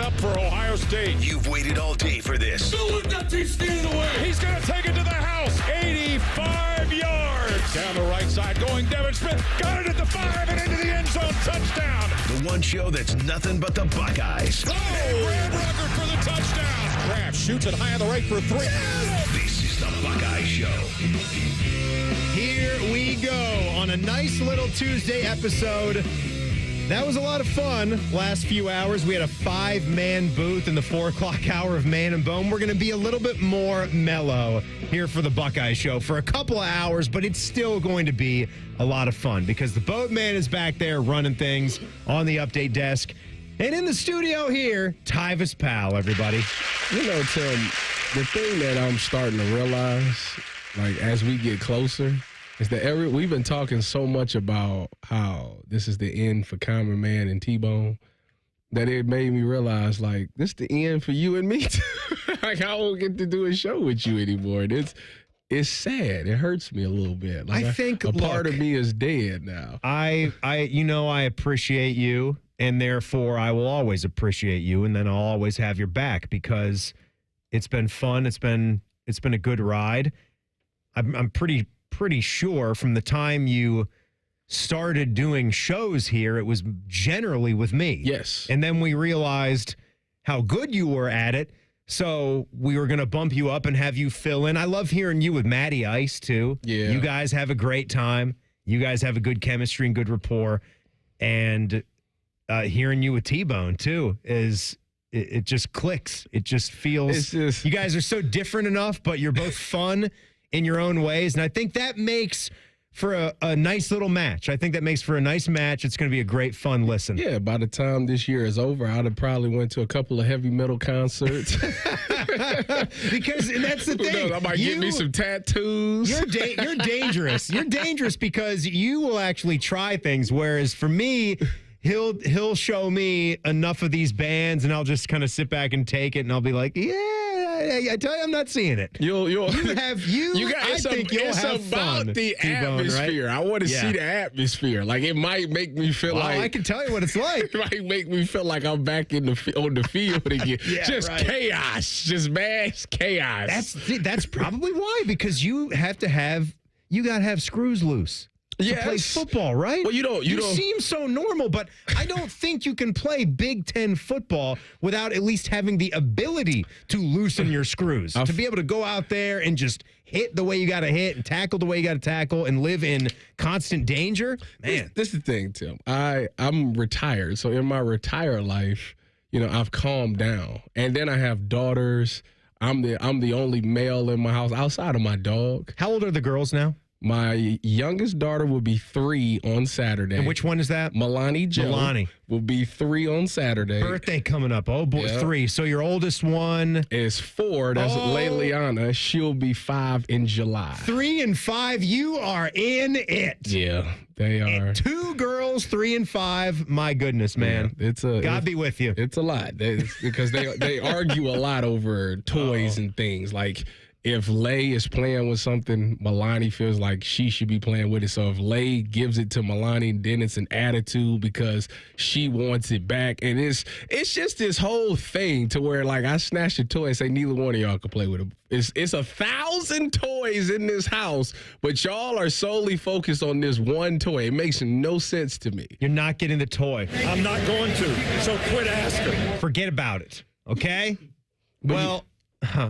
up for Ohio State. You've waited all day for this. He's stealing away. He's going to take it to the house. 85 yards. Down the right side going Devin Smith. Got it at the 5 and into the end zone. Touchdown. The one show that's nothing but the Buckeyes. Oh, Graham Rucker for the touchdown. Kraft shoots it high on the right for 3. This is the Buckeye Show. Here we go on a nice little Tuesday episode. That was a lot of fun last few hours. We had a 5-man booth in the 4 o'clock hour of Man and Bone. We're going to be a little bit more mellow here for the Buckeye Show for a couple of hours, but it's still going to be a lot of fun because the Boatman is back there running things on the update desk. And in the studio here, Tyvis Powell, everybody. You know, Tim, the thing that I'm starting to realize, like, as we get closer, is that we've been talking so much about how this is the end for Common Man and T-Bone that it made me realize, like, this is the end for you and me, too. Like, I don't get to do a show with you anymore. It's sad. It hurts me a little bit. Like, I think a part of me is dead now. I appreciate you, and therefore I will always appreciate you, and then I'll always have your back because it's been fun. It's been a good ride. I'm pretty sure from the time you started doing shows here, it was generally with me. Yes. And then we realized how good you were at it, so we were going to bump you up and have you fill in. I love hearing you with Matty Ice, too. Yeah. You guys have a great time. You guys have a good chemistry and good rapport. And hearing you with T-Bone, too, it just clicks. It just feels you guys are so different enough, but you're both fun in your own ways. And I think that makes for a nice little match. I think that makes for a nice match. It's going to be a great, fun listen. Yeah, by the time this year is over, I'd have probably went to a couple of heavy metal concerts. Because that's the thing. I might get me some tattoos. You're dangerous. You're dangerous because you will actually try things, whereas for me, he'll show me enough of these bands, and I'll just kind of sit back and take it, and I'll be like, yeah, I tell you, I'm not seeing it. I think you'll have fun. About the T-Bone, atmosphere. Right? I want to see the atmosphere. Like, it might make me feel like I can tell you what it's like. It might make me feel like I'm back on the field again. Chaos, just mass chaos. That's probably why, because you got to have screws loose. To play football, right? Well, you don't seem so normal, but I don't think you can play Big Ten football without at least having the ability to loosen your screws. To be able to go out there and just hit the way you got to hit and tackle the way you got to tackle and live in constant danger. Man, this is the thing, Tim. I'm retired, so in my retired life, I've calmed down, and then I have daughters. I'm the only male in my house outside of my dog. How old are the girls now? My youngest daughter will be 3 on Saturday. And which one is that? Milani Jo. Milani will be 3 on Saturday. Birthday coming up. Oh, boy, 3. So your oldest one is 4. That's Leliana. She'll be 5 in July. 3 and 5. You are in it. Yeah, they are. And 2 girls, 3 and 5. My goodness, man. Yeah, God be with you. It's a lot because they argue a lot over toys and things. Like, if Lay is playing with something, Milani feels like she should be playing with it. So if Lay gives it to Milani, then it's an attitude because she wants it back. And it's just this whole thing to where, like, I snatch a toy and say neither one of y'all can play with it. It's 1,000 toys in this house, but y'all are solely focused on this one toy. It makes no sense to me. You're not getting the toy. I'm not going to, so quit asking. Forget about it, okay?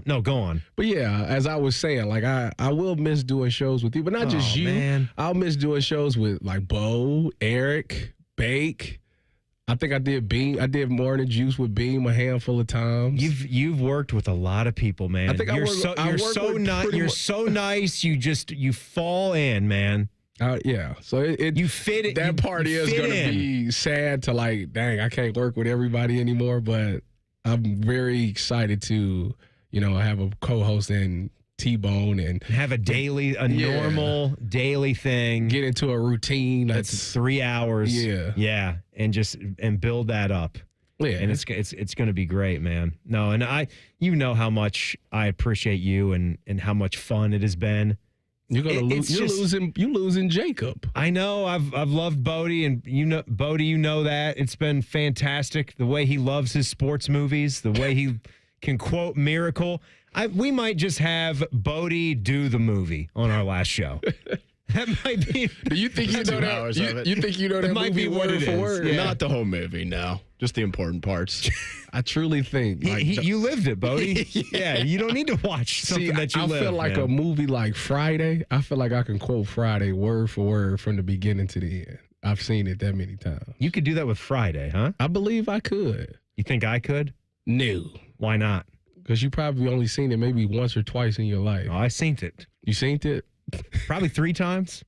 No, go on. But yeah, as I was saying, like I will miss doing shows with you, but not just you. Man. I'll miss doing shows with like Bo, Eric, Bake. I think I did Beam. I did Morning Juice with Beam a handful of times. You've worked with a lot of people, man. I think you're so nice. You fall in, man. Yeah. So you fit it. That part is going to be sad to like, dang, I can't work with everybody anymore. But I'm very excited to, have a co-host in T-Bone and have a normal daily thing. Get into a routine that's 3 hours. Yeah, and build that up. Yeah, and it's going to be great, man. No, and how much I appreciate you and how much fun it has been You're losing Jacob. I know. I've loved Bodie, and Bodie, you know that. It's been fantastic the way he loves his sports movies, the way he can quote Miracle. We might just have Bodie do the movie on our last show. That might be. Do you think you know that? You think you know that movie word for word? Yeah. Not the whole movie, no. Just the important parts. I truly think you lived it, Bodie. Yeah, you don't need to watch something that you lived. I feel like a movie like Friday. I feel like I can quote Friday word for word from the beginning to the end. I've seen it that many times. You could do that with Friday, huh? I believe I could. You think I could? No. Why not? Because you probably only seen it maybe once or twice in your life. Oh, I seen it. You seen it? Probably 3 times.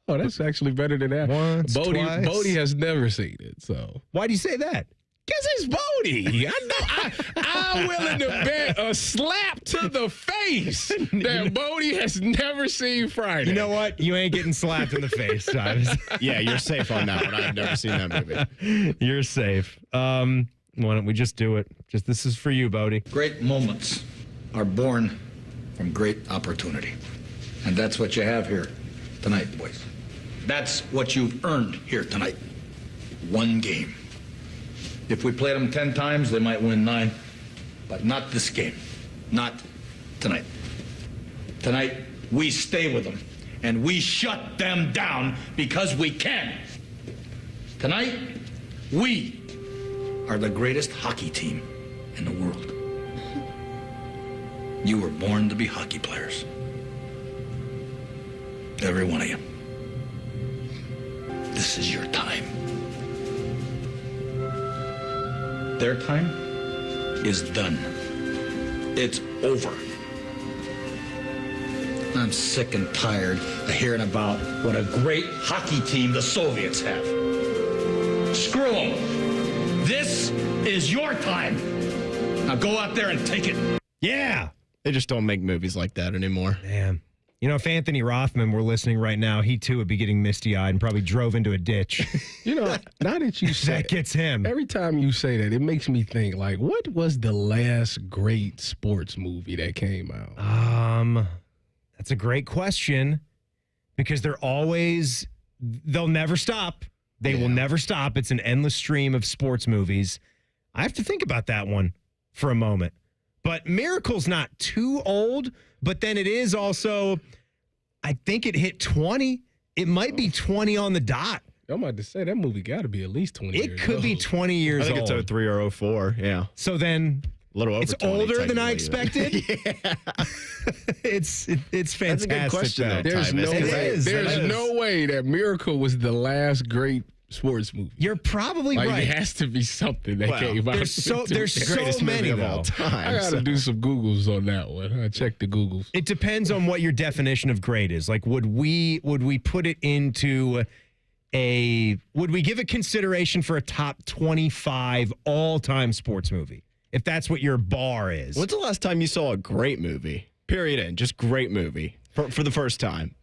Oh, that's actually better than that. Once, twice. Bodie has never seen it, so. Why do you say that? Because it's Bodie. I know. I'm willing to bet a slap to the face that Bodie has never seen Friday. You know what? You ain't getting slapped in the face, Travis. Yeah, you're safe on that one. I've never seen that movie. You're safe. Why don't we just do it? This is for you, Bodie. Great moments are born from great opportunity. And that's what you have here tonight, boys. That's what you've earned here tonight. 1 game. If we played them 10 times, they might win 9. But not this game. Not tonight. Tonight, we stay with them. And we shut them down because we can. Tonight, we are the greatest hockey team in the world. You were born to be hockey players. Every one of you. This is your time. Their time is done. It's over. I'm sick and tired of hearing about what a great hockey team the Soviets have. Screw them. This is your time. Now go out there and take it. Yeah. They just don't make movies like that anymore. Man. You know, if Anthony Rothman were listening right now, he too would be getting misty-eyed and probably drove into a ditch. You know, now that you say that gets him. Every time you say that, it makes me think, like, what was the last great sports movie that came out? That's a great question because they'll never stop. They will never stop. It's an endless stream of sports movies. I have to think about that one for a moment. But Miracle's not too old, but then it is also, I think it hit 20. It might be 20 on the dot. I'm about to say that movie got to be at least 20 years old. It could be 20 years old. I think it's 03 or 04, yeah. So then a little over it's 20, older than I expected. Yeah. It's fantastic. That's a good question, though. There's no way that Miracle was the last great sports movie. You're probably right. It has to be something that came out. There's so many of all time. I got to do some Googles on that one. I check the Googles. It depends on what your definition of great is. Like, would we put it into would we give it consideration for a top 25 all-time sports movie? If that's what your bar is. When's the last time you saw a great movie? Period. End. Just great movie for the first time.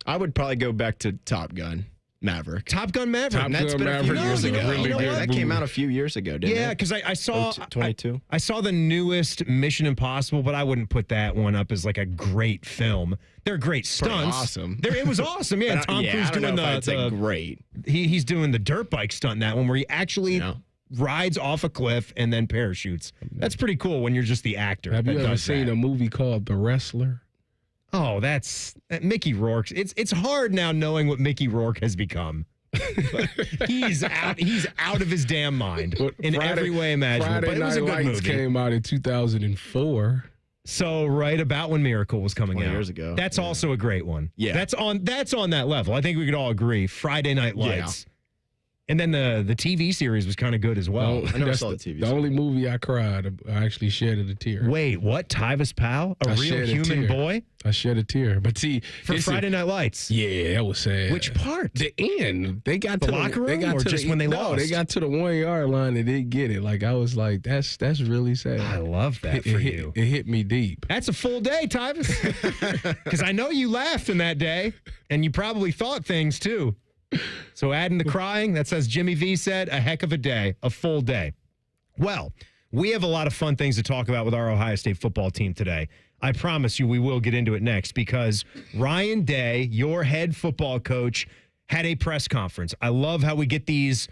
I would probably go back to Top Gun Maverick. Top Gun Maverick. That's been a few years ago. Really that came out a few years ago, didn't it? Yeah, because I saw 22. I saw the newest Mission Impossible, but I wouldn't put that one up as like a great film. They're great stunts. Awesome. It was awesome. Yeah, Tom Cruise doing the great. He's doing the dirt bike stunt in that one where he actually rides off a cliff and then parachutes. That's pretty cool when you're just the actor. Have you ever seen a movie called The Wrestler? Oh, that's Mickey Rourke. It's hard now knowing what Mickey Rourke has become. He's out of his damn mind in every way imaginable. Friday but it was a good Night Lights movie. Came out in 2004. So right about when Miracle was coming 20 out. years ago. That's also a great one. Yeah. That's on that level. I think we could all agree. Friday Night Lights. And then the TV series was kind of good as well. I never saw the TV. The only movie I cried, I actually shed a tear. Wait, what? Tyvis Powell? A real human boy? I shed a tear. But see, for Friday Night Lights. Yeah, that was sad. Which part? The end. They got the to locker room, they got or to just when they lost? They got to the 1 yard line and didn't get it. Like I was like, that's really sad. I love that for you. It hit me deep. That's a full day, Tyvis. Because I know you laughed in that day, and you probably thought things too. So adding the crying, that's as Jimmy V said, a heck of a day, a full day. Well, we have a lot of fun things to talk about with our Ohio State football team today. I promise you we will get into it next because Ryan Day, your head football coach, had a press conference. I love how we get these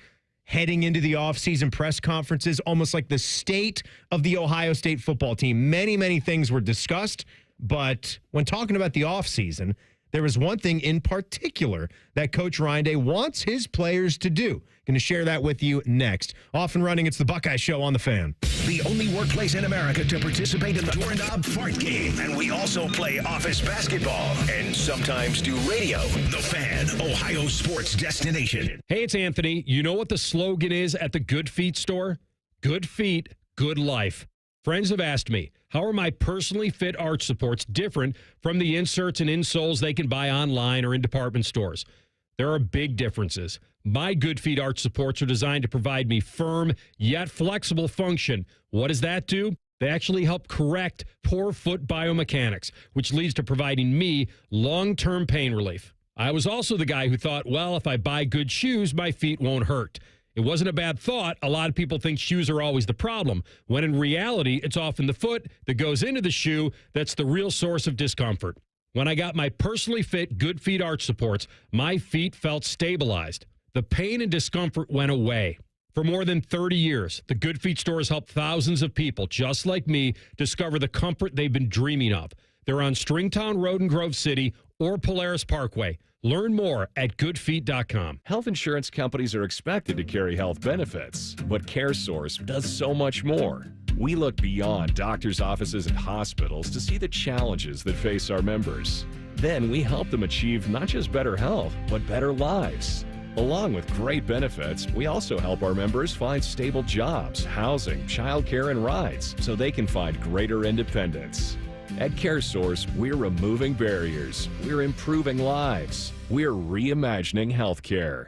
heading into the offseason press conferences, almost like the state of the Ohio State football team. Many, many things were discussed, but when talking about the offseason, there was one thing in particular that Coach Ryan Day wants his players to do. Going to share that with you next. Off and running, it's the Buckeye Show on The Fan. The only workplace in America to participate in the Doorknob Fart Game. And we also play office basketball and sometimes do radio. The Fan, Ohio sports destination. Hey, it's Anthony. You know what the slogan is at the Good Feet store? Good feet, good life. Friends have asked me, how are my personally fit arch supports different from the inserts and insoles they can buy online or in department stores? There are big differences. My Good Feet arch supports are designed to provide me firm yet flexible function. What does that do? They actually help correct poor foot biomechanics, which leads to providing me long-term pain relief. I was also the guy who thought, well, if I buy good shoes, my feet won't hurt. It wasn't a bad thought. A lot of people think shoes are always the problem, when in reality, it's often the foot that goes into the shoe that's the real source of discomfort. When I got my personally fit Good Feet arch supports, my feet felt stabilized. The pain and discomfort went away. For more than 30 years, the Good Feet store has helped thousands of people just like me discover the comfort they've been dreaming of. They're on Stringtown Road in Grove City or Polaris Parkway. Learn more at goodfeet.com. Health insurance companies are expected to carry health benefits, but CareSource does so much more. We look beyond doctors' offices and hospitals to see the challenges that face our members. Then we help them achieve not just better health, but better lives. Along with great benefits, we also help our members find stable jobs, housing, childcare, and rides so they can find greater independence. At CareSource, we're removing barriers, we're improving lives, we're reimagining healthcare.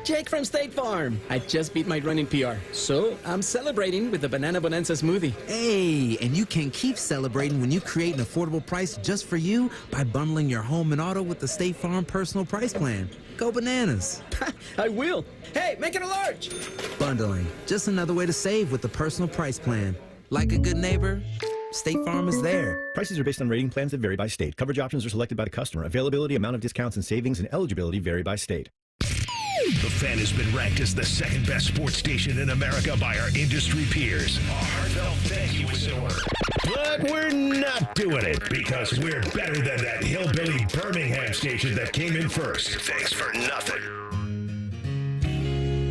Jake from State Farm. I just beat my running PR, so I'm celebrating with the Banana Bonanza smoothie. Hey, and you can keep celebrating when you create an affordable price just for you by bundling your home and auto with the State Farm Personal Price Plan. Go bananas. I will. Hey, make it a large. Bundling, just another way to save with the Personal Price Plan. Like a good neighbor, State Farm is there. Prices are based on rating plans that vary by state. Coverage options are selected by the customer. Availability, amount of discounts and savings, and eligibility vary by state. The Fan has been ranked as the second best sports station in America by our industry peers. Our heartfelt thank you is in order. But we're not doing it because we're better than that hillbilly Birmingham station that came in first. Thanks for nothing.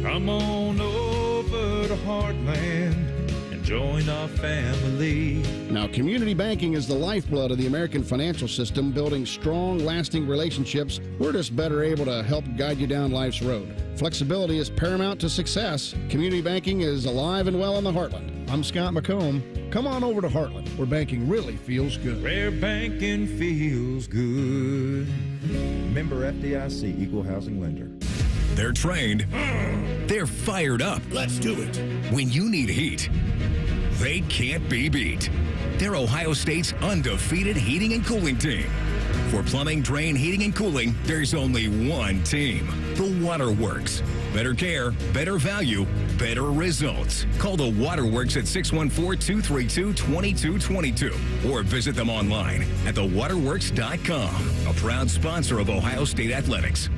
Come on over to Heartland and join our family. Now, community banking is the lifeblood of the American financial system, building strong, lasting relationships. We're just better able to help guide you down life's road. Flexibility is paramount to success. Community banking is alive and well in the Heartland. I'm Scott McComb. Come on over to Heartland, where banking really feels good. Where banking feels good. Member FDIC, Equal Housing Lender. They're trained. They're fired up. Let's do it. When you need heat, they can't be beat. They're Ohio State's undefeated heating and cooling team. For plumbing, drain, heating, and cooling, there's only one team. The Waterworks. Better care, better value, better results. Call the Waterworks at 614-232-2222 or visit them online at thewaterworks.com. A proud sponsor of Ohio State Athletics.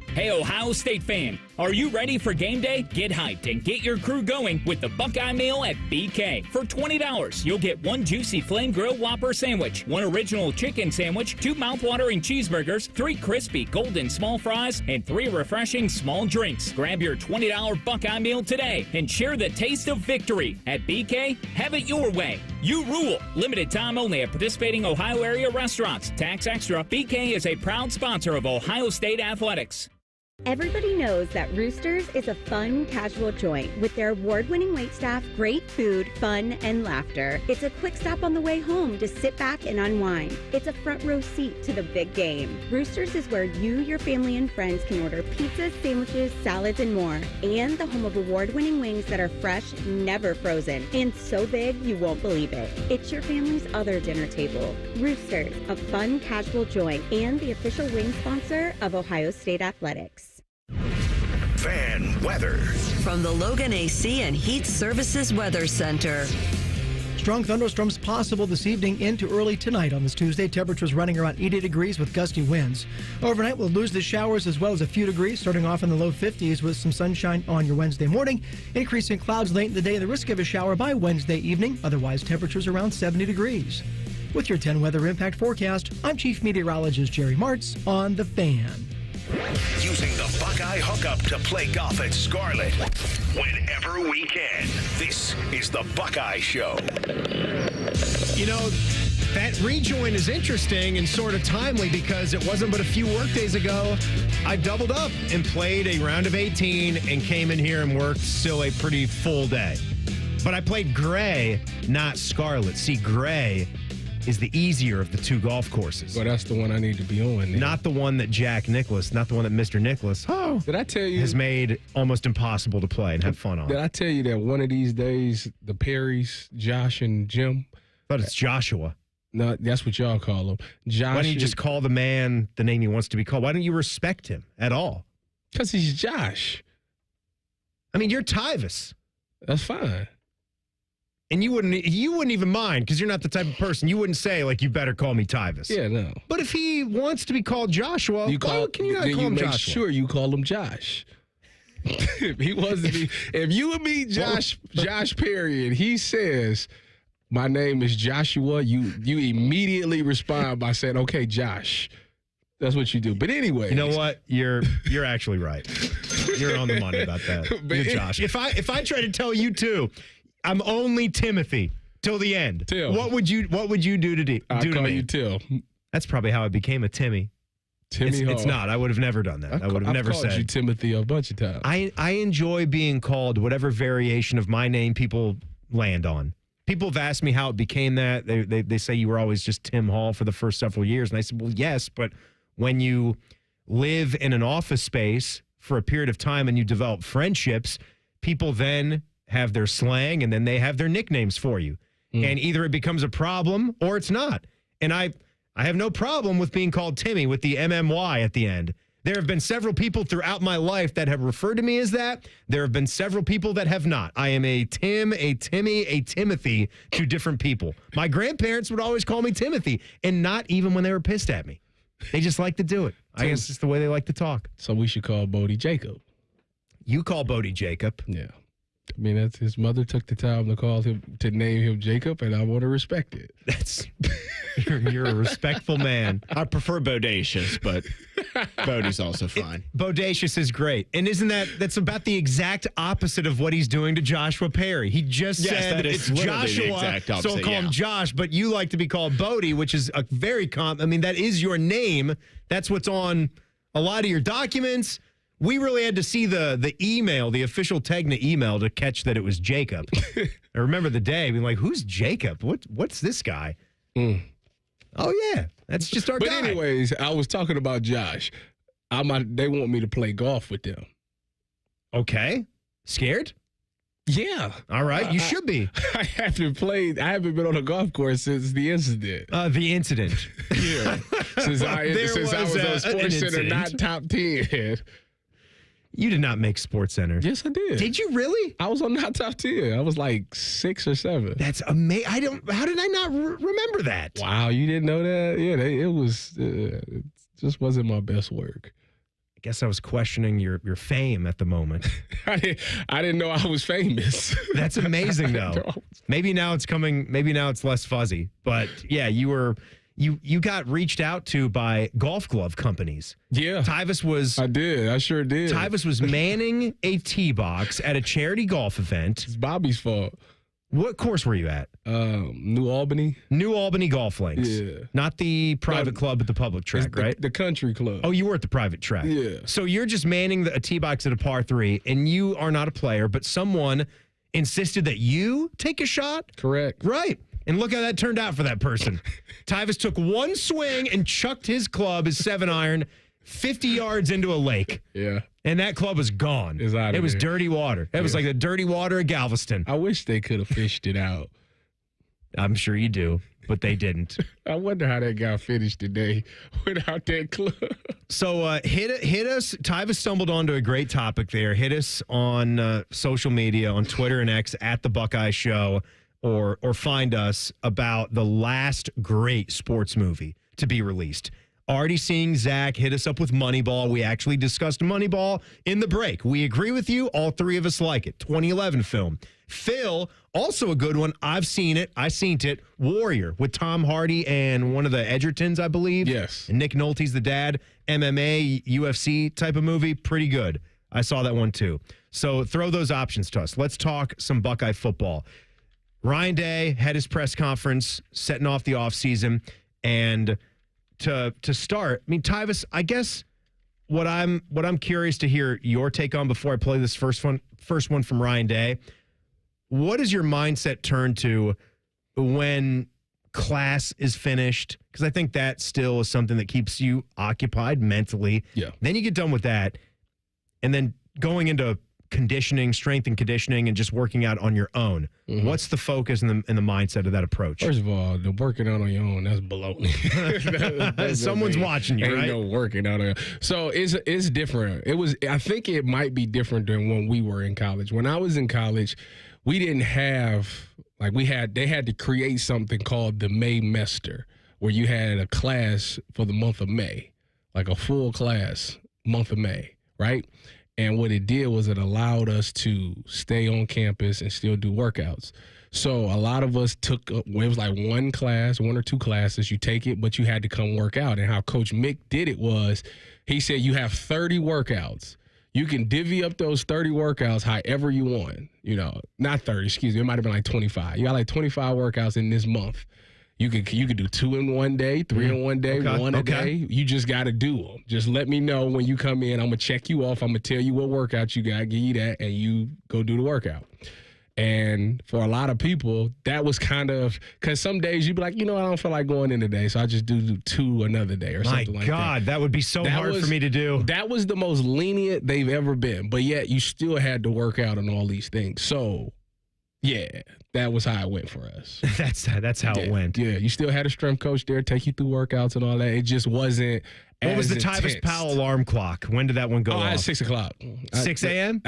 Hey, Ohio State fan, are you ready for game day? Get hyped and get your crew going with the Buckeye Meal at BK. For $20, you'll get one juicy flame grilled Whopper sandwich, one original chicken sandwich, 2 mouthwatering cheeseburgers, 3 crispy golden small fries, and 3 refreshing small drinks. Grab your $20 Buckeye Meal today and share the taste of victory. At BK, have it your way. You rule. Limited time only at participating Ohio area restaurants. Tax extra. BK is a proud sponsor of Ohio State Athletics. Everybody knows that Roosters is a fun, casual joint with their award-winning waitstaff, great food, fun, and laughter. It's a quick stop on the way home to sit back and unwind. It's a front row seat to the big game. Roosters is where you, your family, and friends can order pizzas, sandwiches, salads, and more. And the home of award-winning wings that are fresh, never frozen, and so big you won't believe it. It's your family's other dinner table. Roosters, a fun, casual joint, and the official wing sponsor of Ohio State Athletics. Fan weather. From the Logan AC and Heat Services Weather Center. Strong thunderstorms possible this evening into early tonight on this Tuesday. Temperatures running around 80 degrees with gusty winds. Overnight, we'll lose the showers as well as a few degrees, starting off in the low 50s with some sunshine on your Wednesday morning. Increasing clouds late in the day, the risk of a shower by Wednesday evening. Otherwise, temperatures around 70 degrees. With your 10 weather impact forecast, I'm Chief Meteorologist Jerry Martz on The Fan. Using the Buckeye hookup to play golf at Scarlet whenever we can. This is the Buckeye Show. You know, that rejoin is interesting and sort of timely because it wasn't but a few work days ago. I doubled up and played a round of 18 and came in here and worked still a pretty full day. But I played Gray, not Scarlet. See, Gray is the easier of the two golf courses. Well, that's the one I need to be on. Then. Not the one that Jack Nicklaus, not the one that Mr. Nicklaus did I tell you, has made almost impossible to play and have fun on. Did I tell you that one of these days, the Perrys, Josh and Jim. But it's Joshua. No, that's what y'all call him. Josh. Why don't you just call the man the name he wants to be called? Why don't you respect him at all? Because he's Josh. I mean, you're Tyvis. That's fine. And you wouldn't even mind because you're not the type of person. You wouldn't say, like, you better call me Tyvis. Yeah, no. But if he wants to be called Joshua, why can you not call him Joshua? Make sure you call him Josh. If he wants to be, if you would meet Josh Perry and he says, my name is Joshua, you immediately respond by saying, okay, Josh. That's what you do. But anyway. You know what? You're actually right. You're on the money about that. You're Josh. If I try to tell you too, I'm only Timothy till the end. Till. What would you do to me? I'll call you Till. That's probably how I became a Timmy. It's not. I would have never done that. I would have never said. I've called you Timothy a bunch of times. I enjoy being called whatever variation of my name people land on. People have asked me how it became that. They say you were always just Tim Hall for the first several years. And I said, well, yes, but when you live in an office space for a period of time and you develop friendships, people then have their slang and then they have their nicknames for you. And either it becomes a problem or it's not. And I have no problem with being called Timmy with the MMY at the end. There have been several people throughout my life that have referred to me as that. There have been several people that have not. I am a Tim, a Timmy, a Timothy to different people. My grandparents would always call me Timothy, and not even when they were pissed at me. They just like to do it. I guess it's just the way they like to talk. So we should call Bodie Jacob. You call Bodie Jacob. Yeah. I mean, that's his mother took the time to name him Jacob, and I want to respect it. You're a respectful man. I prefer Bodacious, but Bodie's also fine. Bodacious is great. And that's about the exact opposite of what he's doing to Joshua Perry. He just said it's Joshua, so I'll call him Josh, but you like to be called Bodie, which is a very that is your name. That's what's on a lot of your documents. We really had to see the email, the official Tegna email, to catch that it was Jacob. I remember the day being like, who's Jacob? What's this guy? Oh, yeah. That's just our guy. But anyways, I was talking about Josh. They want me to play golf with them. Okay. Scared? Yeah. All right. You should be. I haven't been on a golf course since the incident. The incident. Yeah. Since I was on Sports Center, not top 10. You did not make Sports Center. Yes, I did. Did you really? I was on not top 10. I was like 6 or 7. That's amazing. How did I not remember that? Wow, you didn't know that? Yeah, it just wasn't my best work. I guess I was questioning your fame at the moment. I didn't know I was famous. That's amazing, though. Maybe now it's coming. Maybe now it's less fuzzy. But yeah, you got reached out to by golf glove companies. Yeah. Tyvis was. I did. I sure did. Tyvis was manning a tee box at a charity golf event. It's Bobby's fault. What course were you at? New Albany. New Albany Golf Links. Yeah. Not the private club at the public track, right? The country club. Oh, you were at the private track. Yeah. So you're just manning a tee box at a par 3, and you are not a player, but someone insisted that you take a shot? Correct. Right. And look how that turned out for that person. Tyvis took one swing and chucked his club, his 7-iron, 50 yards into a lake. Yeah. And that club was gone. It was dirty water. It was like the dirty water of Galveston. I wish they could have fished it out. I'm sure you do, but they didn't. I wonder how that got finished today without that club. So hit us. Tyvis stumbled onto a great topic there. Hit us on social media, on Twitter and X, at The Buckeye Show. or find us about the last great sports movie to be released. Already seeing Zach hit us up with Moneyball. We actually discussed Moneyball in the break. We agree with you. All three of us like it. 2011 film. Phil, also a good one. I've seen it. Warrior with Tom Hardy and one of the Edgertons, I believe. Yes. And Nick Nolte's the dad. MMA, UFC type of movie. Pretty good. I saw that one too. So throw those options to us. Let's talk some Buckeye football. Ryan Day had his press conference setting off the offseason. And to start, I mean, Tyvis, I guess what I'm curious to hear your take on before I play this first one from Ryan Day. What does your mindset turn to when class is finished? Because I think that still is something that keeps you occupied mentally. Yeah. Then you get done with that, and then going into conditioning, strength and conditioning, and just working out on your own. Mm-hmm. What's the focus and the mindset of that approach? First of all, the working out on your own, that's baloney. Someone's watching you, right? Ain't no working out on your own. So it's different. I think it might be different than when we were in college. When I was in college, we didn't have, they had to create something called the Maymester, where you had a class for the month of May, like a full class month of May, right? And what it did was it allowed us to stay on campus and still do workouts. So a lot of us took, it was like one or two classes, you take it, but you had to come work out. And how Coach Mick did it was, he said you have 30 workouts. You can divvy up those 30 workouts however you want. Not 30, excuse me. It might have been like 25. You got like 25 workouts in this month. You could do 2 in one day, 3 in one day, one a day. You just got to do them. Just let me know when you come in. I'm going to check you off. I'm going to tell you what workout you got, give you that, and you go do the workout. And for a lot of people, that was kind of, because some days you'd be like, I don't feel like going in today, so I just do 2 another day or something like that. My God, that would be so hard for me to do. That was the most lenient they've ever been, but yet you still had to work out on all these things. So, yeah, that was how it went for us. That's how it went. Yeah, you still had a strength coach there, take you through workouts and all that. It just wasn't. What was the Tyvis Powell alarm clock? When did that one go off? At 6 o'clock. 6 a.m.?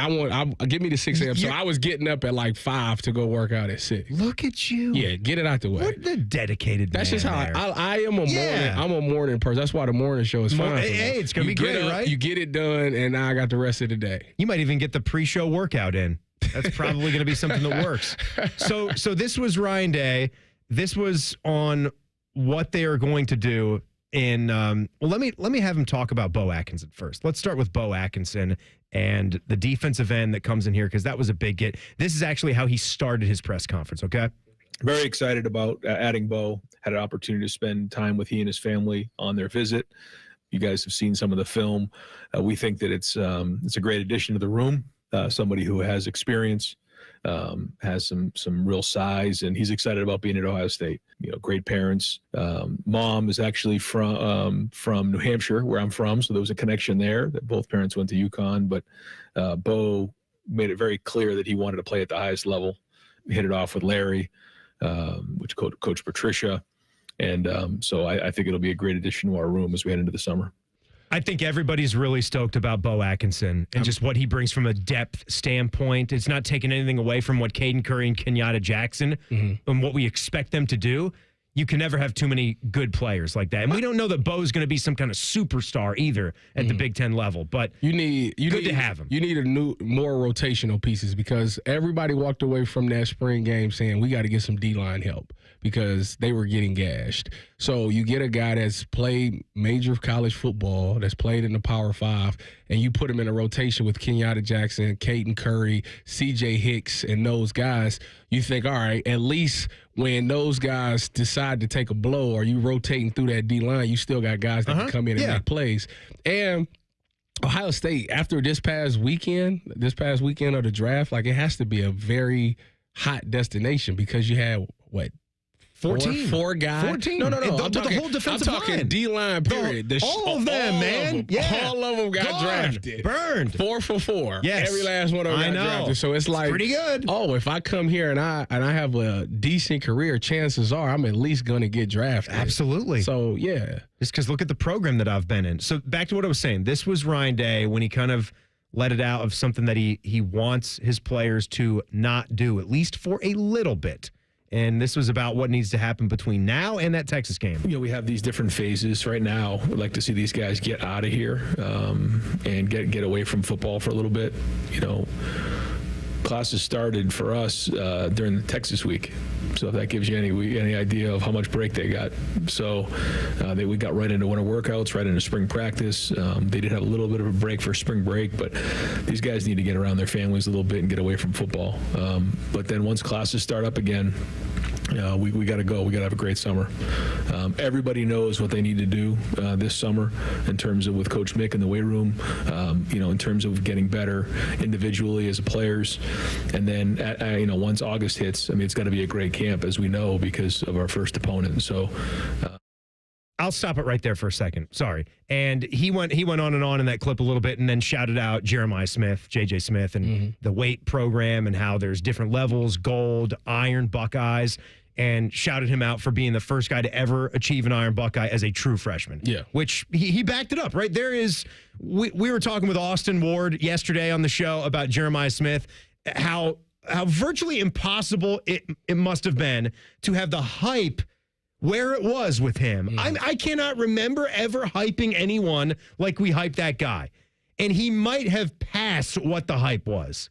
Give me the 6 a.m. So I was getting up at like 5 to go work out at 6. Look at you. Yeah, get it out the way. What a dedicated That's man just how there. I am a morning. I'm a morning person. That's why the morning show is fun. Hey, it's going to be great, right? You get it done, and now I got the rest of the day. You might even get the pre-show workout in. That's probably going to be something that works. So this was Ryan Day. This was on what they are going to do in let me have him talk about Bo Atkinson first. Let's start with Bo Atkinson and the defensive end that comes in here, because that was a big get. This is actually how he started his press conference, okay? Very excited about adding Bo. Had an opportunity to spend time with he and his family on their visit. You guys have seen some of the film. We think that it's a great addition to the room. Somebody who has experience, has some real size, and he's excited about being at Ohio State. Great parents. Mom is actually from New Hampshire, where I'm from, so there was a connection there that both parents went to UConn. But Bo made it very clear that he wanted to play at the highest level. Hit it off with Larry, which Coach Patricia, and so I think it'll be a great addition to our room as we head into the summer. I think everybody's really stoked about Bo Atkinson and just what he brings from a depth standpoint. It's not taking anything away from what Caden Curry and Kenyatta Jackson and what we expect them to do. You can never have too many good players like that. And we don't know that Bo's going to be some kind of superstar either at the Big Ten level, but you need to have him. You need more rotational pieces, because everybody walked away from that spring game saying we got to get some D-line help because they were getting gashed. So you get a guy that's played major college football, that's played in the Power 5, and you put him in a rotation with Kenyatta Jackson, Caden Curry, C.J. Hicks, and those guys. You think, all right, at least when those guys decide to take a blow, or you rotating through that D-line, you still got guys that can come in and make plays. And Ohio State, after this past weekend of the draft, like, it has to be a very hot destination, because you had, what, 14. Four guys. 14. No. I'm talking the whole defensive I'm talking line. D-line, period. All of them, man. All of them got drafted. Burned. 4 for 4. Yes. Every last one of them got drafted. So it's like, pretty good. Oh, if I come here and I have a decent career, chances are I'm at least going to get drafted. Absolutely. So, yeah. Just because look at the program that I've been in. So back to what I was saying. This was Ryan Day when he kind of let it out of something that he wants his players to not do, at least for a little bit. And this was about what needs to happen between now and that Texas game. We have these different phases right now. We'd like to see these guys get out of here and get away from football for a little bit. Classes started for us during the Texas week. So if that gives you any idea of how much break they got. So we got right into winter workouts, right into spring practice. They did have a little bit of a break for spring break, but these guys need to get around their families a little bit and get away from football. But then once classes start up again, we got to go. We got to have a great summer. Everybody knows what they need to do this summer in terms of with Coach Mick in the weight room, in terms of getting better individually as players. And then, once August hits, it's got to be a great camp, as we know, because of our first opponent. So I'll stop it right there for a second. Sorry. And he went on and on in that clip a little bit and then shouted out Jeremiah Smith, JJ Smith, and the weight program and how there's different levels, gold, iron, Buckeyes, and shouted him out for being the first guy to ever achieve an Iron Buckeye as a true freshman. Yeah. Which he backed it up, right? There is, we were talking with Austin Ward yesterday on the show about Jeremiah Smith, how virtually impossible it must have been to have the hype where it was with him. I cannot remember ever hyping anyone like we hyped that guy. And he might have passed what the hype was.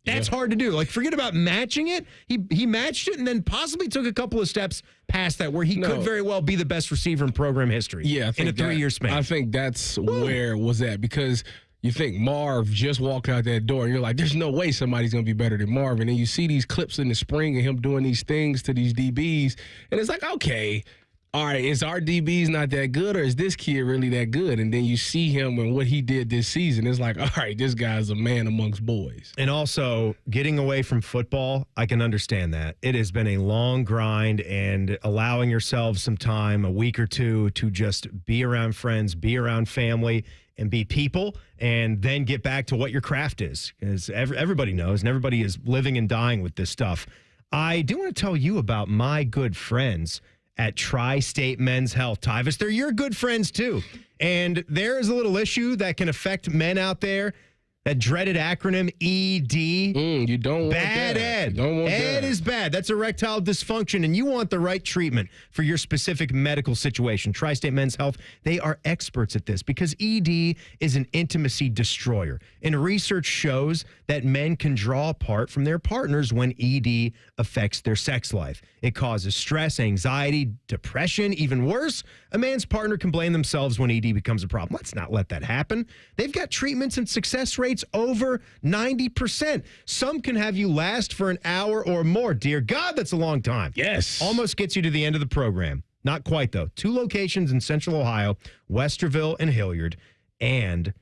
That's hard to do. Like, forget about matching it. He matched it and then possibly took a couple of steps past that where he could very well be the best receiver in program history in a 3-year span. I think that's where it was at, because you think Marv just walked out that door and you're like, there's no way somebody's going to be better than Marv. And then you see these clips in the spring of him doing these things to these DBs. And it's like, okay, all right, is our DBs not that good, or is this kid really that good? And then you see him and what he did this season. It's like, all right, this guy's a man amongst boys. And also, getting away from football, I can understand that. It has been a long grind, and allowing yourselves some time, a week or two, to just be around friends, be around family, and be people, and then get back to what your craft is. Because everybody knows, and everybody is living and dying with this stuff. I do want to tell you about my good friends at Tri-State Men's Health. Tyvis, they're your good friends too. And there is a little issue that can affect men out there. That dreaded acronym ED. You don't want bad that. Ed. You don't want Ed that. is bad. That's erectile dysfunction, and you want the right treatment for your specific medical situation. Tri-State Men's Health, they are experts at this because ED is an intimacy destroyer. And research shows that men can draw apart from their partners when ED affects their sex life. It causes stress, anxiety, depression. Even worse, a man's partner can blame themselves when ED becomes a problem. Let's not let that happen. They've got treatments and success rates over 90%. Some can have you last for an hour or more. Dear God, that's a long time. Yes. Almost gets you to the end of the program. Not quite, though. 2 locations in Central Ohio, Westerville and Hilliard. And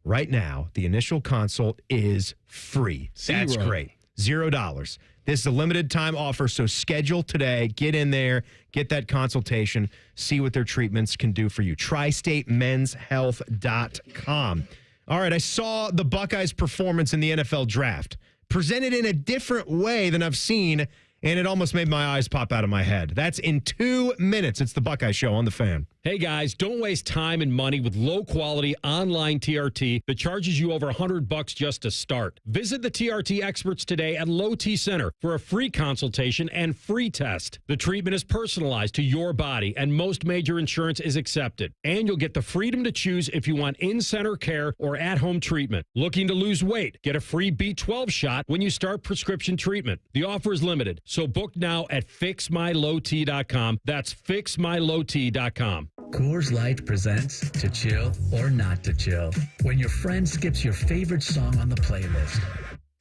right now, the initial consult is free. That's great. $0. This is a limited time offer, so schedule today. Get in there, get that consultation, see what their treatments can do for you. TriStateMen'sHealth.com. All right, I saw the Buckeyes' performance in the NFL draft, presented in a different way than I've seen, and it almost made my eyes pop out of my head. That's in 2 minutes. It's the Buckeye Show on The Fan. Hey guys, don't waste time and money with low-quality online TRT that charges you over $100 just to start. Visit the TRT experts today at Low T Center for a free consultation and free test. The treatment is personalized to your body, and most major insurance is accepted. And you'll get the freedom to choose if you want in-center care or at-home treatment. Looking to lose weight? Get a free B12 shot when you start prescription treatment. The offer is limited, so book now at fixmylowt.com. That's fixmylowt.com. Coors Light presents To Chill or Not to Chill. When your friend skips your favorite song on the playlist.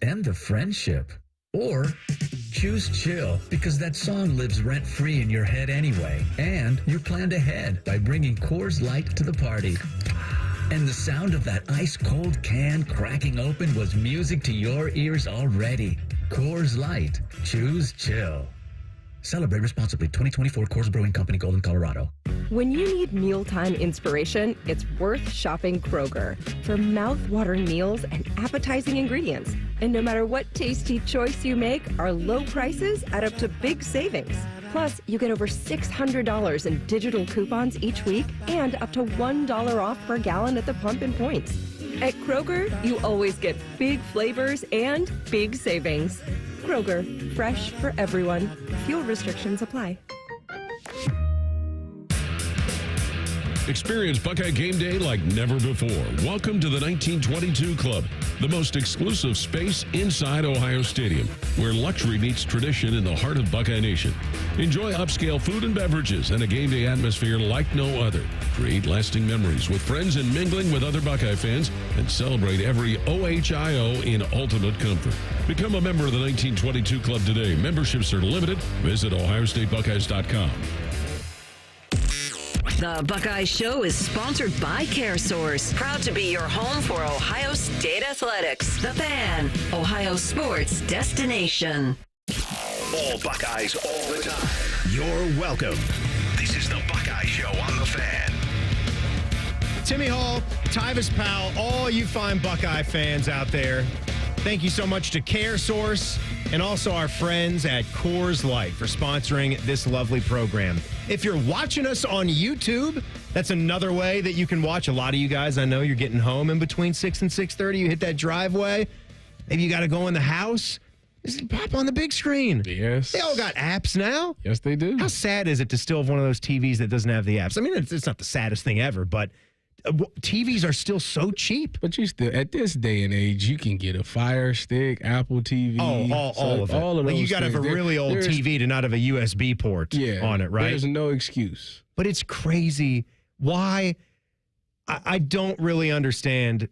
End the friendship. Or choose chill because that song lives rent-free in your head anyway. And you planned ahead by bringing Coors Light to the party. And the sound of that ice-cold can cracking open was music to your ears already. Coors Light. Choose chill. Celebrate responsibly. 2024 Coors Brewing Company, Golden, Colorado. When you need mealtime inspiration, it's worth shopping Kroger for mouth-watering meals and appetizing ingredients. And no matter what tasty choice you make, our low prices add up to big savings. Plus, you get over $600 in digital coupons each week and up to $1 off per gallon at the pump and points. At Kroger, you always get big flavors and big savings. Kroger, fresh for everyone. Fuel restrictions apply. Experience Buckeye game day like never before. Welcome to the 1922 Club, the most exclusive space inside Ohio Stadium, where luxury meets tradition in the heart of Buckeye Nation. Enjoy upscale food and beverages and a game day atmosphere like no other. Create lasting memories with friends and mingling with other Buckeye fans, and celebrate every OHIO in ultimate comfort. Become a member of the 1922 Club today. Memberships are limited. Visit OhioStateBuckeyes.com. The Buckeye Show is sponsored by CareSource, proud to be your home for Ohio State Athletics. The Fan, Ohio sports destination. All Buckeyes all the time. You're welcome. This is the Buckeye Show on The Fan. Timmy Hall, Tyvis Powell, all you fine Buckeye fans out there, thank you so much to CareSource and also our friends at Coors Light for sponsoring this lovely program. If you're watching us on YouTube, that's another way that you can watch. A lot of you guys, I know you're getting home in between 6 and 6:30. You hit that driveway. Maybe you got to go in the house. Just pop on the big screen. Yes. They all got apps now. Yes, they do. How sad is it to still have one of those TVs that doesn't have the apps? I mean, it's not the saddest thing ever, but TVs are still so cheap. But you still, at this day and age, you can get a Fire Stick, Apple TV. All of it. All of like those you got to have a really old TV to not have a USB port on it, right? There's no excuse. But it's crazy. Why? I don't really understand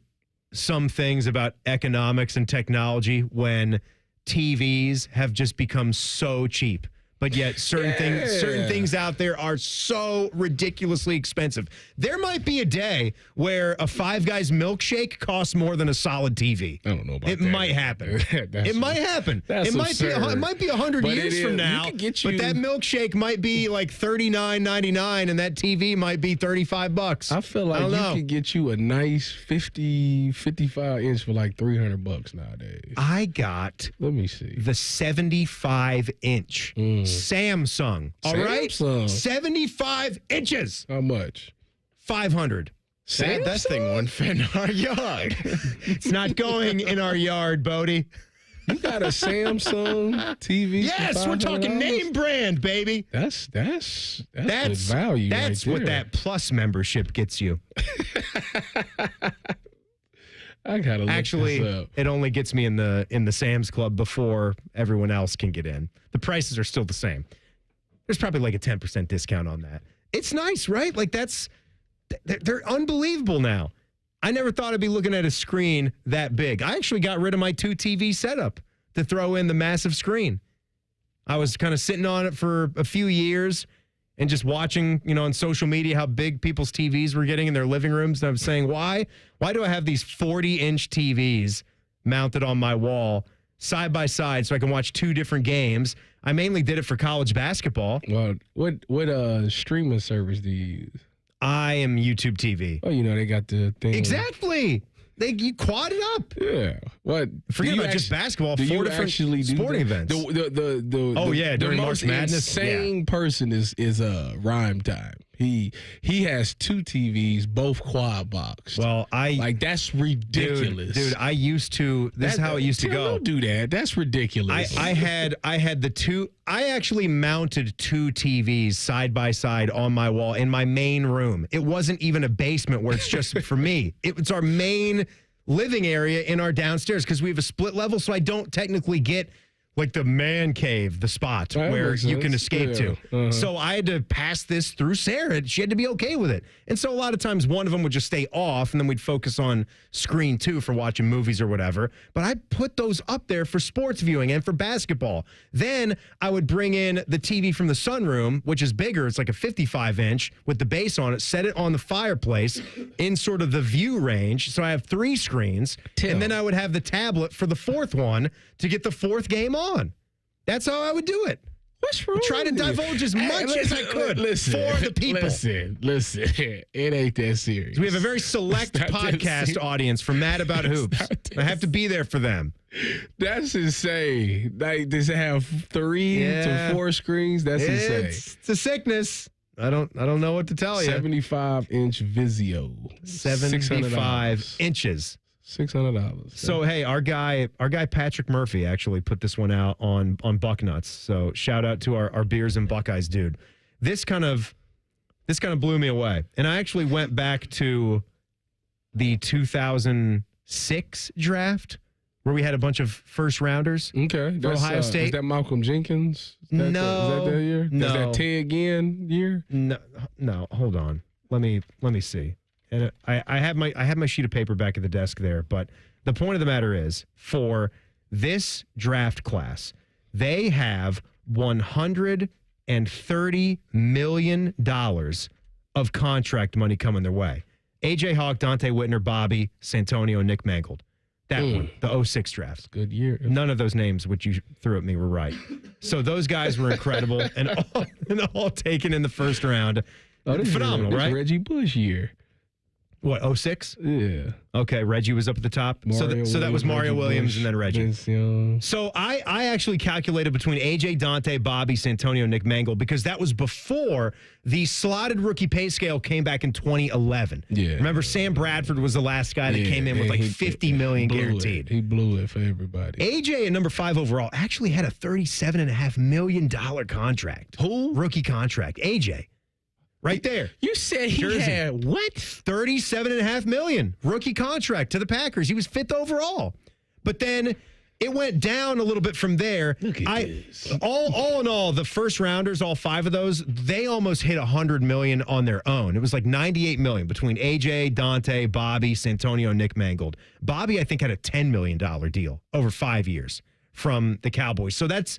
some things about economics and technology when TVs have just become so cheap. But yet certain things out there are so ridiculously expensive. There might be a day where a Five Guys milkshake costs more than a solid TV. I don't know about that. It might happen. It might happen. It might be 100 years from now. But that milkshake might be like $39.99 and that TV might be $35. I feel like you could get you a nice 55 inch for like $300 nowadays. I got the 75-inch Samsung. All right? 75 inches. How much? 500. That thing won't fit in our yard. It's not going in our yard, Bodie. You got a Samsung TV? Yes, we're talking name brand, baby. That's good value. That's right what that Plus membership gets you. I gotta look this up. It only gets me in the Sam's Club before everyone else can get in. The prices are still the same. There's probably like a 10% discount on that. It's nice, right? Like they're unbelievable now. I never thought I'd be looking at a screen that big. I actually got rid of my 2 TV setup to throw in the massive screen. I was kind of sitting on it for a few years and just watching, on social media how big people's TVs were getting in their living rooms. And I was saying, why do I have these 40-inch TVs mounted on my wall side by side so I can watch 2 different games? I mainly did it for college basketball. Well, what streaming service do you use? I am YouTube TV. Oh, they got the thing. Exactly. You quad it up. Yeah. What? Forget about just basketball. 4 different sporting events. During March Madness. The insane person is Rhyme Time. He has 2 TVs, both quad boxed. Well, that's ridiculous, dude. I used to. This is how it used to go. Don't do that. That's ridiculous. I had the 2. I actually mounted 2 TVs side by side on my wall in my main room. It wasn't even a basement where it's just for me. It's our main living area in our downstairs because we have a split level, so I don't technically get like the man cave, the spot where you can escape to. Uh-huh. So I had to pass this through Sarah. She had to be okay with it. And so a lot of times one of them would just stay off and then we'd focus on screen 2 for watching movies or whatever. But I put those up there for sports viewing and for basketball. Then I would bring in the TV from the sunroom, which is bigger. It's like a 55-inch with the base on it, set it on the fireplace in sort of the view range. So I have 3 screens. And then I would have the tablet for the 4th one to get the 4th game on. That's how I would do it. What's wrong? Try to divulge as much as I could for the people. Listen. It ain't that serious. We have a very select podcast audience for Mad About Hoops. I have to be there for them. That's insane. Like, does it have 3 to 4 screens? That's insane. It's a sickness. I don't know what to tell you. 75-inch Vizio. 75 inches. $600. So hey, our guy Patrick Murphy actually put this one out on Bucknuts. So shout out to our Beers and Buckeyes dude. This kind of blew me away. And I actually went back to the 2006 draft where we had a bunch of first rounders. Okay. For Ohio State. Is that Malcolm Jenkins? No. Is that that year? No. Is that Ted Ginn year? No, hold on. Let me see. And I have my sheet of paper back at the desk there, but the point of the matter is, for this draft class, they have $130 million of contract money coming their way. A.J. Hawk, Dante Whitner, Bobby Santonio, Nick Mangold. That one, the 06 draft. Good year. None of those names which you threw at me were right. So those guys were incredible and all taken in the first round. Phenomenal, right? Reggie Bush year. What, 06? Yeah. Okay, Reggie was up at the top. So that was Mario Williams and then Reggie. So I actually calculated between AJ, Dante, Bobby, Santonio, Nick Mangold, because that was before the slotted rookie pay scale came back in 2011. Yeah. Remember, Sam Bradford was the last guy that came in with like $50 million guaranteed. He blew it for everybody. AJ at number 5 overall actually had a $37.5 million contract. Who? Rookie contract. AJ. Right there. You said he had what? $37.5 million rookie contract to the Packers. He was 5th overall. But then it went down a little bit from there. Look at this. All in all, the first rounders, all 5 of those, they almost hit $100 million on their own. It was like $98 million between AJ, Dante, Bobby, Santonio, Nick Mangold. Bobby, I think, had a $10 million deal over 5 years from the Cowboys. So that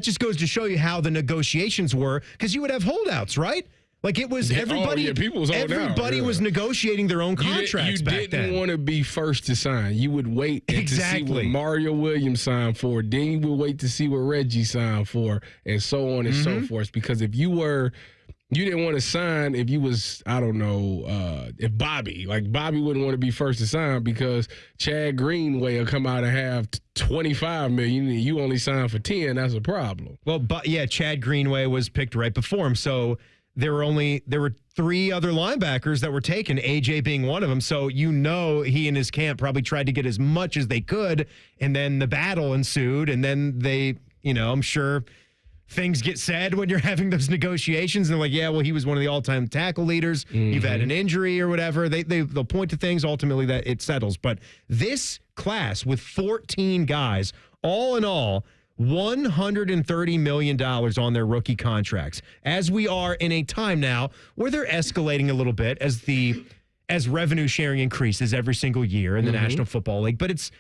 just goes to show you how the negotiations were, because you would have holdouts, right? Like it was everybody. Everybody was negotiating their own contracts back then. You didn't want to be first to sign. You would wait to see what Mario Williams signed for. Then you would wait to see what Reggie signed for, and so on and so forth. Because if you didn't want to sign if you was, I don't know, if Bobby wouldn't want to be first to sign because Chad Greenway will come out and have $25 million and you only sign for 10. That's a problem. Well, but yeah, Chad Greenway was picked right before him, so. There were 3 other linebackers that were taken, AJ being one of them. So, he and his camp probably tried to get as much as they could. And then the battle ensued. And then they, I'm sure things get said when you're having those negotiations. And they're like, yeah, well, he was one of the all-time tackle leaders. You've had an injury or whatever. They'll point to things ultimately that it settles. But this class with 14 guys, all in all, $130 million on their rookie contracts, as we are in a time now where they're escalating a little bit as revenue sharing increases every single year in the National Football League. But it's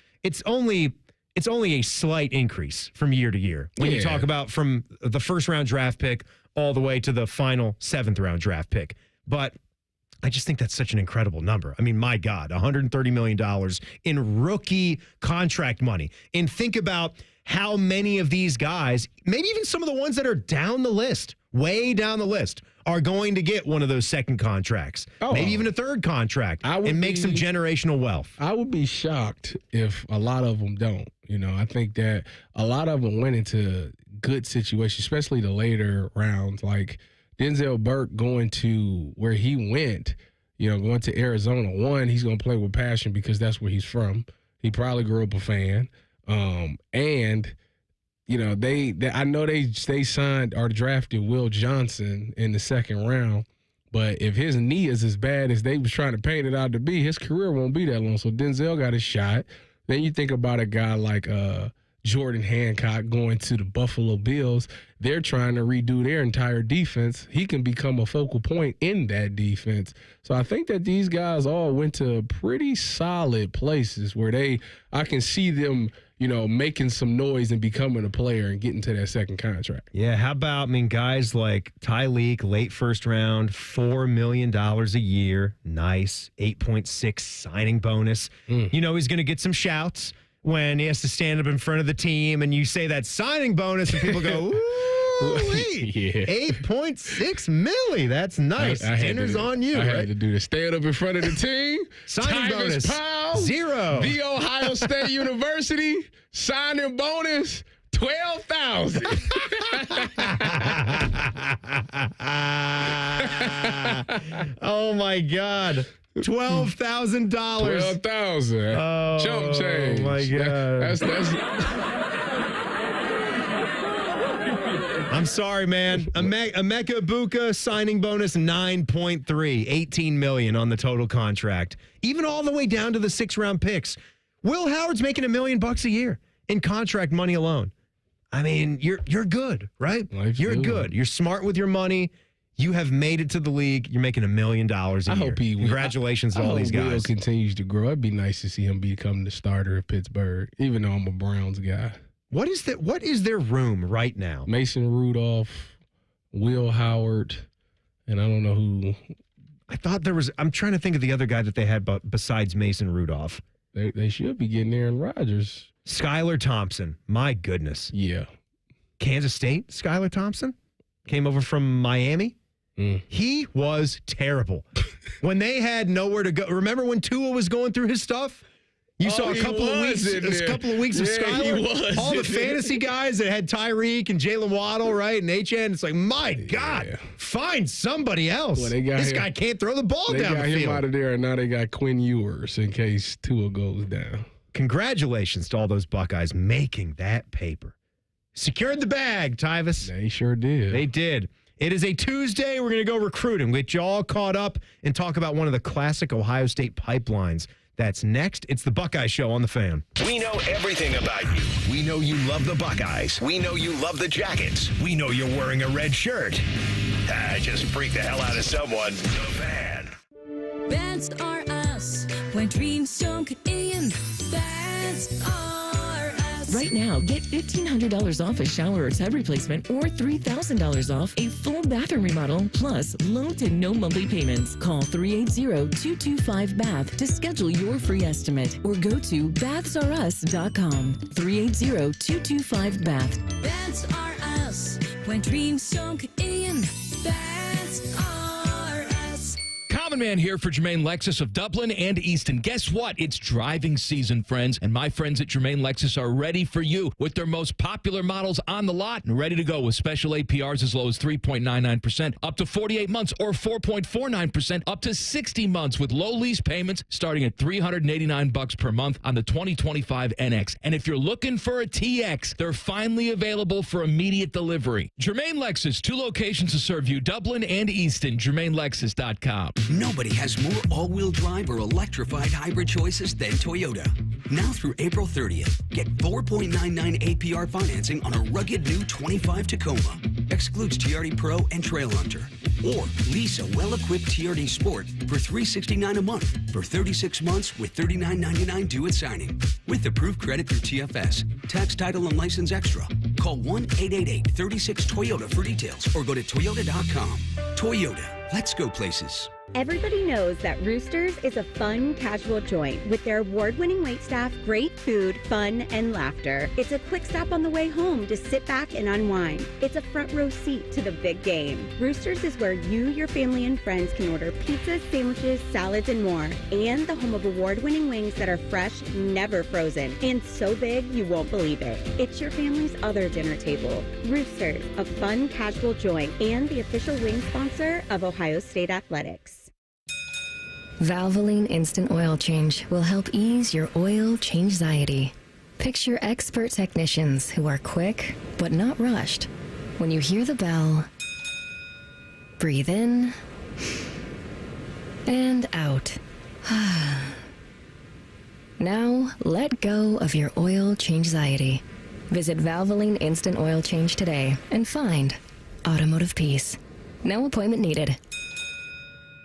only a slight increase from year to year when you talk about from the first round draft pick all the way to the final 7th round draft pick. But I just think that's such an incredible number. I mean, my God, $130 million in rookie contract money. And think about how many of these guys, maybe even some of the ones that are down the list, way down the list, are going to get one of those second contracts, maybe even a third contract, and make some generational wealth. I would be shocked if a lot of them don't. I think that a lot of them went into good situations, especially the later rounds, like Denzel Burke going to where he went, going to Arizona. One, he's going to play with passion because that's where he's from. He probably grew up a fan. And I know they signed or drafted Will Johnson in the 2nd round, but if his knee is as bad as they was trying to paint it out to be, his career won't be that long. So Denzel got his shot. Then you think about a guy like Jordan Hancock going to the Buffalo Bills. They're trying to redo their entire defense. He can become a focal point in that defense. So I think that these guys all went to pretty solid places where I can see them, making some noise and becoming a player and getting to that second contract. Yeah, how about, guys like Tyleek, late first round, $4 million a year. Nice. 8.6 signing bonus. He's going to get some shouts when he has to stand up in front of the team and you say that signing bonus and people go, ooh, wait, 8.6 milli. That's nice. Dinner's on you. I had to do the stand up in front of the team. Signing bonus. Powell, 0. The Ohio State University signing bonus. 12,000. Oh my God. $12,000. $12,000. Oh, Chump change. Oh my God. That's I'm sorry, man. Emeka Buka signing bonus 9.3, $18 million on the total contract. Even all the way down to the 6th-round picks. Will Howard's making $1 million a year in contract money alone. I mean, you're good, right? You're good. You're smart with your money. You have made it to the league. You're making $1 million a year. Hope he Congratulations to all these guys. Will continues to grow. It'd be nice to see him become the starter of Pittsburgh, even though I'm a Browns guy. What is their room right now? Mason Rudolph, Will Howard, and I don't know who. I thought there was. I'm trying to think of the other guy that they had besides Mason Rudolph. They should be getting Aaron Rodgers. Skylar Thompson. My goodness. Yeah. Kansas State, Skylar Thompson came over from Miami. He was terrible. When they had nowhere to go. Remember when Tua was going through his stuff? You saw a couple of weeks of Skylar. All the fantasy guys that had Tyreek and Jalen Waddle, right? And HN. It's like, my God, find somebody else. Well, this guy can't throw the ball down the field. They got him out of there, and now they got Quinn Ewers in case Tua goes down. Congratulations to all those Buckeyes making that paper. Secured the bag, Tyvis. They sure did. They did. It is a Tuesday. We're going to go recruiting. Get you all caught up and talk about one of the classic Ohio State pipelines. That's next. It's the Buckeye Show on the Fan. We know everything about you. We know you love the Buckeyes. We know you love the Jackets. We know you're wearing a red shirt. I just freaked the hell out of someone. The Fan. That's are us. When dreams don't get in, that's are us. Right now, get $1,500 off a shower or tub replacement or $3,000 off a full bathroom remodel, plus low to no monthly payments. Call 380-225-BATH to schedule your free estimate or go to bathsareus.com. 380-225-BATH. That's are us. When dreams don't get in, that's are us. Common Man here for Jermaine Lexus of Dublin and Easton. Guess what? It's driving season, friends, and my friends at Jermaine Lexus are ready for you with their most popular models on the lot and ready to go with special APRs as low as 3.99%, up to 48 months, or 4.49%, up to 60 months with low lease payments starting at $389 per month on the 2025 NX. And if you're looking for a TX, they're finally available for immediate delivery. Jermaine Lexus, 2 locations to serve you, Dublin and Easton, JermaineLexus.com. Nobody has more all-wheel drive or electrified hybrid choices than Toyota. Now through April 30th, get 4.99 APR financing on a rugged new 25 Tacoma. Excludes TRD Pro and Trail Hunter. Or lease a well-equipped TRD Sport for $369 a month for 36 months with $39.99 due at signing. With approved credit through TFS. Tax, title, and license extra. Call 1-888-36-TOYOTA for details or go to toyota.com. Toyota. Let's go places. Everybody knows that Roosters is a fun, casual joint with their award-winning waitstaff, great food, fun, and laughter. It's a quick stop on the way home to sit back and unwind. It's a front row seat to the big game. Roosters is where you, your family, and friends can order pizzas, sandwiches, salads, and more. And the home of award-winning wings that are fresh, never frozen, and so big you won't believe it. It's your family's other dinner table. Roosters, a fun, casual joint, and the official wing sponsor of Ohio State Athletics. Valvoline Instant Oil Change will help ease your oil change-anxiety. Picture expert technicians who are quick, but not rushed. When you hear the bell, breathe in and out. Now, let go of your oil change-anxiety. Visit Valvoline Instant Oil Change today and find automotive peace. No appointment needed.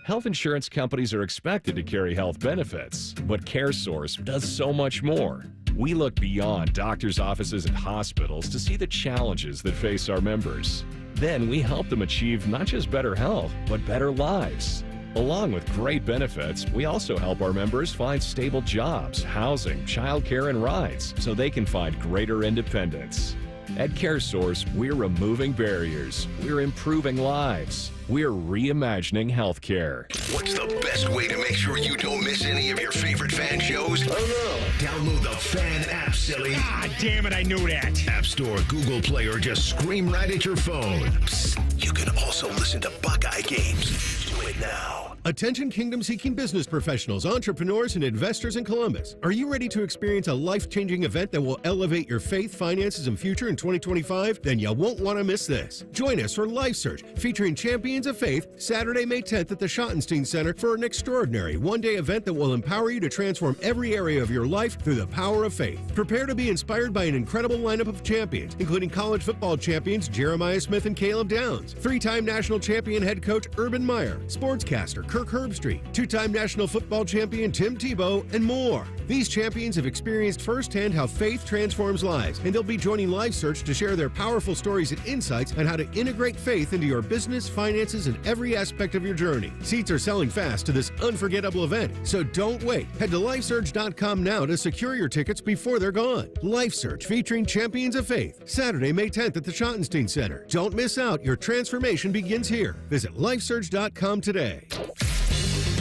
Health insurance companies are expected to carry health benefits, but CareSource does so much more. We look beyond doctors' offices and hospitals to see the challenges that face our members. Then we help them achieve not just better health, but better lives. Along with great benefits, we also help our members find stable jobs, housing, childcare, and rides so they can find greater independence. At CareSource, we're removing barriers. We're improving lives. We're reimagining healthcare. What's the best way to make sure you don't miss any of your favorite fan shows? Download the Fan app, silly. God damn it, I knew that. App Store, Google Play, or just scream right at your phone. Psst, you can also listen to Buckeye games. Do it right now. Attention kingdom-seeking business professionals, entrepreneurs, and investors in Columbus. Are you ready to experience a life-changing event that will elevate your faith, finances, and future in 2025? Then you won't want to miss this. Join us for Life Search, featuring Champions of Faith, Saturday, May 10th at the Schottenstein Center for an extraordinary one-day event that will empower you to transform every area of your life through the power of faith. Prepare to be inspired by an incredible lineup of champions, including college football champions Jeremiah Smith and Caleb Downs, three-time national champion head coach Urban Meyer, sportscaster Kirk Herbstreit, two-time national football champion Tim Tebow, and more. These champions have experienced firsthand how faith transforms lives, and they'll be joining Life Search to share their powerful stories and insights on how to integrate faith into your business, finances, and every aspect of your journey. Seats are selling fast to this unforgettable event, so don't wait. Head to lifesurge.com now to secure your tickets before they're gone. Life Search featuring Champions of Faith, Saturday, May 10th at the Schottenstein Center. Don't miss out. Your transformation begins here. Visit lifesurge.com today.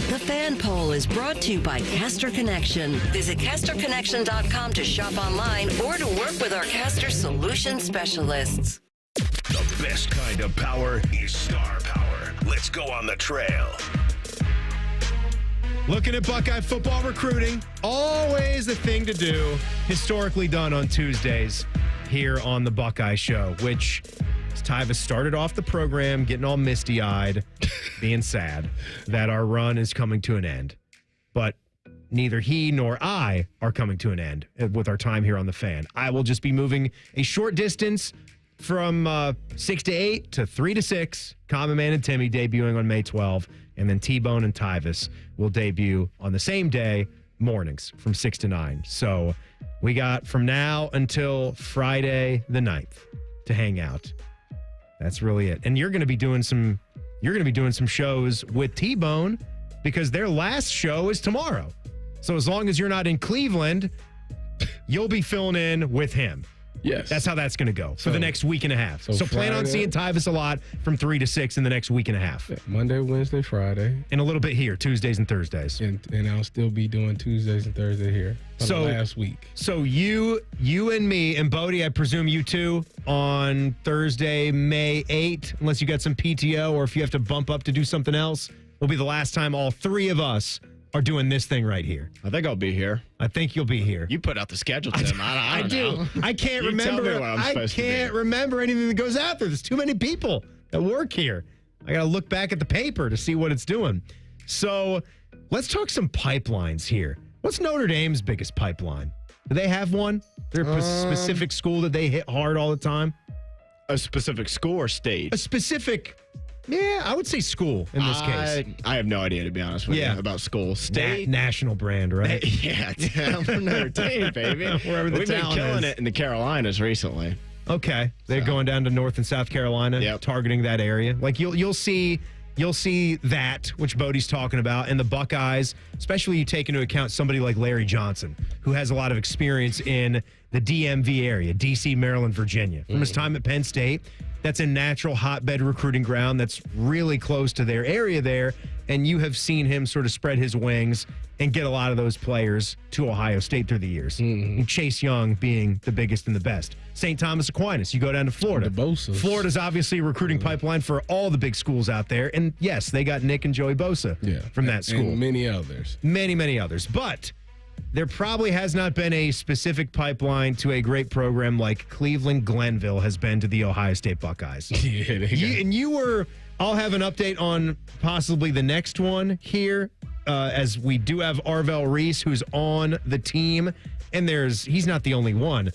The Fan Poll is brought to you by Caster Connection. Visit casterconnection.com to shop online or to work with our Caster Solution specialists. The best kind of power is star power. Let's go on the trail. Looking at Buckeye football recruiting, always a thing to do, historically done on Tuesdays here on the Buckeye Show, which Tyvis started off the program getting all misty-eyed, being sad that our run is coming to an end. But neither he nor I are coming to an end with our time here on the Fan. I will just be moving a short distance from 6 to 8 to 3 to 6. Common Man and Timmy debuting on May 12, and then T-Bone and Tyvis will debut on the same day, mornings from 6 to 9. So we got from now until Friday the 9th to hang out. That's really it. And you're going to be doing some shows with T-Bone because their last show is tomorrow. So as long as you're not in Cleveland, you'll be filling in with him. Yes. That's how that's going to go for the next week and a half. So plan on seeing Tyvis a lot from 3 to 6 in the next week and a half. Yeah, Monday, Wednesday, Friday. And a little bit here, Tuesdays and Thursdays. And I'll still be doing Tuesdays and Thursdays here for the last week. So you and me and Bodie, I presume you too, on Thursday, May 8th, unless you got some PTO or if you have to bump up to do something else, will be the last time all three of us are doing this thing right here. I think I'll be here. I think you'll be here. You put out the schedule, Tim. I do. know. I can't You remember. tell me when I'm supposed to be here. Remember anything that goes out there. There's too many people that work here. I got to look back at the paper to see what it's doing. So let's talk some pipelines here. What's Notre Dame's biggest pipeline? Do they have one? They're a specific school that they hit hard all the time? A specific school or state? A specific, I would say school in this case. I have no idea, to be honest with you, about school. State? National brand, right? Yeah, Notre Dame, baby. Wherever the We've been talent killing is. it in the Carolinas recently. Okay, they're going down to North and South Carolina, targeting that area. Like you'll see that, which Bodie's talking about, and the Buckeyes, especially you take into account somebody like Larry Johnson, who has a lot of experience in the DMV area, D.C., Maryland, Virginia. From his time at Penn State, that's a natural hotbed recruiting ground that's really close to their area there, and you have seen him sort of spread his wings and get a lot of those players to Ohio State through the years. And Chase Young being the biggest and the best. St. Thomas Aquinas, you go down to Florida. Florida's obviously a recruiting pipeline for all the big schools out there. And yes, they got Nick and Joey Bosa from that school. And many others. Many, many others. But there probably has not been a specific pipeline to a great program like Cleveland Glenville has been to the Ohio State Buckeyes. I'll have an update on possibly the next one here, as we do have Arvell Reese, who's on the team. And he's not the only one.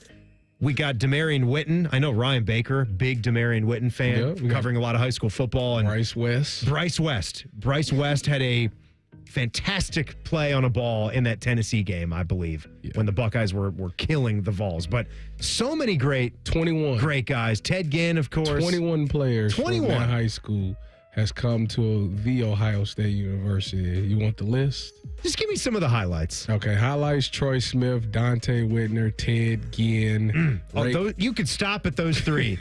We got Demarion Witten. I know Ryan Baker, big Demarion Witten fan, covering a lot of high school football. And Bryce West had a fantastic play on a ball in that Tennessee game, I believe, when the Buckeyes were killing the Vols. But so many great guys. Ted Ginn, of course. 21 players 21 from that high school has come to the Ohio State University. You want the list? Just give me some of the highlights. Okay, highlights: Troy Smith, Dante Whitner, Ted Ginn. You could stop at those three,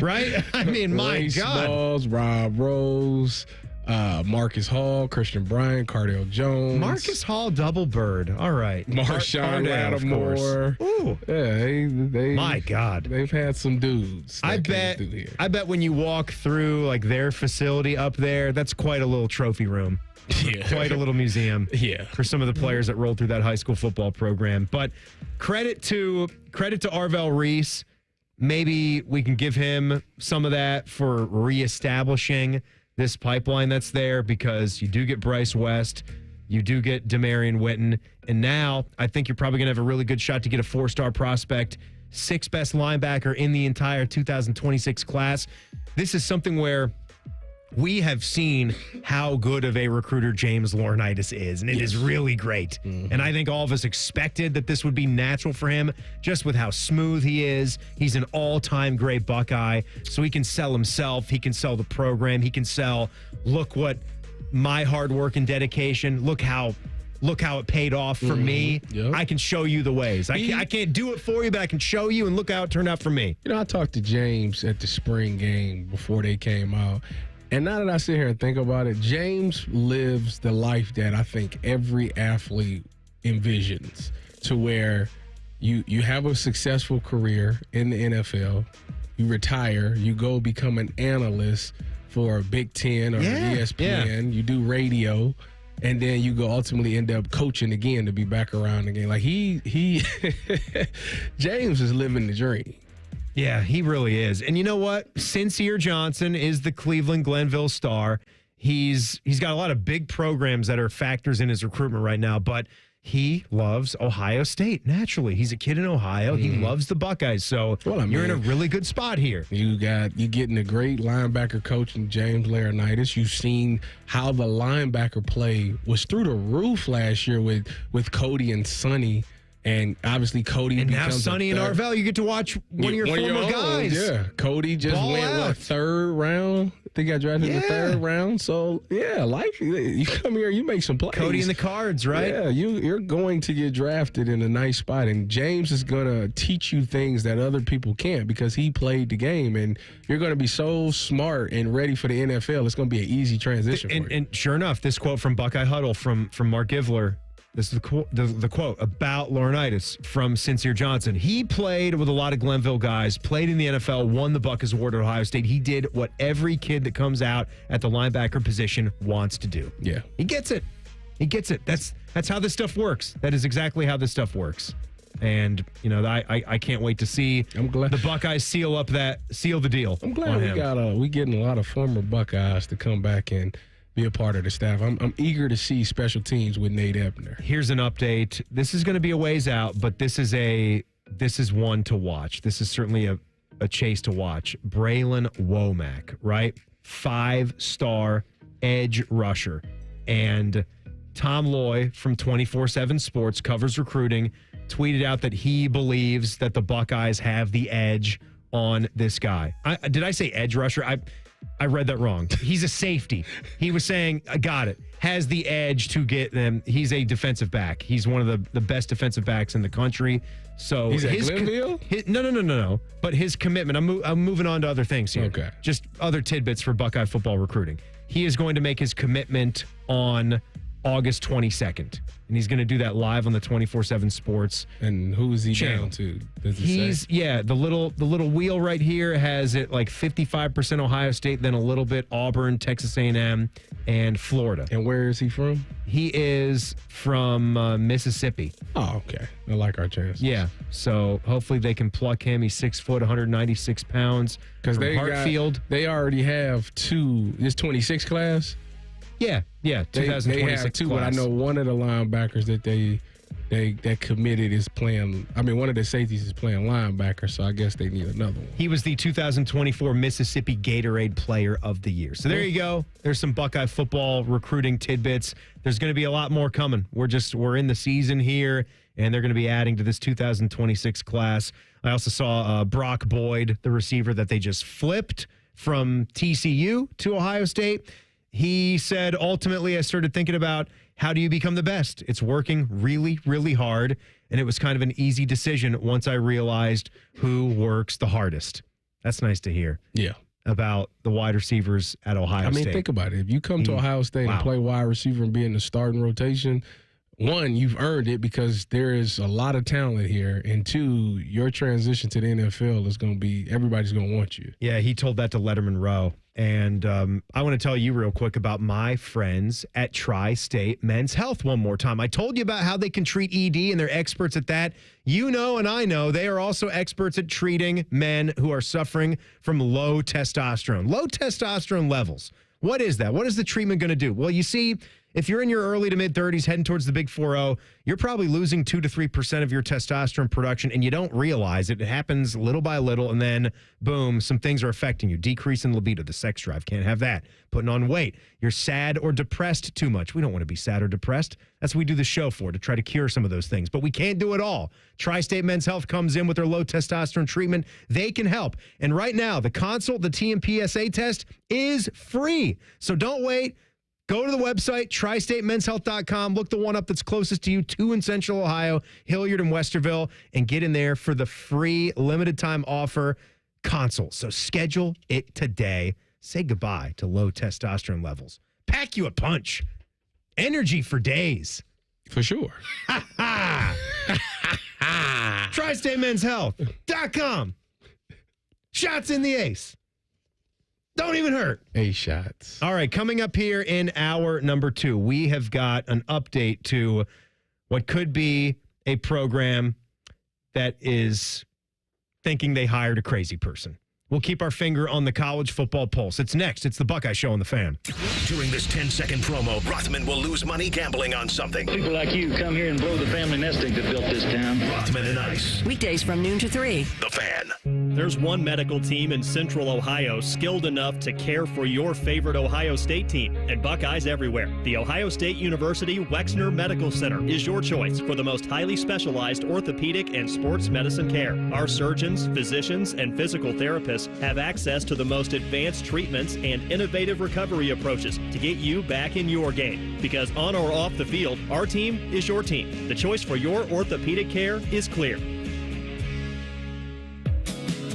right? I mean, my Ray God. Smalls, Rob Rose, Marcus Hall, Christian Bryant, Cardale Jones. Marcus Hall, double bird. All right. Marshawn Lattimore. Ooh. Yeah, they my God. They've had some dudes. I bet when you walk through like their facility up there, that's quite a little trophy room. Yeah. Quite a little museum. Yeah. For some of the players that rolled through that high school football program. But credit to Arvell Reese. Maybe we can give him some of that for reestablishing this pipeline that's there, because you do get Bryce West, you do get Demarion Witten, and now I think you're probably going to have a really good shot to get a 4-star prospect, 6th best linebacker in the entire 2026 class. This is something where we have seen how good of a recruiter James Laurinaitis is, and it is really great. Mm-hmm. And I think all of us expected that this would be natural for him, just with how smooth he is. He's an all-time great Buckeye, so he can sell himself. He can sell the program. He can sell, look what my hard work and dedication, look how it paid off for me. Yep. I can show you the ways. I can't do it for you, but I can show you, and look how it turned out for me. You know, I talked to James at the spring game before they came out. And now that I sit here and think about it, James lives the life that I think every athlete envisions, to where you have a successful career in the NFL, you retire, you go become an analyst for Big Ten or ESPN, you do radio, and then you go ultimately end up coaching again to be back around again. Like he James is living the dream. Yeah, he really is. And you know what? Sincere Johnson is the Cleveland Glenville star. He's got a lot of big programs that are factors in his recruitment right now, but he loves Ohio State. Naturally, he's a kid in Ohio. He loves the Buckeyes. So you're in a really good spot here. You getting a great linebacker coach in James Laurinaitis. You've seen how the linebacker play was through the roof last year with Cody and Sonny. And obviously Cody and becomes now Sonny and Arvell, you get to watch one of your former guys. Yeah, Cody just went third round. They got drafted in the third round. So yeah, life. You come here, you make some plays. Cody in the cards, right? Yeah, you're going to get drafted in a nice spot, and James is gonna teach you things that other people can't, because he played the game, and you're gonna be so smart and ready for the NFL. It's gonna be an easy transition. For you. And sure enough, this quote from Buckeye Huddle from Mark Givler. This is the quote about Laurinaitis from Sincere Johnson. He played with a lot of Glenville guys, played in the NFL, won the Buckeyes Award at Ohio State. He did what every kid that comes out at the linebacker position wants to do. Yeah. He gets it. He gets it. That's how this stuff works. That is exactly how this stuff works. And, you know, I can't wait to see the Buckeyes seal the deal. I'm glad we getting a lot of former Buckeyes to come back and be a part of the staff. I'm eager to see special teams with Nate Ebner. Here's an update. This is going to be a ways out, but this is one to watch. This is certainly a chase to watch. Braylon Womack, right? 5-star edge rusher. And Tom Loy from 24/7 Sports, covers recruiting, tweeted out that he believes that the Buckeyes have the edge on this guy. Did I say edge rusher? I read that wrong. He's a safety. He was saying, I got it, has the edge to get them. He's a defensive back. He's one of the best defensive backs in the country. So he's at Glenville? No. But his commitment, I'm moving on to other things here. Okay. Just other tidbits for Buckeye football recruiting. He is going to make his commitment on August 22nd. And he's going to do that live on the 24/7 Sports. And who is he channel. down to? Does it say? The little wheel right here has it like 55% Ohio State, then a little bit Auburn, Texas A&M, and Florida. And where is he from? He is from Mississippi. Oh, okay. I like our chances. Yeah. So hopefully they can pluck him. He's 6 foot, 196 pounds. Because they already have this 26 class. Yeah, 2026 they have two, class. but I know one of the linebackers that committed is playing. I mean, one of the safeties is playing linebacker, so I guess they need another one. He was the 2024 Mississippi Gatorade Player of the Year. So there you go. There's some Buckeye football recruiting tidbits. There's going to be a lot more coming. We're in the season here, and they're going to be adding to this 2026 class. I also saw Brock Boyd, the receiver that they just flipped from TCU to Ohio State. He said, ultimately, I started thinking about how do you become the best? It's working really, really hard. And it was kind of an easy decision once I realized who works the hardest. That's nice to hear. Yeah. about the wide receivers at Ohio State. Think about it. If you come to Ohio State and play wide receiver and be in the starting rotation, one, you've earned it because there is a lot of talent here, and two, your transition to the NFL is going to be everybody's going to want you. Yeah, he told that to Letterman Row. And I want to tell you real quick about my friends at Tri-State Men's Health one more time. I told you about how they can treat ED, and they're experts at that. You know, and I know they are also experts at treating men who are suffering from low testosterone. Low testosterone levels. What is that? What is the treatment going to do? Well, you see, if you're in your early to mid-30s heading towards the big 4-0, you're probably losing 2 to 3% of your testosterone production, and you don't realize it. It happens little by little, and then, boom, some things are affecting you. Decrease in libido, the sex drive, can't have that. Putting on weight. You're sad or depressed too much. We don't want to be sad or depressed. That's what we do the show for, to try to cure some of those things. But we can't do it all. Tri-State Men's Health comes in with their low testosterone treatment. They can help. And right now, the consult, the TMPSA test, is free. So don't wait. Go to the website, tristatemenshealth.com. Look the one up that's closest to you, 2 in Central Ohio, Hilliard and Westerville, and get in there for the free limited time offer consult. So schedule it today. Say goodbye to low testosterone levels. Pack you a punch. Energy for days. For sure. TriStateMen'sHealth.com. Shots in the ace. Don't even hurt. 8 shots. All right, coming up here in hour number 2, we have got an update to what could be a program that is thinking they hired a crazy person. We'll keep our finger on the college football pulse. It's next. It's the Buckeye Show on the Fan. During this 10-second promo, Rothman will lose money gambling on something. People like you come here and blow the family nest egg that built this town. Rothman and Ice. Weekdays from noon to 3. The Fan. There's one medical team in Central Ohio skilled enough to care for your favorite Ohio State team, and Buckeyes everywhere. The Ohio State University Wexner Medical Center is your choice for the most highly specialized orthopedic and sports medicine care. Our surgeons, physicians, and physical therapists have access to the most advanced treatments and innovative recovery approaches to get you back in your game. Because on or off the field, our team is your team. The choice for your orthopedic care is clear.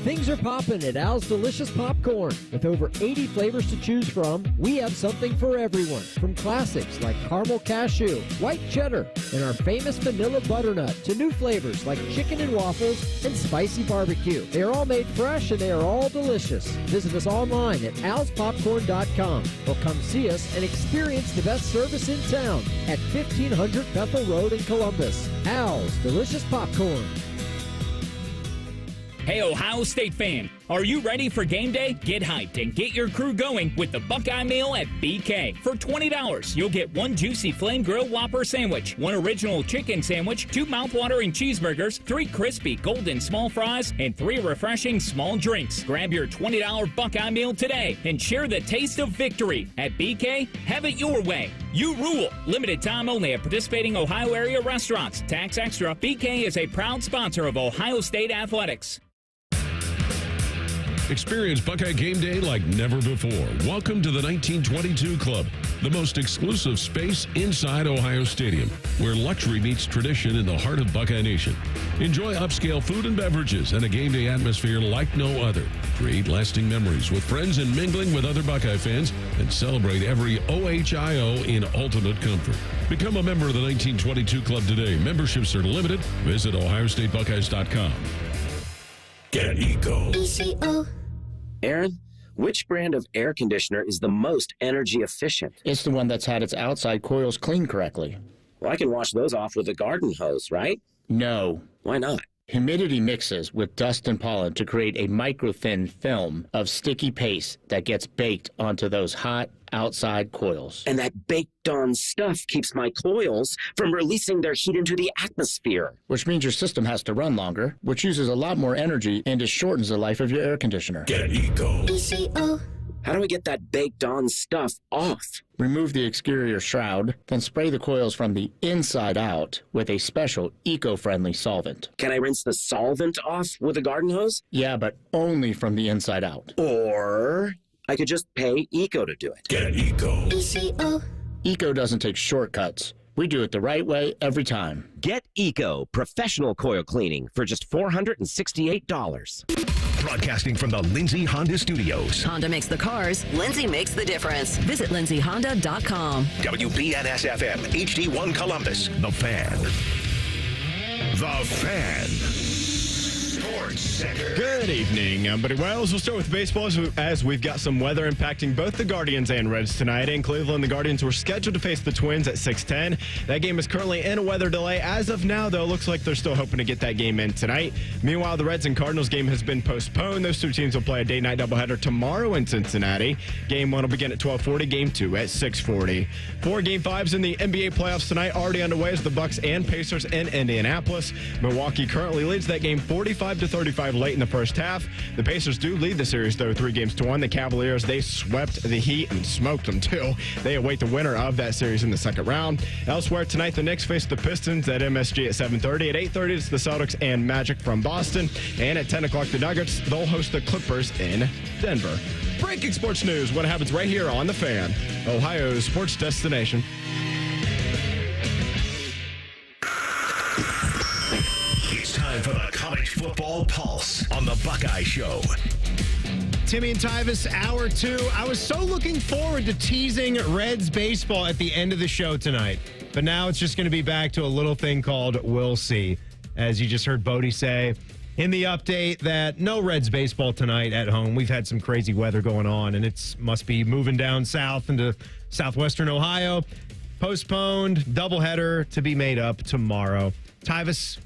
Things are popping at Al's Delicious Popcorn. With over 80 flavors to choose from, we have something for everyone. From classics like caramel cashew, white cheddar, and our famous vanilla butternut, to new flavors like chicken and waffles and spicy barbecue. They are all made fresh and they are all delicious. Visit us online at alspopcorn.com or come see us and experience the best service in town at 1500 Bethel Road in Columbus. Al's Delicious Popcorn. Hey, Ohio State fan, are you ready for game day? Get hyped and get your crew going with the Buckeye Meal at BK. For $20, you'll get 1 juicy flame grilled Whopper sandwich, 1 original chicken sandwich, 2 mouthwatering cheeseburgers, 3 crispy golden small fries, and 3 refreshing small drinks. Grab your $20 Buckeye Meal today and share the taste of victory. At BK, have it your way. You rule. Limited time only at participating Ohio area restaurants. Tax extra. BK is a proud sponsor of Ohio State Athletics. Experience Buckeye game day like never before. Welcome to the 1922 Club, the most exclusive space inside Ohio Stadium, where luxury meets tradition in the heart of Buckeye Nation. Enjoy upscale food and beverages and a game day atmosphere like no other. Create lasting memories with friends and mingling with other Buckeye fans, and celebrate every OHIO in ultimate comfort. Become a member of the 1922 Club today. Memberships are limited. Visit OhioStateBuckeyes.com. Get Eco. ECO. Aaron, which brand of air conditioner is the most energy efficient? It's the one that's had its outside coils cleaned correctly. Well, I can wash those off with a garden hose, right? No. Why not? Humidity mixes with dust and pollen to create a microthin film of sticky paste that gets baked onto those hot outside coils. And that baked-on stuff keeps my coils from releasing their heat into the atmosphere. Which means your system has to run longer, which uses a lot more energy and it shortens the life of your air conditioner. Get Eco. ECO. How do we get that baked-on stuff off? Remove the exterior shroud, then spray the coils from the inside out with a special eco-friendly solvent. Can I rinse the solvent off with a garden hose? Yeah, but only from the inside out. Or I could just pay Eco to do it. Get Eco. ECO. Eco doesn't take shortcuts. We do it the right way every time. Get Eco Professional Coil Cleaning for just $468. Broadcasting from the Lindsay Honda Studios. Honda makes the cars. Lindsay makes the difference. Visit lindsayhonda.com. WBNS-FM, HD1 Columbus. The Fan. The Fan. Sports Center. Good evening, I'm Buddy Wells. We'll start with baseball as we've got some weather impacting both the Guardians and Reds tonight. In Cleveland, the Guardians were scheduled to face the Twins at 6:10. That game is currently in a weather delay. As of now, though, it looks like they're still hoping to get that game in tonight. Meanwhile, the Reds and Cardinals game has been postponed. Those two teams will play a day-night doubleheader tomorrow in Cincinnati. Game 1 will begin at 12:40, Game 2 at 6:40. 4 Game 5s in the NBA playoffs tonight already underway as the Bucks and Pacers in Indianapolis. Milwaukee currently leads that game 45-35 late in the first half. The Pacers do lead the series, though, 3-1. The Cavaliers, they swept the Heat and smoked them, too. They await the winner of that series in the second round. Elsewhere tonight, the Knicks face the Pistons at MSG at 7:30. At 8:30, it's the Celtics and Magic from Boston. And at 10 o'clock, the Nuggets, they'll host the Clippers in Denver. Breaking sports news, what happens right here on The Fan, Ohio's sports destination. It's time for the College Football Pulse on the Buckeye Show. Timmy and Tyvis, hour 2. I was so looking forward to teasing Reds baseball at the end of the show tonight. But now it's just going to be back to a little thing called We'll See. As you just heard Bodie say in the update that no Reds baseball tonight at home. We've had some crazy weather going on, and it must be moving down south into southwestern Ohio. Postponed, doubleheader to be made up tomorrow. Tyvis,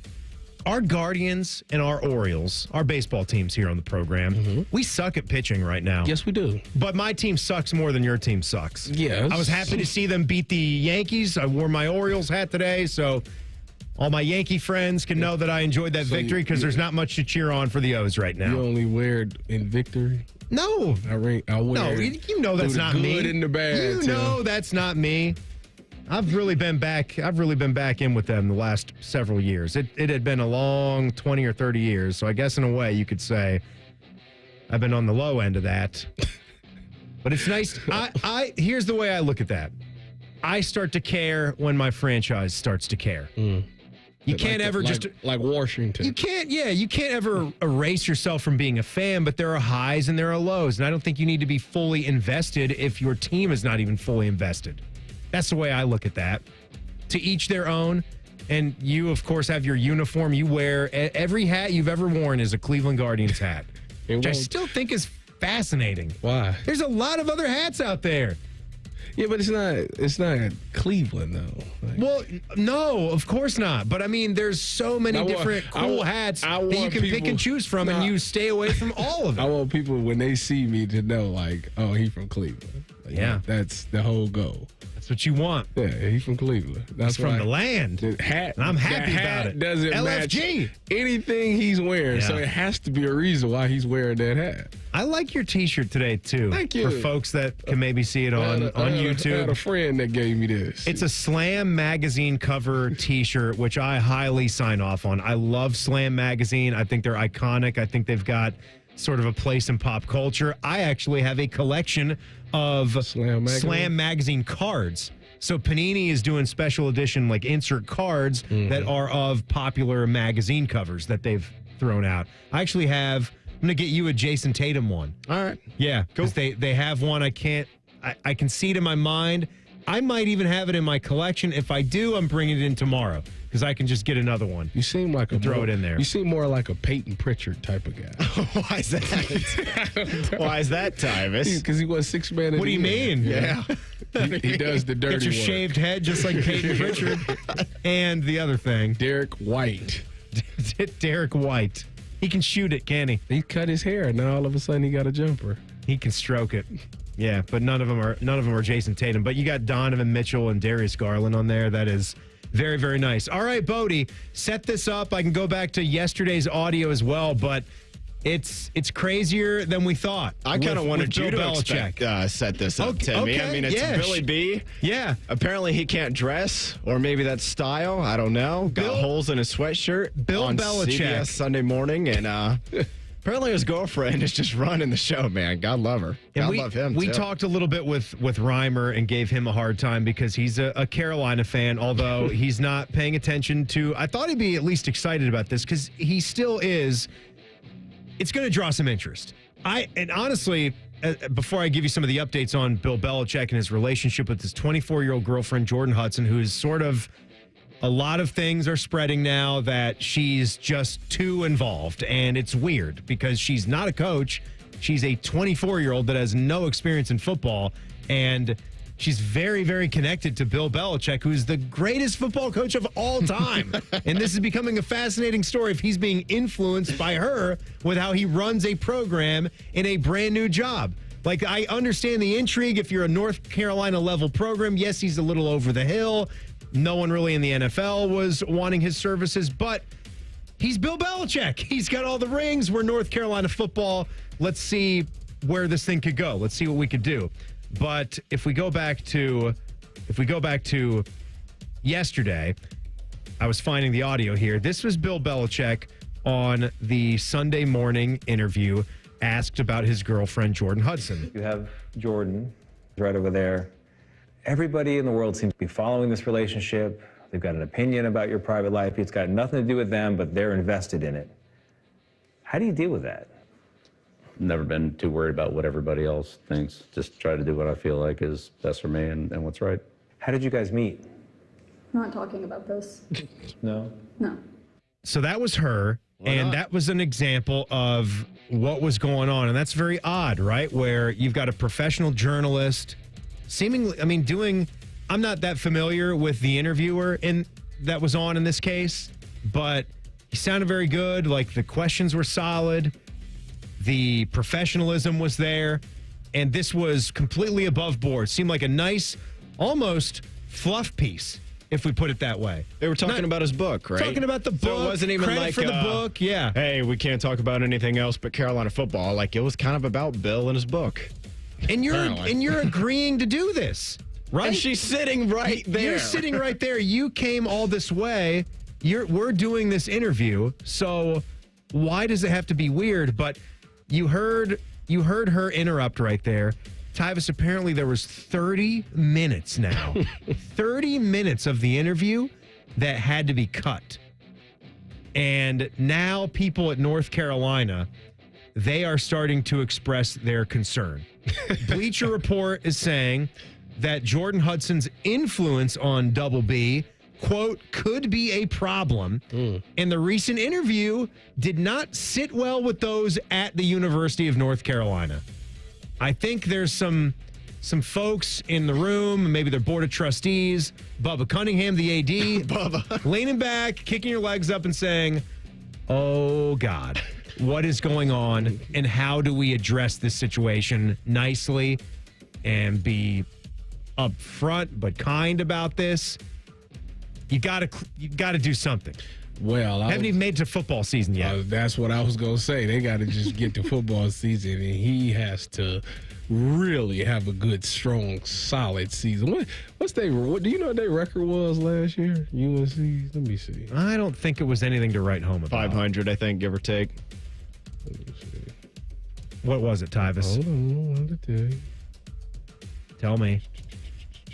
our Guardians and our Orioles, our baseball teams here on the program, we suck at pitching right now. Yes, we do. But my team sucks more than your team sucks. Yes. I was happy to see them beat the Yankees. I wore my Orioles hat today, so all my Yankee friends can know that I enjoyed that victory because there's not much to cheer on for the O's right now. You only wear it in victory? No. I wear no, you know that's not me. Good and the bad. You know that's not me. I've really been back in with them the last several years. It had been a long 20 or 30 years, so I guess in a way you could say I've been on the low end of that. But it's nice. Here's the way I look at that. I start to care when my franchise starts to care. You can't ever like Washington. You can't ever erase yourself from being a fan, but there are highs and there are lows, and I don't think you need to be fully invested if your team is not even fully invested. That's the way I look at that. To each their own. And you, of course, have your uniform. You wear every hat you've ever worn is a Cleveland Guardians hat, which I still think is fascinating. Why? There's a lot of other hats out there. Yeah, but it's not Cleveland though. Well, no, of course not. But I mean, there's so many different cool hats that you can pick and choose from, and you stay away from all of them. I want people when they see me to know, like, oh, he from Cleveland. Like, yeah, that's the whole goal. That's what you want. Yeah, he's from Cleveland. That's from the land. The hat, and I'm happy about it. Doesn't LFG. match anything he's wearing, so it has to be a reason why he's wearing that hat. I like your T-shirt today too. Thank you. For folks that can maybe see it on YouTube. I had a friend that gave me this. It's a Slam magazine cover T-shirt, which I highly sign off on. I love Slam magazine. I think they're iconic. I think they've got sort of a place in pop culture. I actually have a collection of Slam magazine cards. So Panini is doing special edition, like insert cards that are of popular magazine covers that they've thrown out. I actually have. I'm going to get you a Jason Tatum one. All right. Yeah, because they have one. I can see it in my mind. I might even have it in my collection. If I do, I'm bringing it in tomorrow because I can just get another one. You seem like throw it in there. You seem more like a Peyton Pritchard type of guy. Why is that? Why is that, Tyvis? Because he was 6 man. What do you mean? Yeah. He does the dirty work. Get your shaved head just like Peyton Pritchard. And the other thing. Them White. Derek White. He can shoot it, can he? He cut his hair, and now all of a sudden he got a jumper. He can stroke it. Yeah, but none of them are Jason Tatum. But you got Donovan Mitchell and Darius Garland on there. That is very, very nice. All right, Bodie, set this up. I can go back to yesterday's audio as well, but it's crazier than we thought. I kind of wanted you to set this up, Timmy. Okay, I mean, it's Billy B. Yeah. Apparently he can't dress, or maybe that's style. I don't know. Got holes in his sweatshirt. Bill on Belichick. CBS Sunday morning, and apparently his girlfriend is just running the show, man. God love her. God love him, We too. talked a little bit with Reimer and gave him a hard time because he's a Carolina fan, although he's not paying attention to. I thought he'd be at least excited about this because he still is it's going to draw some interest. And honestly, before I give you some of the updates on Bill Belichick and his relationship with his 24-year-old girlfriend, Jordan Hudson, who is sort of, a lot of things are spreading now that she's just too involved. And it's weird because she's not a coach. She's a 24-year-old that has no experience in football. And she's very, very connected to Bill Belichick, who's the greatest football coach of all time. And this is becoming a fascinating story if he's being influenced by her with how he runs a program in a brand new job. Like, I understand the intrigue if you're a North Carolina level program. Yes, he's a little over the hill. No one really in the NFL was wanting his services, but he's Bill Belichick. He's got all the rings. We're North Carolina football. Let's see where this thing could go. Let's see what we could do. But if we go back to yesterday, I was finding the audio here. This was Bill Belichick on the Sunday morning interview, asked about his girlfriend, Jordan Hudson. You have Jordan right over there. Everybody in the world seems to be following this relationship. They've got an opinion about your private life. It's got nothing to do with them, but they're invested in it. How do you deal with that? Never been too worried about what everybody else thinks. Just try to do what I feel like is best for me and what's right. How did you guys meet? I'm not talking about this. No? No. So that was her, and that was an example of what was going on. And that's very odd, right? Where you've got a professional journalist seemingly, I'm not that familiar with the interviewer that was on in this case, but he sounded very good. Like, the questions were solid. The professionalism was there, and this was completely above board. Seemed like a nice, almost fluff piece, if we put it that way. They were talking about his book, right? Talking about the book. So it wasn't even credit like for the book. Yeah. Hey, we can't talk about anything else but Carolina football. Like, it was kind of about Bill and his book. And you're agreeing to do this, right? And she's sitting right there. You're sitting right there. You came all this way. We're doing this interview. So why does it have to be weird? But you heard her interrupt right there. Tyvis, apparently there was 30 minutes now. 30 minutes of the interview that had to be cut. And now people at North Carolina, they are starting to express their concern. Bleacher Report is saying that Jordan Hudson's influence on Double B, quote, could be a problem. And the recent interview did not sit well with those at the University of North Carolina. I think there's some folks in the room, maybe their board of trustees, Bubba Cunningham, the AD, Bubba, leaning back, kicking your legs up and saying, oh, God, what is going on, and how do we address this situation nicely and be upfront but kind about this? You got to do something. Well, haven't even made it to football season yet. That's what I was going to say. They got to just get to football season, and he has to really have a good, strong, solid season. What do you know what their record was last year? UNC? Let me see. I don't think it was anything to write home about. 500, I think, give or take. Let me see. What was it, Tyvis? Hold on, I want to tell you. Tell me.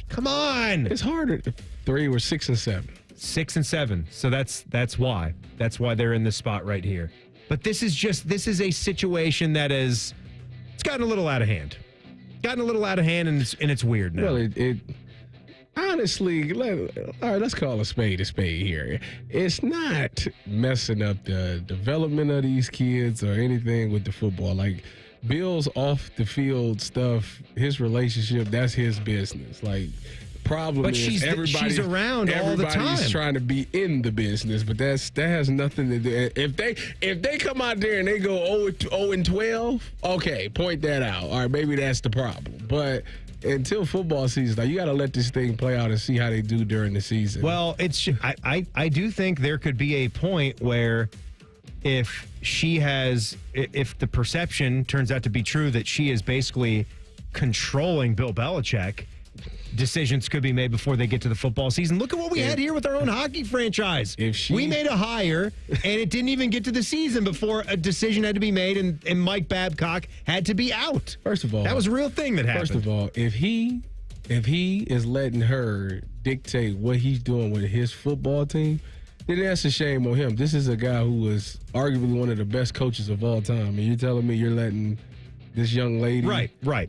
Come on! It's harder. 3 or 6 and 7. 6 and 7. So that's why. That's why they're in this spot right here. But this is a situation that it's gotten a little out of hand. And it's weird now. Well, it honestly, all right, let's call a spade here. It's not messing up the development of these kids or anything with the football. Like, Bill's off the field stuff, his relationship, that's his business. Like, problem is she's around all the time. Everybody's trying to be in the business, but that has nothing to do. If they come out there and they go 0-12, okay, point that out. All right, maybe that's the problem. But until football season, like, you got to let this thing play out and see how they do during the season. Well, I do think there could be a point where if the perception turns out to be true that she is basically controlling Bill Belichick, decisions could be made before they get to the football season. Look at what we had here with our own hockey franchise. We made a hire, and it didn't even get to the season before a decision had to be made, and Mike Babcock had to be out. First of all, that was a real thing that happened. First of all, if he is letting her dictate what he's doing with his football team, Then that's a shame on him. This is a guy who was arguably one of the best coaches of all time, and you're telling me you're letting this young lady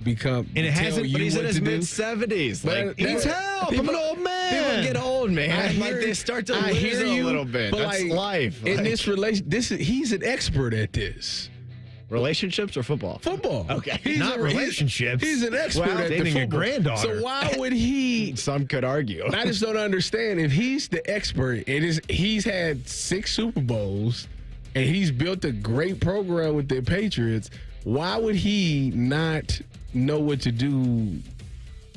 become and it hasn't. But he's in his mid-70s. Like, needs help. I'm an old man. People get old, man. They start to lose a little bit. But That's life. In this relation, he's an expert at this. Relationships or football? Football. Okay. Not relationships. He's an expert at dating the a football. granddaughter. So why would he? Some could argue. I just don't understand. If he's the expert, he's had 6 Super Bowls, and he's built a great program with the Patriots. Why would he not know what to do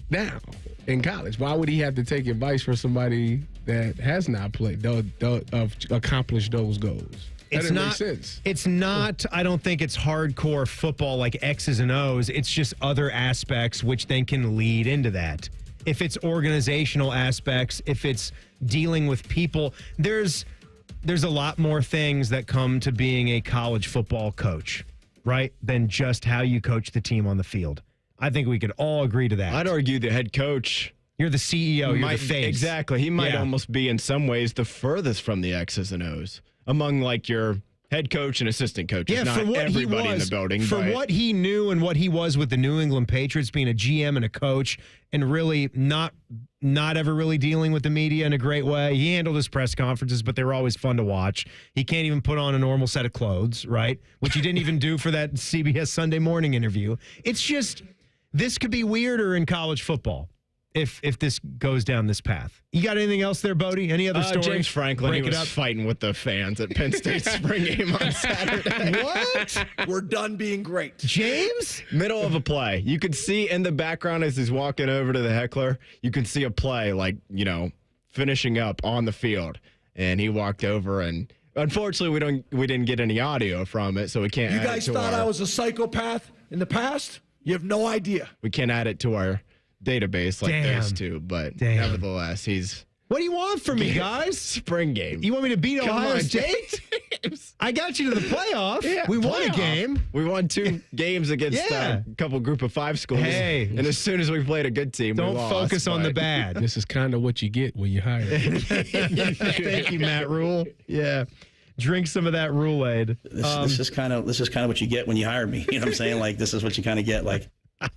now in college? Why would he have to take advice from somebody that has not played, accomplished those goals? It's not. Sense. It's not. I don't think it's hardcore football like X's and O's. It's just other aspects which then can lead into that. If it's organizational aspects, if it's dealing with people, there's a lot more things that come to being a college football coach, right? Than just how you coach the team on the field. I think we could all agree to that. I'd argue the head coach. You're the CEO. You're the face. Exactly. He might almost be in some ways the furthest from the X's and O's among like your head coach and assistant coaches. Yeah, not for what everybody he was, in the building. For what he knew and what he was with the New England Patriots, being a GM and a coach, and really not ever really dealing with the media in a great way. He handled his press conferences, but they were always fun to watch. He can't even put on a normal set of clothes, right? Which he didn't even do for that CBS Sunday morning interview. It's just, this could be weirder in college football if this goes down this path. You got anything else there, Bodie? Any other stories? James Franklin, he was fighting with the fans at Penn State's spring game on Saturday. What? We're done being great. James? Middle of a play. You could see in the background as he's walking over to the heckler, you can see a play finishing up on the field. And he walked over, and unfortunately we didn't get any audio from it, so we can't You add guys it to thought I was a psychopath in the past? You have no idea. We can't add it to our database like those two, but nevertheless, he's... What do you want from me, guys? Spring game. You want me to beat Come Ohio on, State? I got you to the playoff. Yeah, we won a game. We won 2 games against a couple group of 5 schools. Hey. And as soon as we played a good team, Don't we lost. focus on the bad. This is kind of what you get when you hire. Thank you, Matt Rule. Yeah. Drink some of that Rule-Aid. This is kind of what you get when you hire me. You know what I'm saying? Like, this is what you kind of get. Like,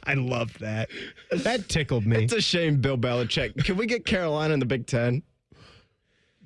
I love that. That tickled me. It's a shame, Bill Belichick. Can we get Carolina in the Big Ten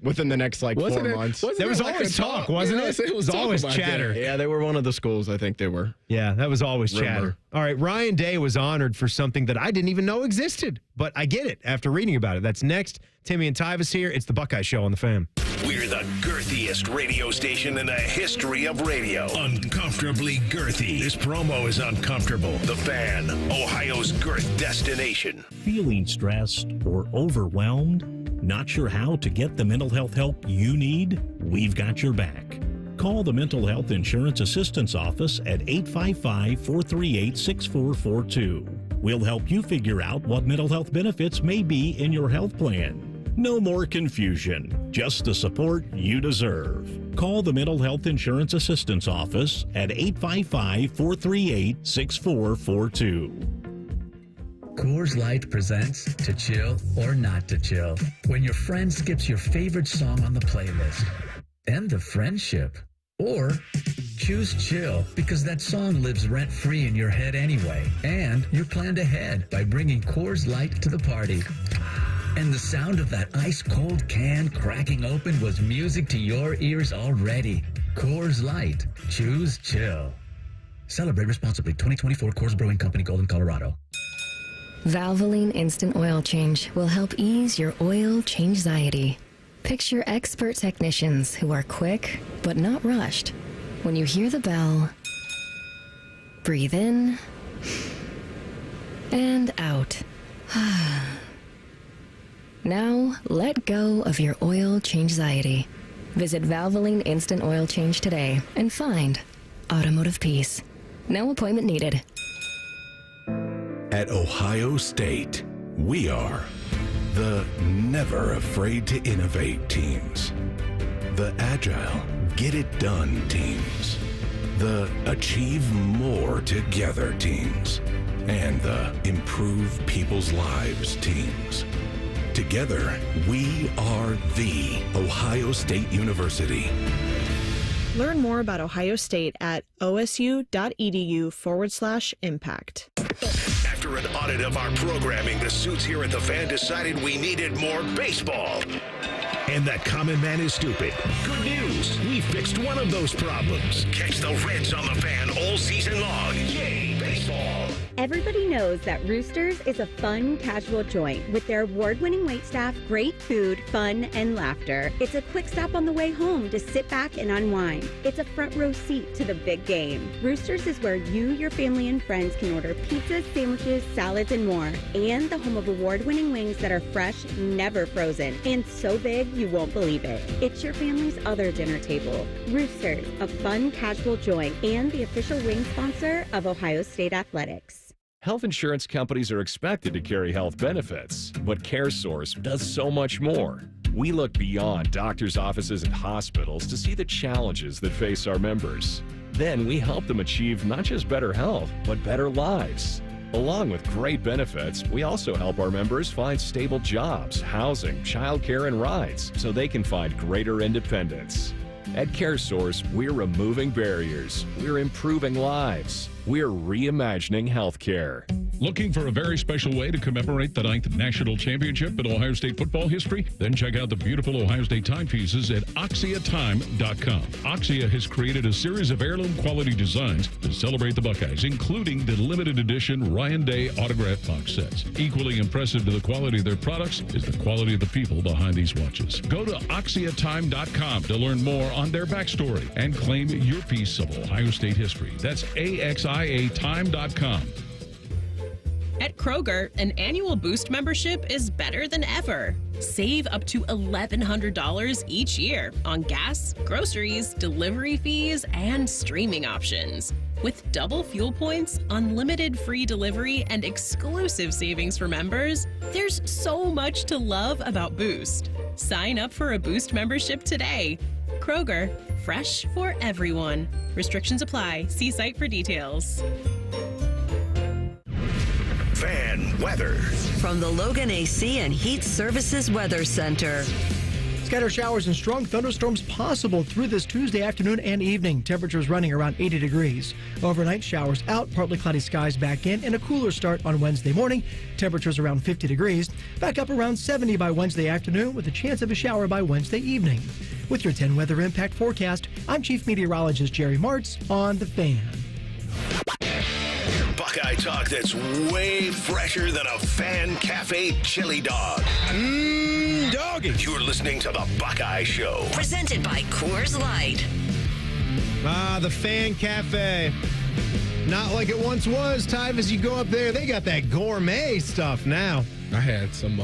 within the next 4 months? There was always talk, wasn't it? It was always chatter. Yeah, they were one of the schools. I think they were. Yeah, that was always chatter. All right, Ryan Day was honored for something that I didn't even know existed, but I get it after reading about it. That's next. Timmy and Tyvis here. It's the Buckeye Show on the Fan. We're the girthiest radio station in the history of radio. Uncomfortably girthy. This promo is uncomfortable. The Fan, Ohio's girth destination. Feeling stressed or overwhelmed? Not sure how to get the mental health help you need? We've got your back. Call the Mental Health Insurance Assistance Office at 855-438-6442. We'll help you figure out what mental health benefits may be in your health plan. No more confusion, just the support you deserve. Call the Mental Health Insurance Assistance Office at 855-438-6442. Coors Light presents To Chill or Not to Chill. When your friend skips your favorite song on the playlist. End the friendship. Or choose chill because that song lives rent-free in your head anyway. And you're planned ahead by bringing Coors Light to the party. And the sound of that ice-cold can cracking open was music to your ears already. Coors Light. Choose chill. Celebrate responsibly. 2024 Coors Brewing Company, Golden, Colorado. Valvoline Instant Oil Change will help ease your oil change-anxiety. Picture expert technicians who are quick, but not rushed. When you hear the bell, breathe in and out. Now, let go of your oil change-anxiety. Visit Valvoline Instant Oil Change today and find automotive peace. No appointment needed. At Ohio State, we are the never afraid to innovate teams, the agile get it done teams, the achieve more together teams, and the improve people's lives teams. Together, we are the Ohio State University. Learn more about Ohio State at osu.edu/impact. After an audit of our programming, the suits here at The Fan decided we needed more baseball. And that common man is stupid. Good news. We fixed one of those problems. Catch the Reds on The Fan all season long. Yay, baseball. Everybody knows that Roosters is a fun, casual joint with their award-winning waitstaff, great food, fun, and laughter. It's a quick stop on the way home to sit back and unwind. It's a front row seat to the big game. Roosters is where you, your family, and friends can order pizzas, sandwiches, salads, and more. And the home of award-winning wings that are fresh, never frozen, and so big you won't believe it. It's your family's other dinner table. Roosters, a fun, casual joint, and the official wing sponsor of Ohio State Athletics. Health insurance companies are expected to carry health benefits, but CareSource does so much more. We look beyond doctors' offices and hospitals to see the challenges that face our members. Then we help them achieve not just better health, but better lives. Along with great benefits, we also help our members find stable jobs, housing, childcare, and rides so they can find greater independence. At CareSource, we're removing barriers. We're improving lives. We're reimagining healthcare. Looking for a very special way to commemorate the 9th National Championship in Ohio State football history? Then check out the beautiful Ohio State timepieces at OxiaTime.com. Oxia has created a series of heirloom quality designs to celebrate the Buckeyes, including the limited edition Ryan Day autograph box sets. Equally impressive to the quality of their products is the quality of the people behind these watches. Go to OxiaTime.com to learn more on their backstory and claim your piece of Ohio State history. That's AXIATime.com. At Kroger, an annual Boost membership is better than ever. Save up to $1,100 each year on gas, groceries, delivery fees, and streaming options. With double fuel points, unlimited free delivery, and exclusive savings for members, there's so much to love about Boost. Sign up for a Boost membership today. Kroger, fresh for everyone. Restrictions apply. See site for details. Fan weather. From the Logan AC and Heat Services Weather Center. Scattered showers and strong thunderstorms possible through this Tuesday afternoon and evening. Temperatures running around 80 degrees. Overnight showers out, partly cloudy skies back in, and a cooler start on Wednesday morning. Temperatures around 50 degrees. Back up around 70 by Wednesday afternoon with a chance of a shower by Wednesday evening. With your 10 weather impact forecast, I'm Chief Meteorologist Jerry Martz on The Fan. Buckeye talk that's way fresher than a Fan Cafe chili dog. Doggy. You're listening to The Buckeye Show. Presented by Coors Light. The Fan Cafe. Not like it once was, Tyve. As you go up there, they got that gourmet stuff now. I had some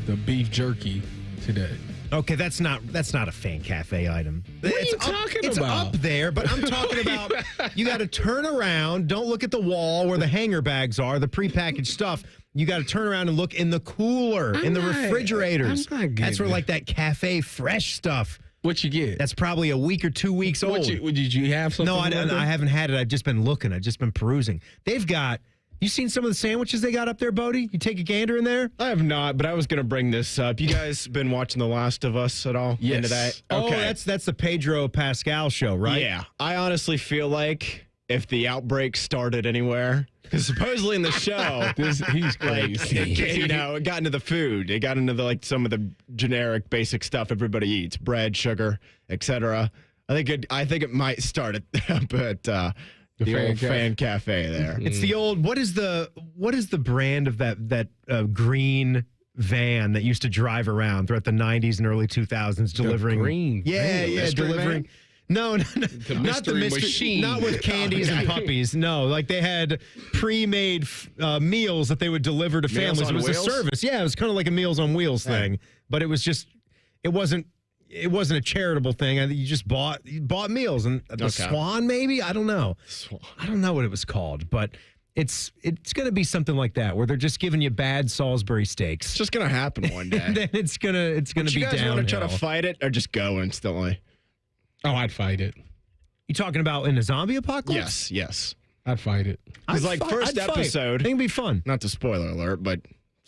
the beef jerky today. Okay, that's not a Fan Cafe item. What are you talking about? It's up there, but I'm talking about you got to turn around. Don't look at the wall where the hanger bags are, the prepackaged stuff. You got to turn around and look in the cooler, in the refrigerators. That's where like that cafe fresh stuff. What you get? That's probably a week or 2 weeks old. Did you have something? No, I haven't had it. I've just been looking. I've just been perusing. They've got. You seen some of the sandwiches they got up there, Bodie? You take a gander in there? I have not, but I was going to bring this up. You guys been watching The Last of Us at all? Yes. Into that? Okay. Oh, that's the Pedro Pascal show, right? Yeah. I honestly feel like if the outbreak started anywhere, because supposedly in the show, he's crazy. It got into the food. It got into some of the generic basic stuff everybody eats, bread, sugar, etc. I think it might start at, but the old Fan Cafe there. It's the old. What is the brand of that green van that used to drive around throughout the 90s and early 2000s delivering? The green. Delivering. Van? No, not the mystery machine. Not with candies and puppies. No, like they had pre-made meals that they would deliver to families. It was a service. Yeah, it was kind of like a Meals on Wheels thing, but it was just. It wasn't a charitable thing. You just bought meals and the Swan, maybe. I don't know. I don't know what it was called, but it's going to be something like that where they're just giving you bad Salisbury steaks. It's just going to happen one day. And then it's going to be downhill. You guys want to try to fight it or just go instantly? Oh, I'd fight it. You talking about in a zombie apocalypse? Yes. I'd fight it. It's like first episode. I think it'd be fun. Not to spoiler alert, but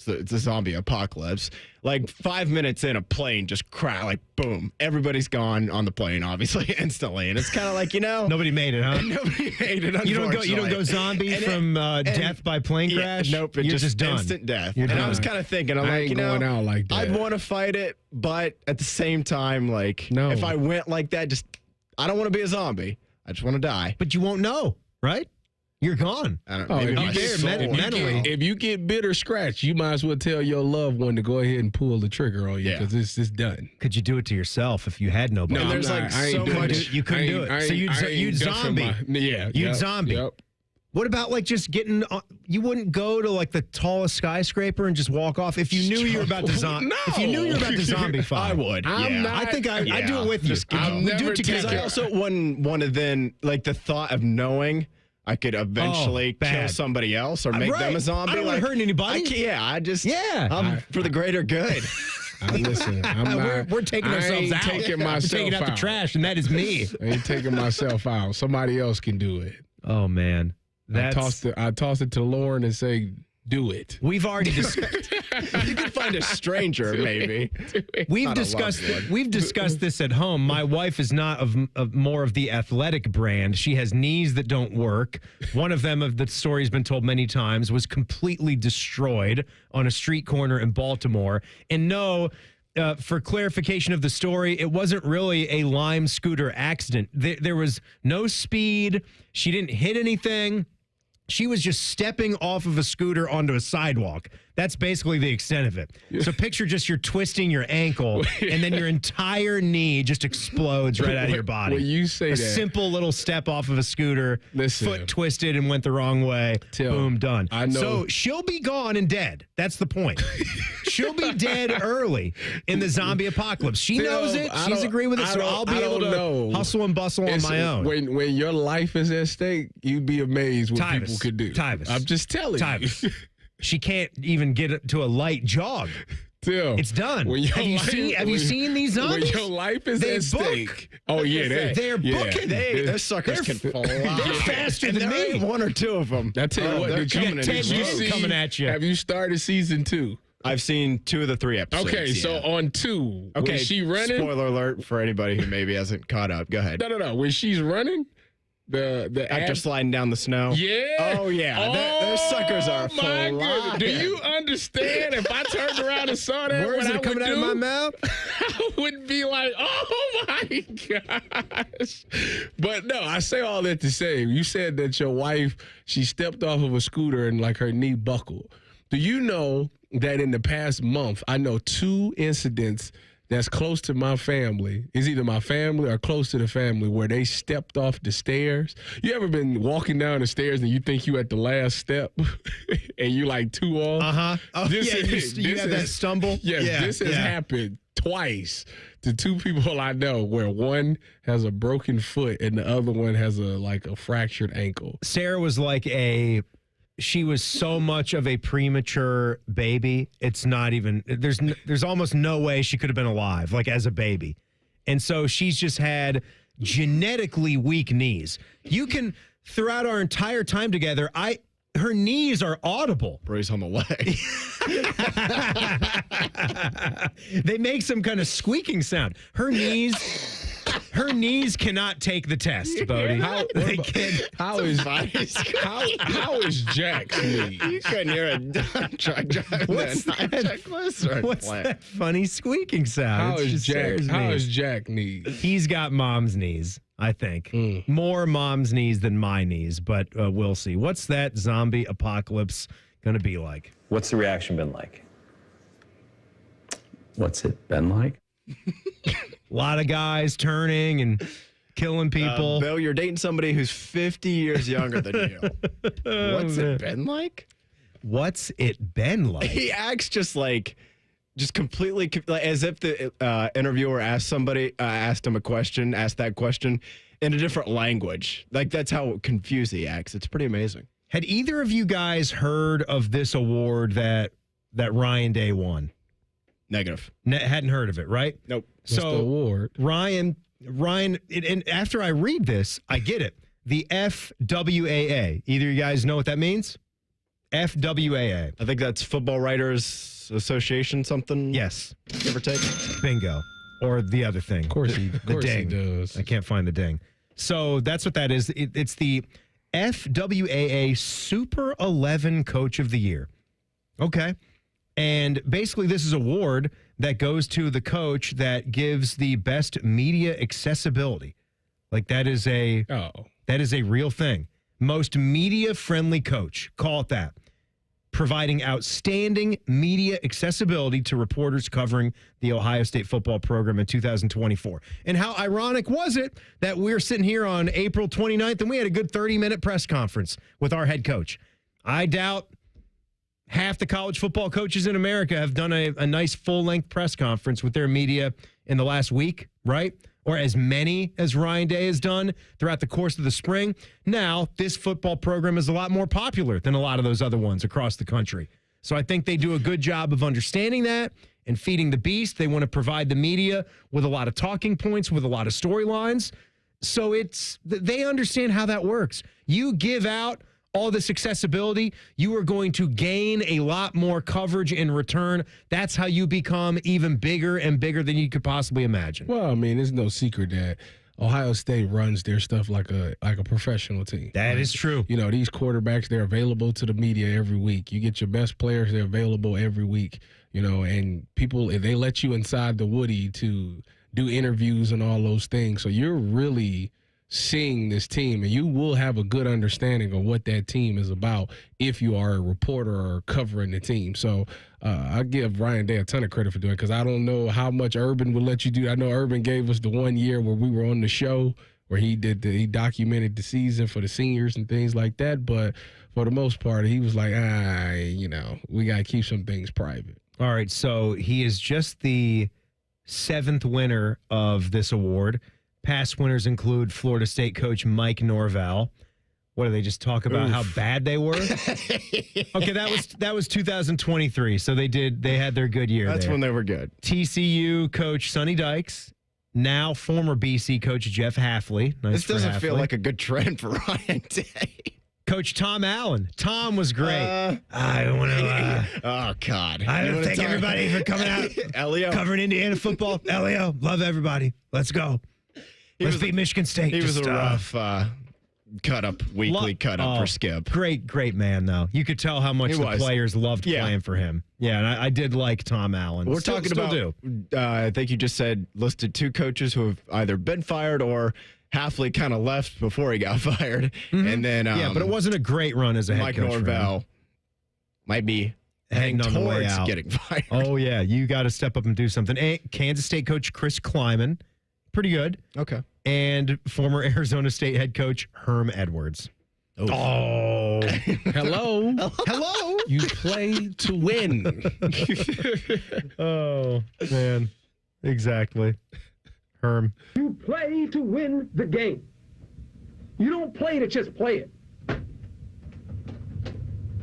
it's a zombie apocalypse. Like 5 minutes in, a plane just crash, like boom, everybody's gone on the plane, obviously, instantly, and it's kind of like nobody made it, huh? Nobody made it. You don't go zombie from death by plane crash. Nope, you're just done. instant death. You're and done. I was kind of thinking, I'm I like, ain't you know, going out like that. I'd want to fight it, but at the same time, like, No. if I went like that, I don't want to be a zombie. I just want to die. But you won't know, right? You're gone. I don't. Oh, Maybe if my you get- soul. mentally. If you get bit or scratched, you might as well tell your loved one to go ahead and pull the trigger on you Yeah. because it's done. Could you do it to yourself if you had nobody? No, there's like I ain't so doing much. it. You couldn't I do ain't- it. I So ain't- you'd zombie. You'd You'd zombie. Yep. What about like just getting? You wouldn't go to like the tallest skyscraper and just walk off if you knew you were about to zombie. No. If you knew you were about to zombie fight, I would. I'm yeah. not- I think I'd do it with you. Just get I'm off. never do it Because together. I also wouldn't want to then, like, the thought of knowing I could eventually kill bad. somebody else or make Right. them a zombie. I don't wanna like, hurt anybody. I just, Yeah. I'm for the greater good. Listen, I'm not. We're taking I ourselves ain't out. Taking We're myself taking out the trash, and that is me. I ain't taking myself out. Somebody else can do it. Oh man, I tossed it to Lauren and say, "Do it." We've already discussed. You could find a stranger, maybe. We've Not a discussed. loved one. We've discussed this at home. My wife is not of more of the athletic brand. She has knees that don't work. One of them, of the story's been told many times, was completely destroyed on a street corner in Baltimore. And no. For clarification of the story, it wasn't really a Lime scooter accident. There was no speed. She didn't hit anything. She was just stepping off of a scooter onto a sidewalk. That's basically the extent of it. So picture just you're twisting your ankle, and then your entire knee just explodes right out of your body. When you say a that, simple little step off of a scooter, Listen. foot twisted and went the wrong way. Boom, done. I know. So she'll be gone and dead. That's the point. She'll be dead early in the zombie apocalypse. She knows it. She's agreed with it. So I'll be able to hustle and bustle on my own. When your life is at stake, you'd be amazed what people could do. Tyvis. I'm just telling you. She can't even get to a light jog. Tim, It's done. when your Have you life- seen these zombies? When your life is They at book. stake. Oh yeah, They're booking. Those suckers can fly. They're faster And than there me. ain't one or two of them. I tell you what, they're did you- coming in Ted these Hughes rows. coming at you. Have you started season 2? I've seen 2 of the 3 episodes. Okay, so yeah. on 2, Okay, when she running. Spoiler alert for anybody who maybe hasn't caught up. Go ahead. No. When she's running, the After ad- sliding down the snow. Yeah. Oh yeah. Those suckers are Oh, my goodness. Do you understand? If I turned around and saw that, Words what that I are coming would out do, of my mouth. I would be like, oh my gosh. But no, I say all that to say, you said that your wife, she stepped off of a scooter and like her knee buckled. Do you know that in the past month, I know 2 incidents that's close to my family, is either my family or close to the family, where they stepped off the stairs? You ever been walking down the stairs and you think you at the last step and you like 2 off? Uh-huh. Oh, you have that stumble? Yes, Yeah, this has happened twice to 2 people I know, where one has a broken foot and the other one has a fractured ankle. Sarah was like she was so much of a premature baby. It's not even, there's almost no way she could have been alive, like as a baby. And so she's just had genetically weak knees. You can, throughout our entire time together, her knees are audible. Brace on the leg. They make some kind of squeaking sound. Her knees cannot take the test, Bodie. How is Jack's knee? You couldn't hear a dump truck driving What's that? What's that funny squeaking sound? How It's is just Jack? Sarah's How knees. is Jack knees? He's got mom's knees, I think. More mom's knees than my knees, but we'll see. What's that zombie apocalypse going to be like? What's the reaction been like? What's it been like? A lot of guys turning and killing people. Bill, you're dating somebody who's 50 years younger than you. What's it been like? What's it been like? He acts just completely as if the interviewer asked him that question in a different language. Like, that's how confused he acts. It's pretty amazing. Had either of you guys heard of this award that Ryan Day won? Negative. Hadn't heard of it, right? Nope. What's the award? Ryan, and after I read this, I get it. The FWAA. Either of you guys know what that means? FWAA. I think that's Football Writers Association something. Yes. Give or take. Bingo. Or the other thing. Of course he ding. does. I can't find the ding. So that's what that is. It's the FWAA Super 11 Coach of the Year. Okay. And basically this is an award that goes to the coach that gives the best media accessibility. Like that is a real thing. Most media-friendly coach. Call it that. Providing outstanding media accessibility to reporters covering the Ohio State football program in 2024. And how ironic was it that we're sitting here on April 29th and we had a good 30-minute press conference with our head coach. I doubt half the college football coaches in America have done a nice full-length press conference with their media in the last week, right? Or as many as Ryan Day has done throughout the course of the spring. Now, this football program is a lot more popular than a lot of those other ones across the country. So I think they do a good job of understanding that and feeding the beast. They want to provide the media with a lot of talking points, with a lot of storylines. So they understand how that works. You give out all this accessibility, you are going to gain a lot more coverage in return. That's how you become even bigger and bigger than you could possibly imagine. Well, I mean, it's no secret that Ohio State runs their stuff like a professional team. That is true. You know, these quarterbacks, they're available to the media every week. You get your best players, they're available every week. You know, and people, if they let you inside the Woody to do interviews and all those things. So you're really seeing this team, and you will have a good understanding of what that team is about if you are a reporter or covering the team. So I give Ryan Day a ton of credit for doing it, because I don't know how much Urban would let you do. I know Urban gave us the 1 year where we were on the show where he documented the season for the seniors and things like that. But for the most part, he was like, we got to keep some things private. All right, so he is just the 7th winner of this award. Past winners include Florida State coach Mike Norvell. What do they just talk about? How bad they were? Okay, that was 2023. So they had their good year. That's when they were good. TCU coach Sonny Dykes, now former BC coach Jeff Halfley. Nice. This doesn't feel like a good trend for Ryan Day. Coach Tom Allen. Tom was great. I want to. Oh God! I want to thank everybody for coming out, Elio, covering Indiana football. Elio, love everybody. Let's go. Let's beat Michigan State. He was a rough weekly cut up for Skip. Great man, though. You could tell how much the players loved playing for him. Yeah, and I did like Tom Allen. We're talking about, I think you just said, listed 2 coaches who have either been fired or Halfley kind of left before he got fired. Mm-hmm. And then, but it wasn't a great run as a head coach. Mike Norvell might be heading towards getting fired. Oh, yeah. You got to step up and do something. And Kansas State coach Chris Kleiman. Pretty good. Okay. And former Arizona State head coach Herm Edwards. Oh. Hello. Hello. You play to win. Oh, man. Exactly. Herm. You play to win the game. You don't play to just play it.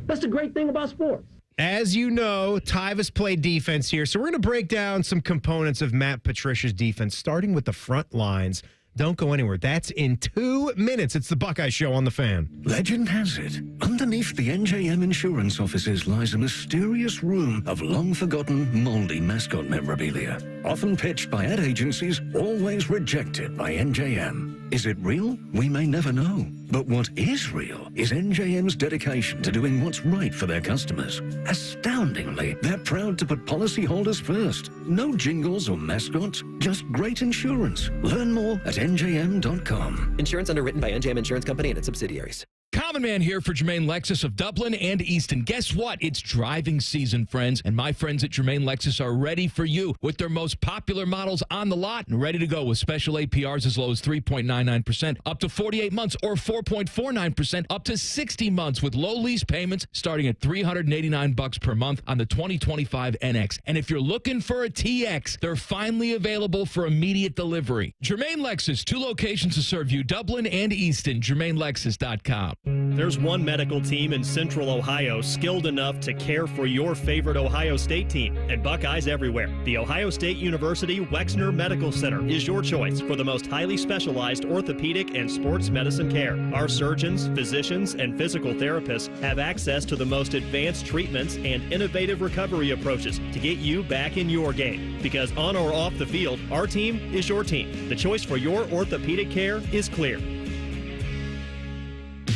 That's the great thing about sports. As you know, Tyvus played defense here, so we're going to break down some components of Matt Patricia's defense, starting with the front lines. Don't go anywhere. That's in 2 minutes. It's the Buckeye Show on The Fan. Legend has it, underneath the NJM insurance offices lies a mysterious room of long-forgotten, moldy mascot memorabilia. Often pitched by ad agencies, always rejected by NJM. Is it real? We may never know. But what is real is NJM's dedication to doing what's right for their customers. Astoundingly, they're proud to put policyholders first. No jingles or mascots, just great insurance. Learn more at njm.com. Insurance underwritten by NJM Insurance Company and its subsidiaries. Common Man here for Germain Lexus of Dublin and Easton. Guess what? It's driving season, friends, and my friends at Germain Lexus are ready for you with their most popular models on the lot and ready to go with special APRs as low as 3.99%, up to 48 months, or 4.49%, up to 60 months with low lease payments starting at $389 per month on the 2025 NX. And if you're looking for a TX, they're finally available for immediate delivery. Germain Lexus, 2 locations to serve you, Dublin and Easton, GermainLexus.com. There's one medical team in Central Ohio skilled enough to care for your favorite Ohio State team, and Buckeyes everywhere. The Ohio State University Wexner Medical Center is your choice for the most highly specialized orthopedic and sports medicine care. Our surgeons, physicians, and physical therapists have access to the most advanced treatments and innovative recovery approaches to get you back in your game. Because on or off the field, our team is your team. The choice for your orthopedic care is clear.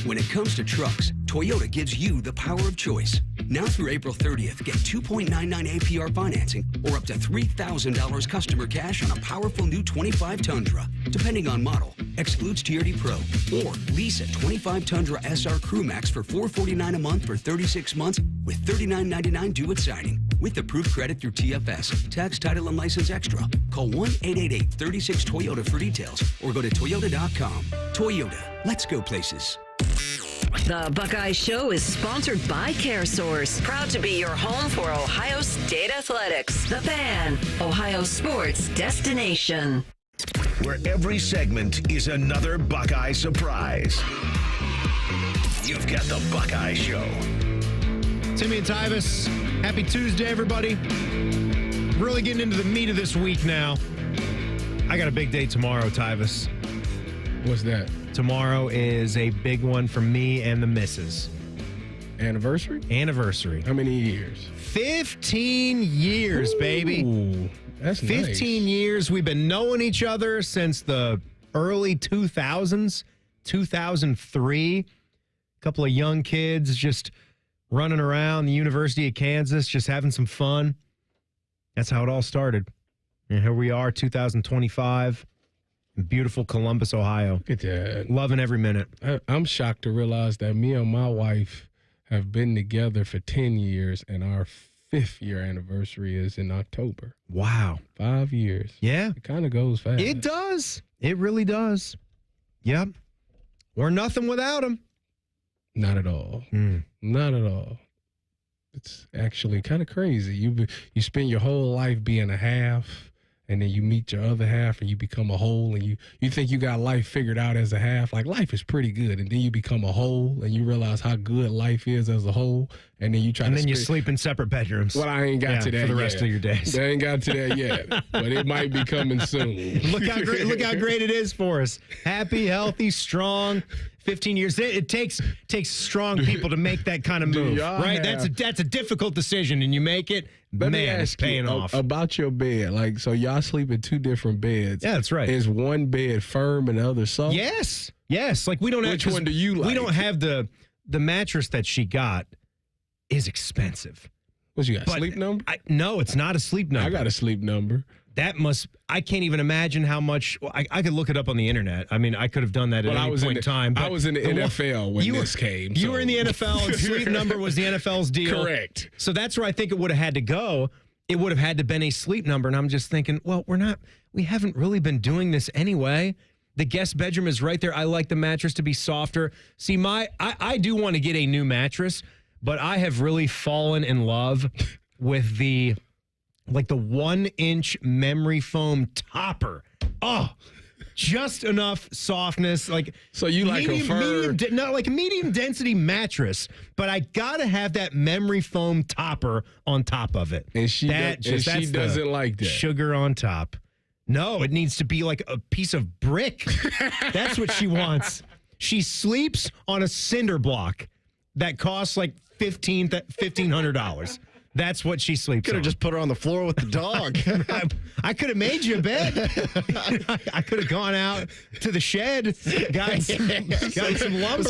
When it comes to trucks, Toyota gives you the power of choice. Now through April 30th, get 2.99 APR financing or up to $3,000 customer cash on a powerful new 25 Tundra. Depending on model, excludes TRD Pro. Or lease a 25 Tundra SR Crew Max for $449 a month for 36 months with $39.99 due at signing. With approved credit through TFS, tax, title, and license extra. Call 1-888-36-TOYOTA for details or go to toyota.com. Toyota, let's go places. The Buckeye Show is sponsored by CareSource, proud to be your home for Ohio State athletics. The Fan, Ohio sports destination. Where every segment is another Buckeye surprise. You've got the Buckeye Show. Timmy and Tyvis, happy Tuesday, everybody. Really getting into the meat of this week now. I got a big day tomorrow, Tyvis. What's that? Tomorrow is a big one for me and the missus. Anniversary? Anniversary. How many years? 15 years, baby. Ooh, that's 15 nice. years. We've been knowing each other since the early 2000s, 2003. A couple of young kids just running around the University of Kansas, just having some fun. That's how it all started. And here we are, 2025. Beautiful Columbus, Ohio. Look at that. Loving every minute. I'm shocked to realize that me and my wife have been together for 10 years, and our 5th year anniversary is in October. Wow. 5 years. Yeah. It kind of goes fast. It does. It really does. Yep. We're nothing without them. Not at all. Not at all. It's actually kind of crazy. You spend your whole life being a half, and then you meet your other half and you become a whole, and you think you got life figured out as a half. Like, life is pretty good, and then you become a whole and you realize how good life is as a whole, and then you try and to then you sleep in separate bedrooms. Well, I ain't got to that for the yet. rest of your days. I ain't got to that yet, but it might be coming soon. Look how great it is for us. Happy, healthy, strong. 15 years. It takes strong people to make that kind of move, right? That's a difficult decision, and you make it. Let me man, it's ask paying you off. About your bed. Like, so y'all sleep in 2 different beds. Yeah, that's right. Is one bed firm and the other soft? Yes. Like, we don't. Which one do you like? We don't have the mattress that she got is expensive. What you got? Sleep number? No, it's not a sleep number. I got a sleep number. I can't even imagine how much. I could look it up on the internet. I mean, I could have done that at any point in time. I was in the NFL when this came. You were in the NFL, and sleep number was the NFL's deal. Correct. So that's where I think it would have had to go. It would have had to been a sleep number, and I'm just thinking, well, we haven't really been doing this anyway. The guest bedroom is right there. I like the mattress to be softer. See, I do want to get a new mattress, but I have really fallen in love with the 1-inch memory foam topper. Oh, just enough softness. So you like a fur? Medium density mattress, but I gotta have that memory foam topper on top of it. And she doesn't like that. Sugar on top. No, it needs to be like a piece of brick. That's what she wants. She sleeps on a cinder block that costs like $1,500. That's what she sleeps on. Could have just put her on the floor with the dog. I could have made you a bed. I could have gone out to the shed, got some lumber.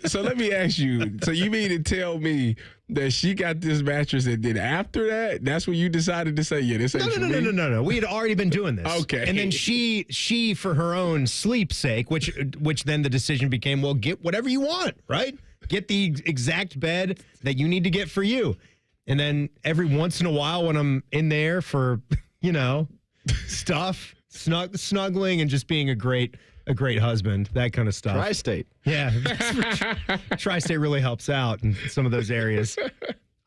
So let me ask you. So you mean to tell me that she got this mattress, and then after that, that's when you decided to say, yeah, this ain't for me? No. We had already been doing this. Okay. And then she for her own sleep's sake, which then the decision became, well, get whatever you want, right? Get the exact bed that you need to get for you. And then every once in a while when I'm in there for, stuff, snuggling and just being a great husband, that kind of stuff. Tri-State. Yeah. Tri-State really helps out in some of those areas.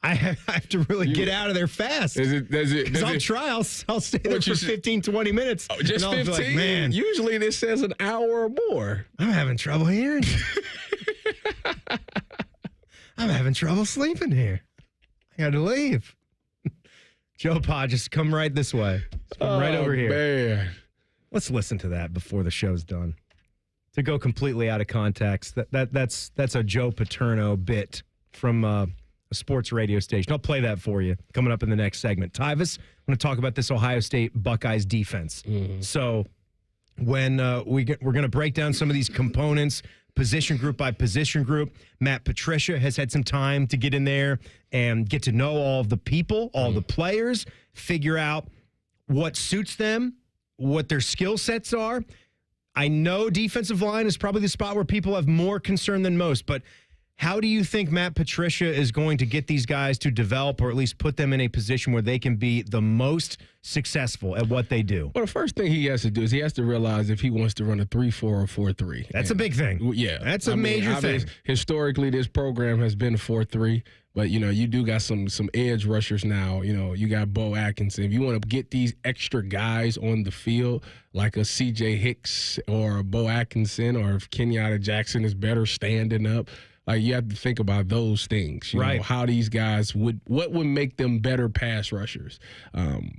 I have to really get out of there fast. Does it? Because I'll try. I'll stay there for 15, 20 minutes. Oh, just 15? Like, man. Usually this says an hour or more. I'm having trouble hearing. I'm having trouble sleeping here. I got to leave. Joe Pa, just come right this way. Just come right over here. Man. Let's listen to that before the show's done. To go completely out of context, that's a Joe Paterno bit from a sports radio station. I'll play that for you coming up in the next segment. Tyvis, I'm going to talk about this Ohio State Buckeyes defense. Mm-hmm. So when we're going to break down some of these components, position group by position group, Matt Patricia has had some time to get in there and get to know all of the people, all the players, figure out what suits them, what their skill sets are. I know defensive line is probably the spot where people have more concern than most, but how do you think Matt Patricia is going to get these guys to develop or at least put them in a position where they can be the most successful at what they do? Well, the first thing he has to do is he has to realize if he wants to run a 3-4 or 4-3. That's a big thing. Yeah. That's a major thing. Historically, this program has been 4-3, but, you do got some edge rushers now. You got Bo Atkinson. If you want to get these extra guys on the field, like a C.J. Hicks or a Bo Atkinson, or if Kenyatta Jackson is better standing up, like, you have to think about those things, you know, how these guys what would make them better pass rushers.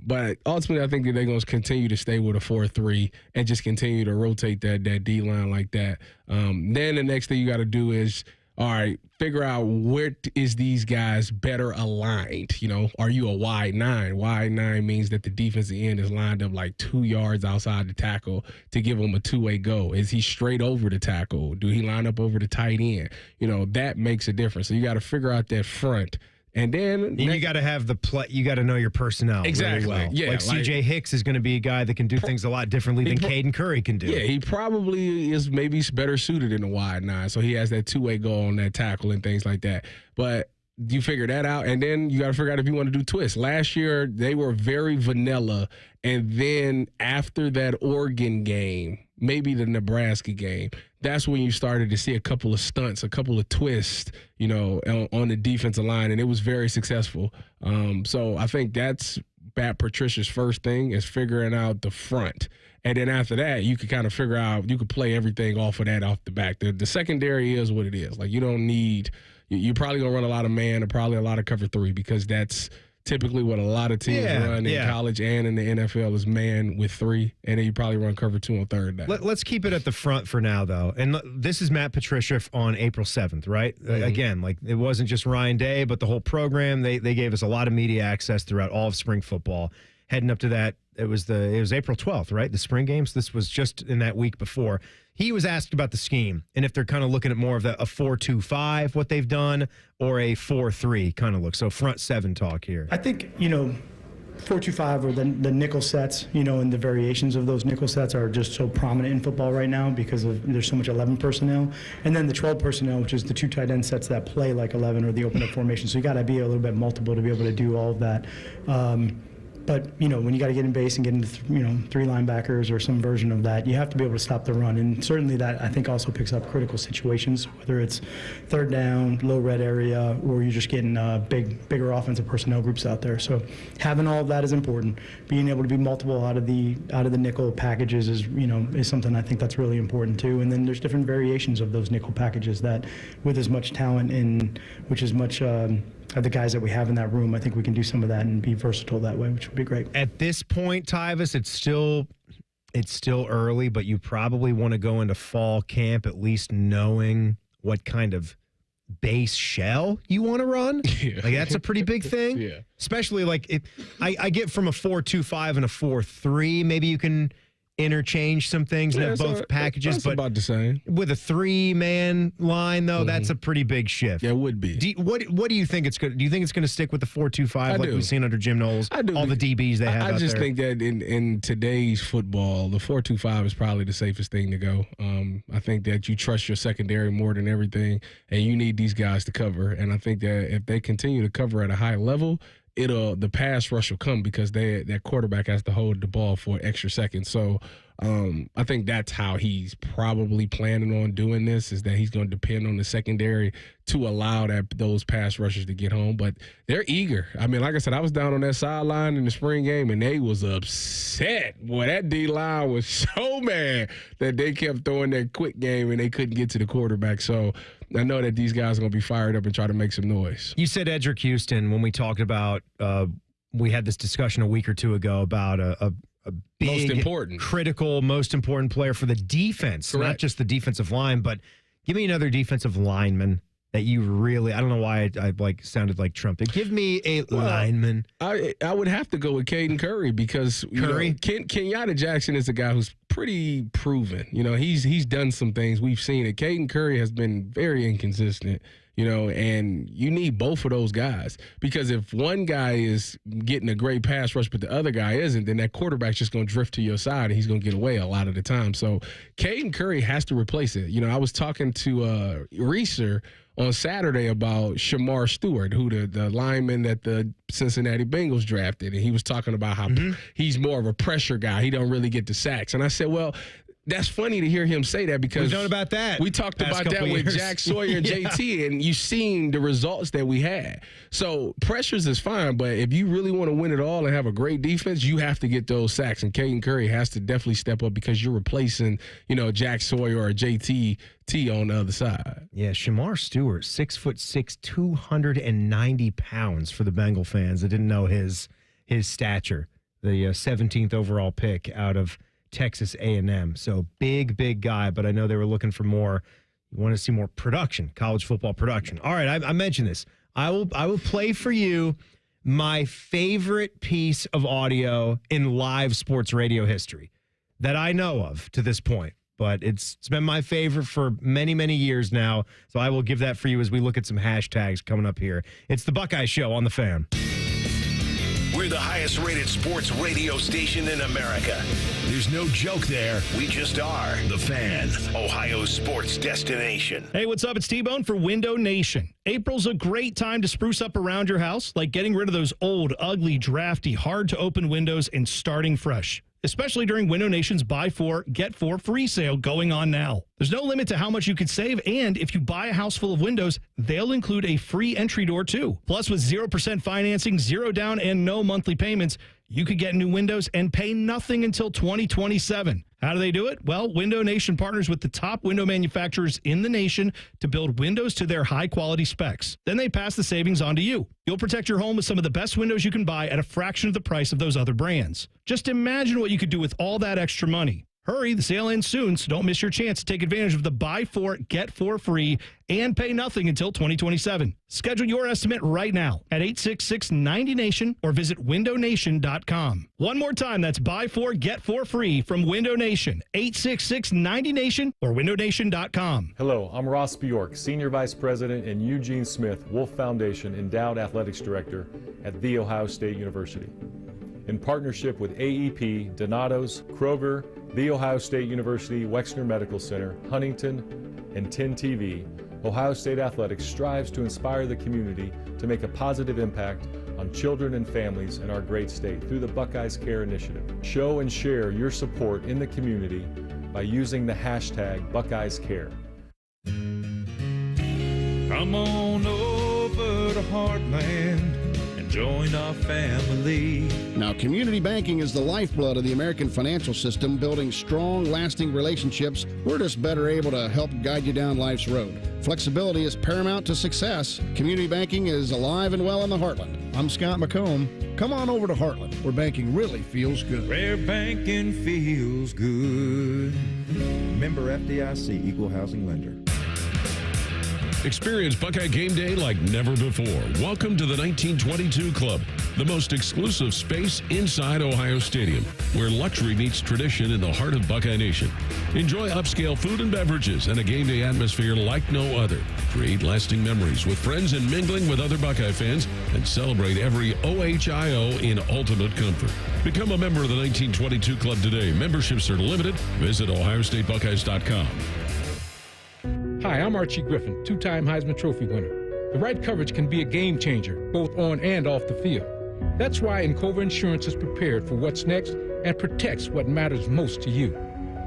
But ultimately, I think that they're going to continue to stay with a 4-3 and just continue to rotate that D-line like that. Then the next thing you got to do is, all right, figure out where is these guys better aligned. Are you a wide 9? Wide 9 means that the defensive end is lined up like 2 yards outside the tackle to give him a two-way go. Is he straight over the tackle? Do he line up over the tight end? That makes a difference. So you got to figure out that front. And then you got to have the play. You got to know your personnel. Exactly. Really well. Yeah. Like C.J. Hicks is going to be a guy that can do things a lot differently than Caden Curry can do. Yeah, he probably is maybe better suited in a wide 9, so he has that two-way goal on that tackle and things like that. But you figure that out, and then you got to figure out if you want to do twists. Last year, they were very vanilla, and then after that Oregon game, maybe the Nebraska game, that's when you started to see a couple of stunts, a couple of twists, on the defensive line, and it was very successful. So I think that's Matt Patricia's first thing, is figuring out the front. And then after that, you could kind of figure out, you could play everything off of that off the back. The secondary is what it is. Like, you don't need – you're probably going to run a lot of man and probably a lot of cover 3, because that's typically what a lot of teams run in college and in the NFL is man with 3, and then you probably run cover 2 on third down. Let's keep it at the front for now, though. And this is Matt Patricia on April 7th, right? Mm-hmm. Again, like, it wasn't just Ryan Day, but the whole program. They gave us a lot of media access throughout all of spring football. Heading up to that, it was April 12th, right? The spring games. This was just in that week before. He was asked about the scheme and if they're kind of looking at more of a 4-2-5, what they've done, or a 4-3 kind of look. So front 7 talk here. I think, 4-2-5 or the nickel sets, and the variations of those nickel sets are just so prominent in football right now because there's so much 11 personnel. And then the 12 personnel, which is the 2 tight end sets that play like 11 or the open up formation. So you got to be a little bit multiple to be able to do all of that. But, when you got to get in base and get into, 3 linebackers or some version of that, you have to be able to stop the run. And certainly that, I think, also picks up critical situations, whether it's third down, low red area, or you're just getting bigger offensive personnel groups out there. So having all of that is important. Being able to be multiple out of the nickel packages is something I think that's really important too. And then there's different variations of those nickel packages that, with as much talent in, which is much the guys that we have in that room, I think we can do some of that and be versatile that way, which would be great. At this point, Tyvis, it's still early, but you probably want to go into fall camp at least knowing what kind of base shell you want to run. Yeah. Like, that's a pretty big thing. Yeah. Especially like I get from a 4-2-5 and a 4-3, maybe you can interchange some things and have both packages, that's but about the same. With a 3-man line, though, that's a pretty big shift. Yeah, it would be. What do you think it's going to? Do you think it's going to stick with the 4-2-5 like we've seen under Jim Knowles? I do. All the DBs they have. I just there. think that in today's football, the 4-2-5 is probably the safest thing to go. I think that you trust your secondary more than everything, and you need these guys to cover. And I think that if they continue to cover at a high level, the pass rush will come because that quarterback has to hold the ball for an extra second. So I think that's how he's probably planning on doing this, is that he's going to depend on the secondary to allow those pass rushers to get home. But they're eager. I mean, like I said, I was down on that sideline in the spring game, and they was upset. Boy, that D-line was so mad that they kept throwing that quick game and they couldn't get to the quarterback. So I know that these guys are going to be fired up and try to make some noise. You said Edric Houston when we talked about we had this discussion a week or two ago about a big, most important, critical, most important player for the defense, Correct. Not just the defensive line, but give me another defensive lineman that you really, I don't know why I like sounded like Trump. Give me a lineman. I would have to go with Caden Curry because Kenyatta Jackson is a guy who's pretty proven. You know, he's done some things. We've seen it. Caden Curry has been very inconsistent. You know, and you need both of those guys, because if one guy is getting a great pass rush but the other guy isn't, then that quarterback's just going to drift to your side and he's going to get away a lot of the time. So Caden Curry has to replace it. You know, I was talking to Reeser on Saturday about Shamar Stewart, who the lineman that the Cincinnati Bengals drafted, and he was talking about how he's more of a pressure guy. He don't really get the sacks. And I said, well, that's funny to hear him say that, because we've known about that. We talked about that with Jack Sawyer and JT, and you've seen the results that we had. So pressures is fine, but if you really want to win it all and have a great defense, you have to get those sacks. And Caden Curry has to definitely step up, because you're replacing, you know, Jack Sawyer or JT on the other side. Yeah, Shamar Stewart, 6'6", 290 pounds for the Bengal fans that didn't know his stature. The 17th overall pick out of Texas A&M. So big guy, but I know they were looking for more. You want to see more production, college football production. All right, I mentioned this. I will play for you my favorite piece of audio in live sports radio history that I know of to this point. But it's been my favorite for many years now. So I will give that for you as we look at some hashtags coming up here. It's the Buckeye Show on The Fan. We're the highest rated sports radio station in America. There's no joke there. We just are. The Fan, Ohio's sports destination. Hey, what's up? It's T-Bone for Window Nation. April's a great time to spruce up around your house, like getting rid of those old, ugly, drafty, hard-to-open windows and starting fresh. Especially during Window Nation's Buy 4, Get 4 free sale going on now. There's no limit to how much you could save, and if you buy a house full of windows, they'll include a free entry door too. Plus, with 0% financing, 0 down, and no monthly payments, you could get new windows and pay nothing until 2027. How do they do it? Well, Window Nation partners with the top window manufacturers in the nation to build windows to their high-quality specs. Then they pass the savings on to you. You'll protect your home with some of the best windows you can buy at a fraction of the price of those other brands. Just imagine what you could do with all that extra money. Hurry, the sale ends soon, so don't miss your chance to take advantage of the Buy 4, Get 4 free and pay nothing until 2027. Schedule your estimate right now at 866-90NATION or visit windownation.com. One more time, that's Buy 4, Get 4 free from Window Nation, 866-90NATION or windownation.com. Hello, I'm Ross Bjork, Senior Vice President and Eugene Smith, Wolf Foundation Endowed Athletics Director at The Ohio State University. In partnership with AEP, Donato's, Kroger, The Ohio State University Wexner Medical Center, Huntington, and 10TV, Ohio State Athletics strives to inspire the community to make a positive impact on children and families in our great state through the Buckeyes Care Initiative. Show and share your support in the community by using the hashtag BuckeyesCare. Come on over to Heartland. Join our family. Now, community banking is the lifeblood of the American financial system, building strong, lasting relationships. We're just better able to help guide you down life's road. Flexibility is paramount to success. Community banking is alive and well in the Heartland. I'm Scott McComb. Come on over to Heartland, where banking really feels good. Where banking feels good. Member FDIC, Equal Housing Lender. Experience Buckeye game day like never before. Welcome to the 1922 Club, the most exclusive space inside Ohio Stadium, where luxury meets tradition in the heart of Buckeye Nation. Enjoy upscale food and beverages and a game day atmosphere like no other. Create lasting memories with friends and mingling with other Buckeye fans, and celebrate every OHIO in ultimate comfort. Become a member of the 1922 Club today. Memberships are limited. Visit OhioStateBuckeyes.com. Hi, I'm Archie Griffin, two-time Heisman Trophy winner. The right coverage can be a game changer, both on and off the field. That's why Encova Insurance is prepared for what's next and protects what matters most to you.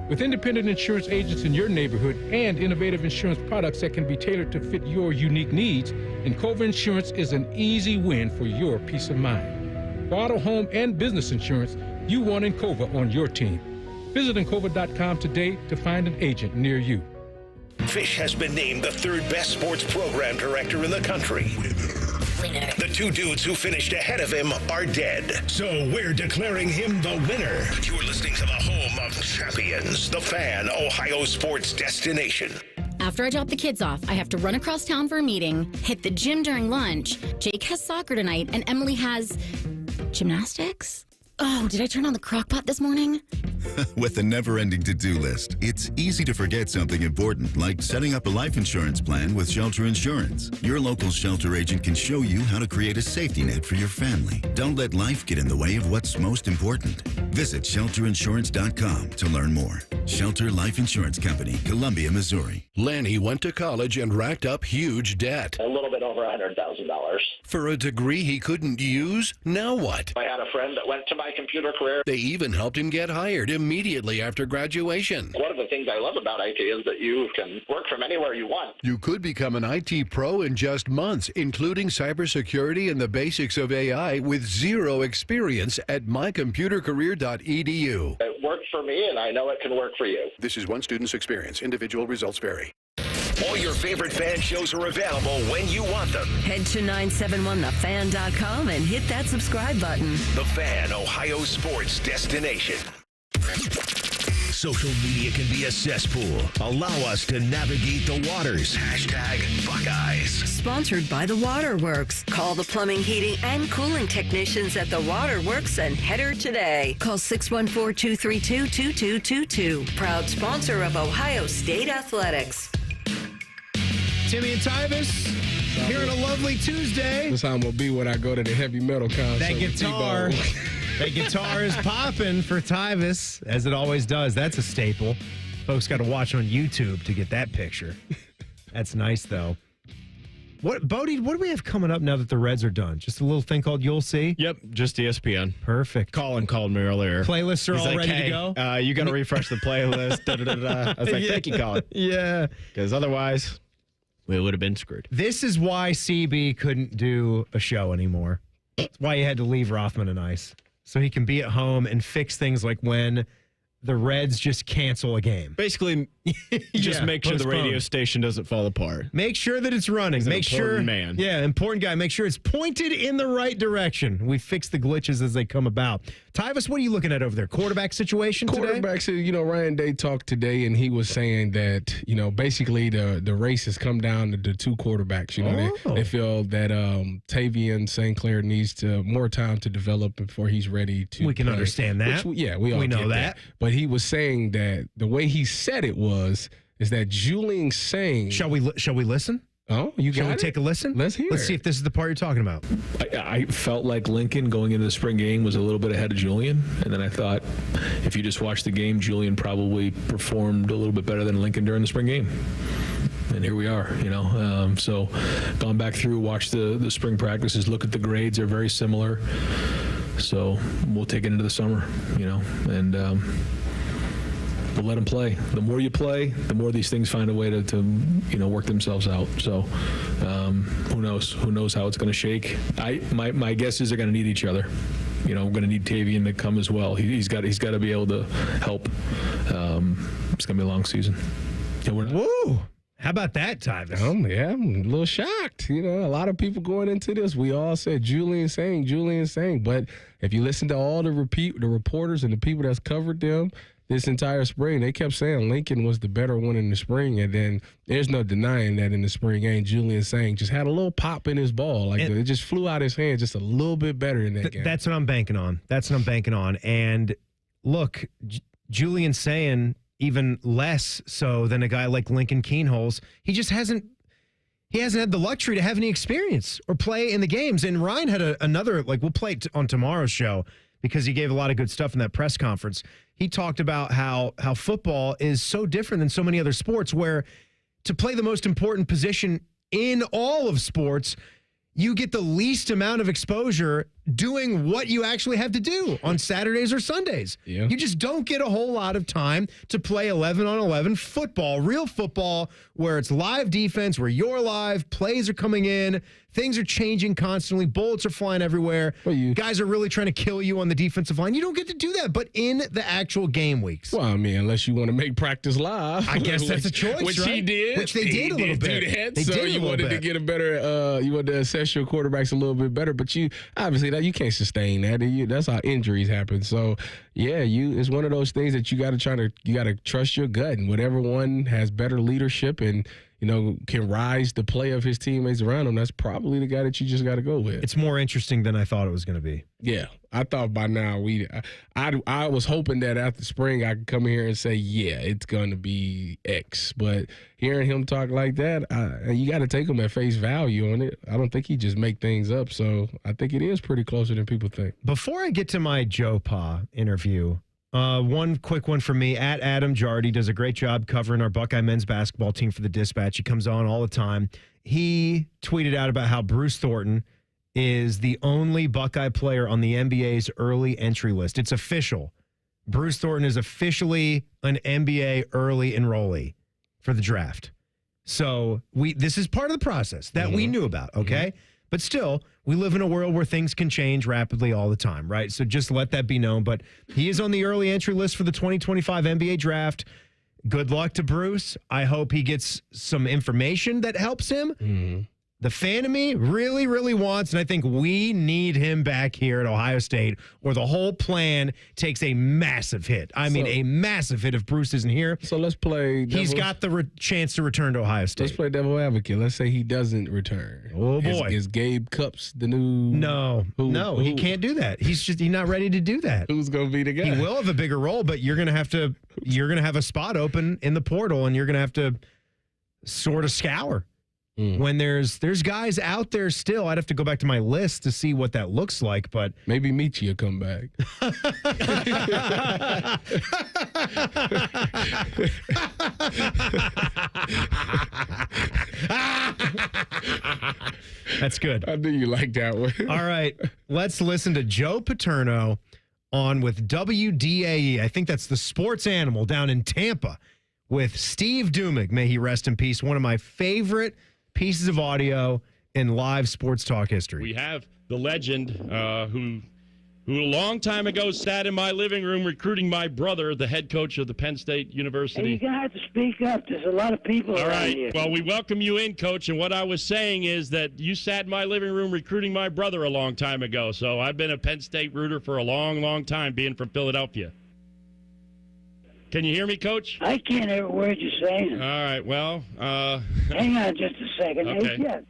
With independent insurance agents in your neighborhood and innovative insurance products that can be tailored to fit your unique needs, Encova Insurance is an easy win for your peace of mind. For auto, home, and business insurance, you want Encova on your team. Visit Encova.com today to find an agent near you. Fish has been named the third best sports program director in the country. The two dudes who finished ahead of him are dead. So we're declaring him the winner. You're listening to the home of champions, the Fan, Ohio sports destination. After I drop the kids off, I have to run across town for a meeting, hit the gym during lunch. Jake has soccer tonight, and Emily has gymnastics? Oh, did I turn on the crock pot this morning? With a never-ending to-do list, it's easy to forget something important, like setting up a life insurance plan with Shelter Insurance. Your local Shelter agent can show you how to create a safety net for your family. Don't let life get in the way of what's most important. Visit shelterinsurance.com to learn more. Shelter Life Insurance Company, Columbia, Missouri. Lanny went to college and racked up huge debt. A little bit over $100,000. For a degree he couldn't use? Now what? I had a friend that went to my computer career. They even helped him get hired immediately after graduation. One of the things I love about IT is that you can work from anywhere you want. You could become an IT pro in just months, including cybersecurity and the basics of AI with zero experience at mycomputercareer.edu. It worked for me, and I know it can work for you. This is one student's experience. Individual results vary. All your favorite fan shows are available when you want them. Head to 971thefan.com and hit that subscribe button. The Fan, Ohio sports destination. Social media can be a cesspool. Allow us to navigate the waters. #Buckeyes. Sponsored by The Waterworks. Call the plumbing, heating, and cooling technicians at The Waterworks and header today. Call 614-232-2222. Proud sponsor of Ohio State Athletics. Timmy and Tyvis here on a lovely Tuesday. That's how I'm going to be when I go to the heavy metal concert. That guitar. That guitar is popping for Tyvis, as it always does. That's a staple. Folks got to watch on YouTube to get that picture. That's nice, though. Bodie, what do we have coming up now that the Reds are done? Just a little thing called You'll See? Yep, just ESPN. Perfect. Colin called me earlier. Playlists are all ready to go? You got to refresh the playlist. I was like, thank you, Colin. Yeah. Because otherwise, we would have been screwed. This is why CB couldn't do a show anymore. That's why he had to leave Rothman and Ice. So he can be at home and fix things like when the Reds just cancel a game. Basically, just make sure the radio station doesn't fall apart. Make sure that it's running. Make sure, man. Yeah, important guy. Make sure it's pointed in the right direction. We fix the glitches as they come about. Tyvis, what are you looking at over there? Quarterback situation today? Quarterbacks, Ryan Day talked today, and he was saying that, basically the race has come down to the two quarterbacks. They feel that Tavian St. Clair needs more time to develop before he's ready to We can play. understand that. We all know get that. But he was saying that the way he said it is that Julian saying. Shall we listen? Oh, you got Shall we it? take a listen? Let's hear Let's see if this is the part you're talking about. I felt like Lincoln going into the spring game was a little bit ahead of Julian. And then I thought if you just watch the game, Julian probably performed a little bit better than Lincoln during the spring game. And here we are, So gone back through, watched the spring practices, look at the grades. They're very similar. So we'll take it into the summer, and we'll let them play. The more you play, the more these things find a way to work themselves out. So who knows? Who knows how it's going to shake? My guess is they're going to need each other. We're going to need Tavian to come as well. He's got to be able to help. It's going to be a long season. Woo! How about that, Tyvis? Yeah, I'm a little shocked. A lot of people going into this, we all said Julian saying. But if you listen to all the reporters and the people that's covered them this entire spring, they kept saying Lincoln was the better one in the spring. And then there's no denying that in the spring game, Julian saying just had a little pop in his ball. It just flew out his hand just a little bit better in that game. That's what I'm banking on. And look, Julian saying even less so than a guy like Lincoln Keenholz. He just hasn't had the luxury to have any experience or play in the games. And Ryan had another, we'll play it on tomorrow's show because he gave a lot of good stuff in that press conference. He talked about how football is so different than so many other sports, where to play the most important position in all of sports, you get the least amount of exposure doing what you actually have to do on Saturdays or Sundays. Yeah. You just don't get a whole lot of time to play 11-on-11 football, real football, where it's live defense, where you're live, plays are coming in, things are changing constantly, bullets are flying everywhere. Guys are really trying to kill you on the defensive line. You don't get to do that, but in the actual game weeks. Well, I mean, unless you want to make practice live. I guess that's a choice, Which right? he did. Which they did a little bit. Do that, They so did a you little wanted to bit. get a better, you wanted to assess your quarterbacks a little bit better, but you, obviously, you can't sustain that. That's how injuries happen. So, yeah, it's one of those things that you got to trust your gut, and whatever one has better leadership and, can rise the play of his teammates around him, that's probably the guy that you just got to go with. It's more interesting than I thought it was going to be. Yeah, I thought by now I was hoping that after spring I could come here and say, yeah, it's going to be X. But hearing him talk like that, you got to take him at face value on it. I don't think he just make things up. So I think it is pretty closer than people think. Before I get to my Joe Pa interview, one quick one for me. At Adam Jardy does a great job covering our Buckeye men's basketball team for the Dispatch. He comes on all the time. He tweeted out about how Bruce Thornton is the only Buckeye player on the NBA's early entry list. It's official. Bruce Thornton is officially an NBA early enrollee for the draft. So this is part of the process that we knew about, okay? But still, we live in a world where things can change rapidly all the time, right? So just let that be known. But he is on the early entry list for the 2025 NBA draft. Good luck to Bruce. I hope he gets some information that helps him. The fan of me really, really wants, and I think we need him back here at Ohio State, or the whole plan takes a massive hit. I mean, a massive hit if Bruce isn't here. So let's play. He's got the chance to return to Ohio State. Let's play devil advocate. Let's say he doesn't return. Oh, boy. Is Gabe Cupps the new? No, he can't do that. He's not ready to do that. Who's going to be the guy? He will have a bigger role, but you're going to have a spot open in the portal, and you're going to have to sort of scour. When there's guys out there still. I'd have to go back to my list to see what that looks like, but maybe Michi will come back. That's good. I knew you liked that one. All right, let's listen to Joe Paterno on with WDAE. I think that's the sports animal down in Tampa with Steve Dumig. May he rest in peace. One of my favorite pieces of audio in live sports talk history. We have the legend who a long time ago sat in my living room recruiting my brother, the head coach of the Penn State University. Hey, you're going to have to speak up. There's a lot of people All around right. here. Well, we welcome you in, Coach. And what I was saying is that you sat in my living room recruiting my brother a long time ago. So I've been a Penn State rooter for a long, long time, being from Philadelphia. Can you hear me, Coach? I can't hear a word you're saying. All right, well. Hang on just a second. Okay. Hey, Jeff,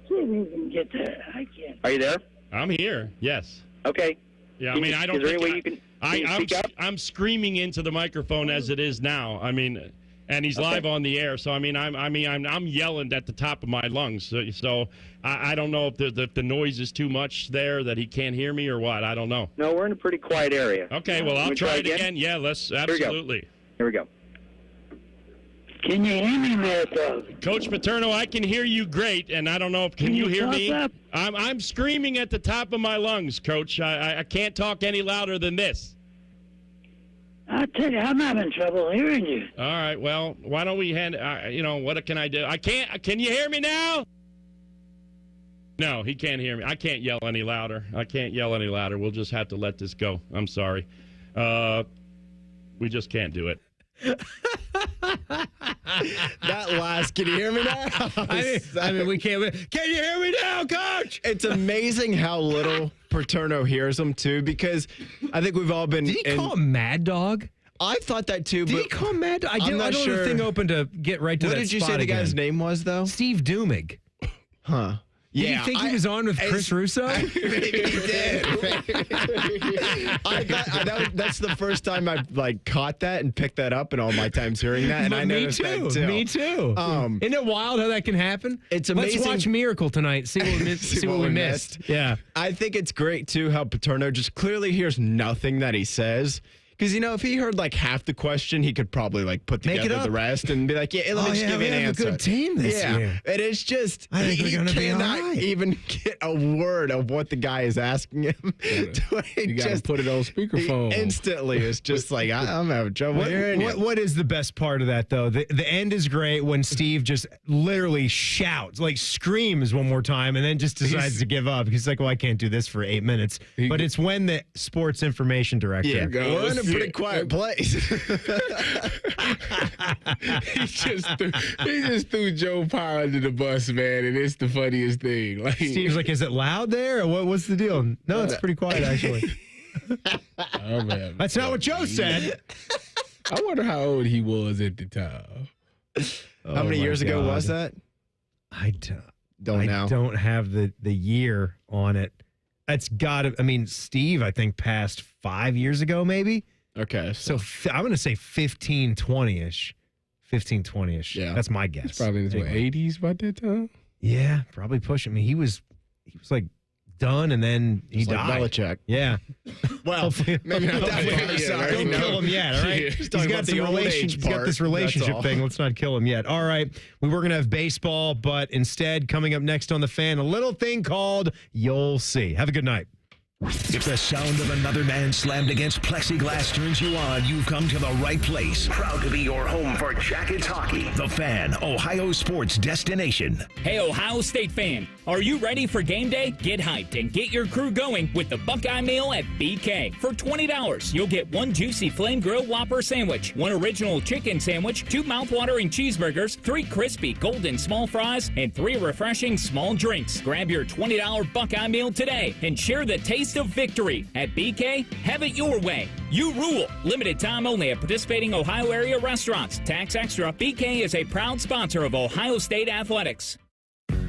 see if you can get there. I can't. Are you there? I'm here, yes. Okay. Yeah, I mean, I don't Is there think any way you can speak up? I'm screaming into the microphone as it is now. I mean, and he's live on the air, so I'm yelling at the top of my lungs. So I don't know if the noise is too much there that he can't hear me or what. I don't know. No, we're in a pretty quiet area. Okay, well, I'll try it again. Yeah, let's absolutely. Here we go. Can you hear me, Matt? Coach Paterno, I can hear you great, and I don't know if can you hear talk me? up? I'm screaming at the top of my lungs, Coach. I can't talk any louder than this. I'll tell you, I'm having trouble hearing you. All right, well, why don't we what can I do? I can't. Can you hear me now? No, he can't hear me. I can't yell any louder. We'll just have to let this go. I'm sorry. We just can't do it. That last, can you hear me now? I mean, we can't. Can you hear me now, Coach? It's amazing how little Paterno hears him, too, because I think we've all been. Did he call him Mad Dog? I thought that, too. Did he call him Mad Dog? I don't have the thing open to get right to that spot. What did you say the guy's name was, though? Steve Dumig. Huh. Did you think he was on with Chris Russo? Maybe he did. That's the first time I've caught that and picked that up in all my times hearing that, and I noticed that too. Me too. Isn't it wild how that can happen? It's amazing. Let's watch Miracle tonight. See what we missed. Yeah. I think it's great too how Paterno just clearly hears nothing that he says. Because, if he heard like half the question, he could probably like put together the rest and be like, yeah, let me just give you an answer. We have a good team this year. And it's just, I think we're going to be all cannot right. even get a word of what the guy is asking him. You got to put it on speakerphone. Instantly, it's just like, I'm having trouble hearing you. What is the best part of that, though? The end is great when Steve just literally shouts, like screams one more time, and then just decides to give up. He's like, well, I can't do this for 8 minutes. But it's when the sports information director. We're in a pretty quiet place. He just threw Joe Power under the bus, man, and it's the funniest thing. Like, Steve's like, is it loud there? Or what's the deal? No, it's pretty quiet, actually. Oh, man. That's not what Joe said. I wonder how old he was at the time. How many years ago was that? I don't know. I don't have the year on it. That's got to, Steve, I think, passed 5 years ago, maybe. Okay. So I'm going to say 15, 20-ish. 15, 20-ish. Yeah. That's my guess. It's probably in his 80s about that time. Yeah, probably pushing me. He was like done, and then he died. Like Belichick. Yeah. Well, maybe not that way. Sorry. Don't kill him yet, all right? He's got this relationship thing. Let's not kill him yet. All right. We were going to have baseball, but instead, coming up next on The Fan, a little thing called You'll See. Have a good night. If the sound of another man slammed against plexiglass turns you on, you've come to the right place. Proud to be your home for Jackets hockey. The Fan, Ohio sports destination. Hey, Ohio State fan, are you ready for game day? Get hyped and get your crew going with the Buckeye meal at BK. For $20, you'll get one juicy flame grilled Whopper sandwich, one original chicken sandwich, 2 mouthwatering cheeseburgers, 3 crispy golden small fries, and 3 refreshing small drinks. Grab your $20 Buckeye meal today and share the taste of victory. At BK, have it your way. You rule. Limited time only at participating Ohio area restaurants. Tax extra. BK is a proud sponsor of Ohio State Athletics.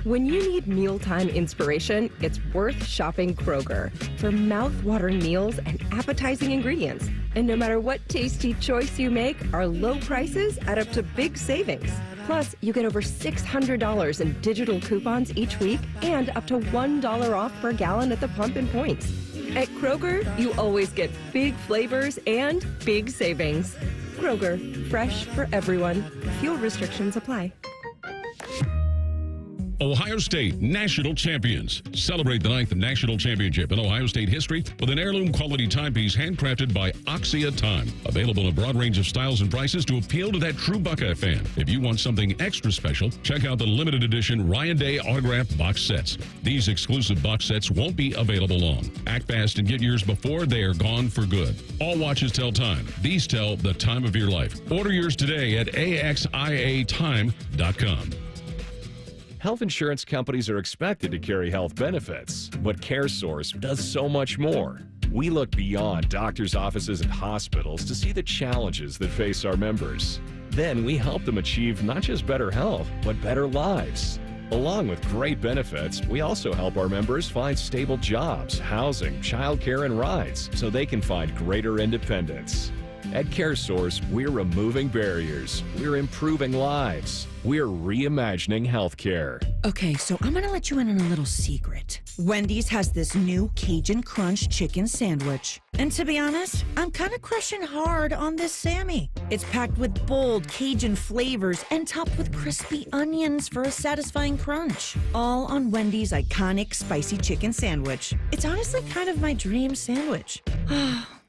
When you need mealtime inspiration, it's worth shopping Kroger for mouth-watering meals and appetizing ingredients. And no matter what tasty choice you make, our low prices add up to big savings. Plus, you get over $600 in digital coupons each week and up to $1 off per gallon at the pump and points. At Kroger, you always get big flavors and big savings. Kroger, fresh for everyone. Fuel restrictions apply. Ohio State National Champions. Celebrate the 9th National Championship in Ohio State history with an heirloom quality timepiece handcrafted by Oxia Time. Available in a broad range of styles and prices to appeal to that true Buckeye fan. If you want something extra special, check out the limited edition Ryan Day autographed box sets. These exclusive box sets won't be available long. Act fast and get yours before they are gone for good. All watches tell time. These tell the time of your life. Order yours today at AXIAtime.com. Health insurance companies are expected to carry health benefits, but CareSource does so much more. We look beyond doctors' offices and hospitals to see the challenges that face our members. Then we help them achieve not just better health, but better lives. Along with great benefits, we also help our members find stable jobs, housing, childcare, and rides so they can find greater independence. At CareSource, we're removing barriers. We're improving lives. We're reimagining healthcare. Okay, so I'm gonna let you in on a little secret. Wendy's has this new Cajun Crunch chicken sandwich. And to be honest, I'm kind of crushing hard on this Sammy. It's packed with bold Cajun flavors and topped with crispy onions for a satisfying crunch. All on Wendy's iconic spicy chicken sandwich. It's honestly kind of my dream sandwich.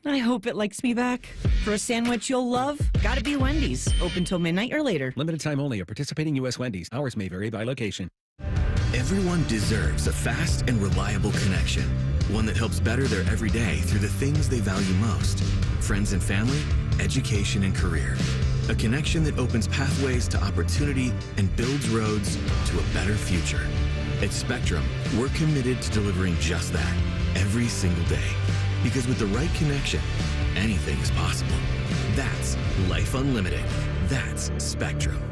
I hope it likes me back. For a sandwich you'll love, gotta be Wendy's. Open till midnight or later. Limited time only at participating U.S. Wendy's. Hours may vary by location. Everyone deserves a fast and reliable connection. One that helps better their everyday through the things they value most. Friends and family, education and career. A connection that opens pathways to opportunity and builds roads to a better future. At Spectrum, we're committed to delivering just that every single day. Because with the right connection, anything is possible. That's Life Unlimited. That's Spectrum.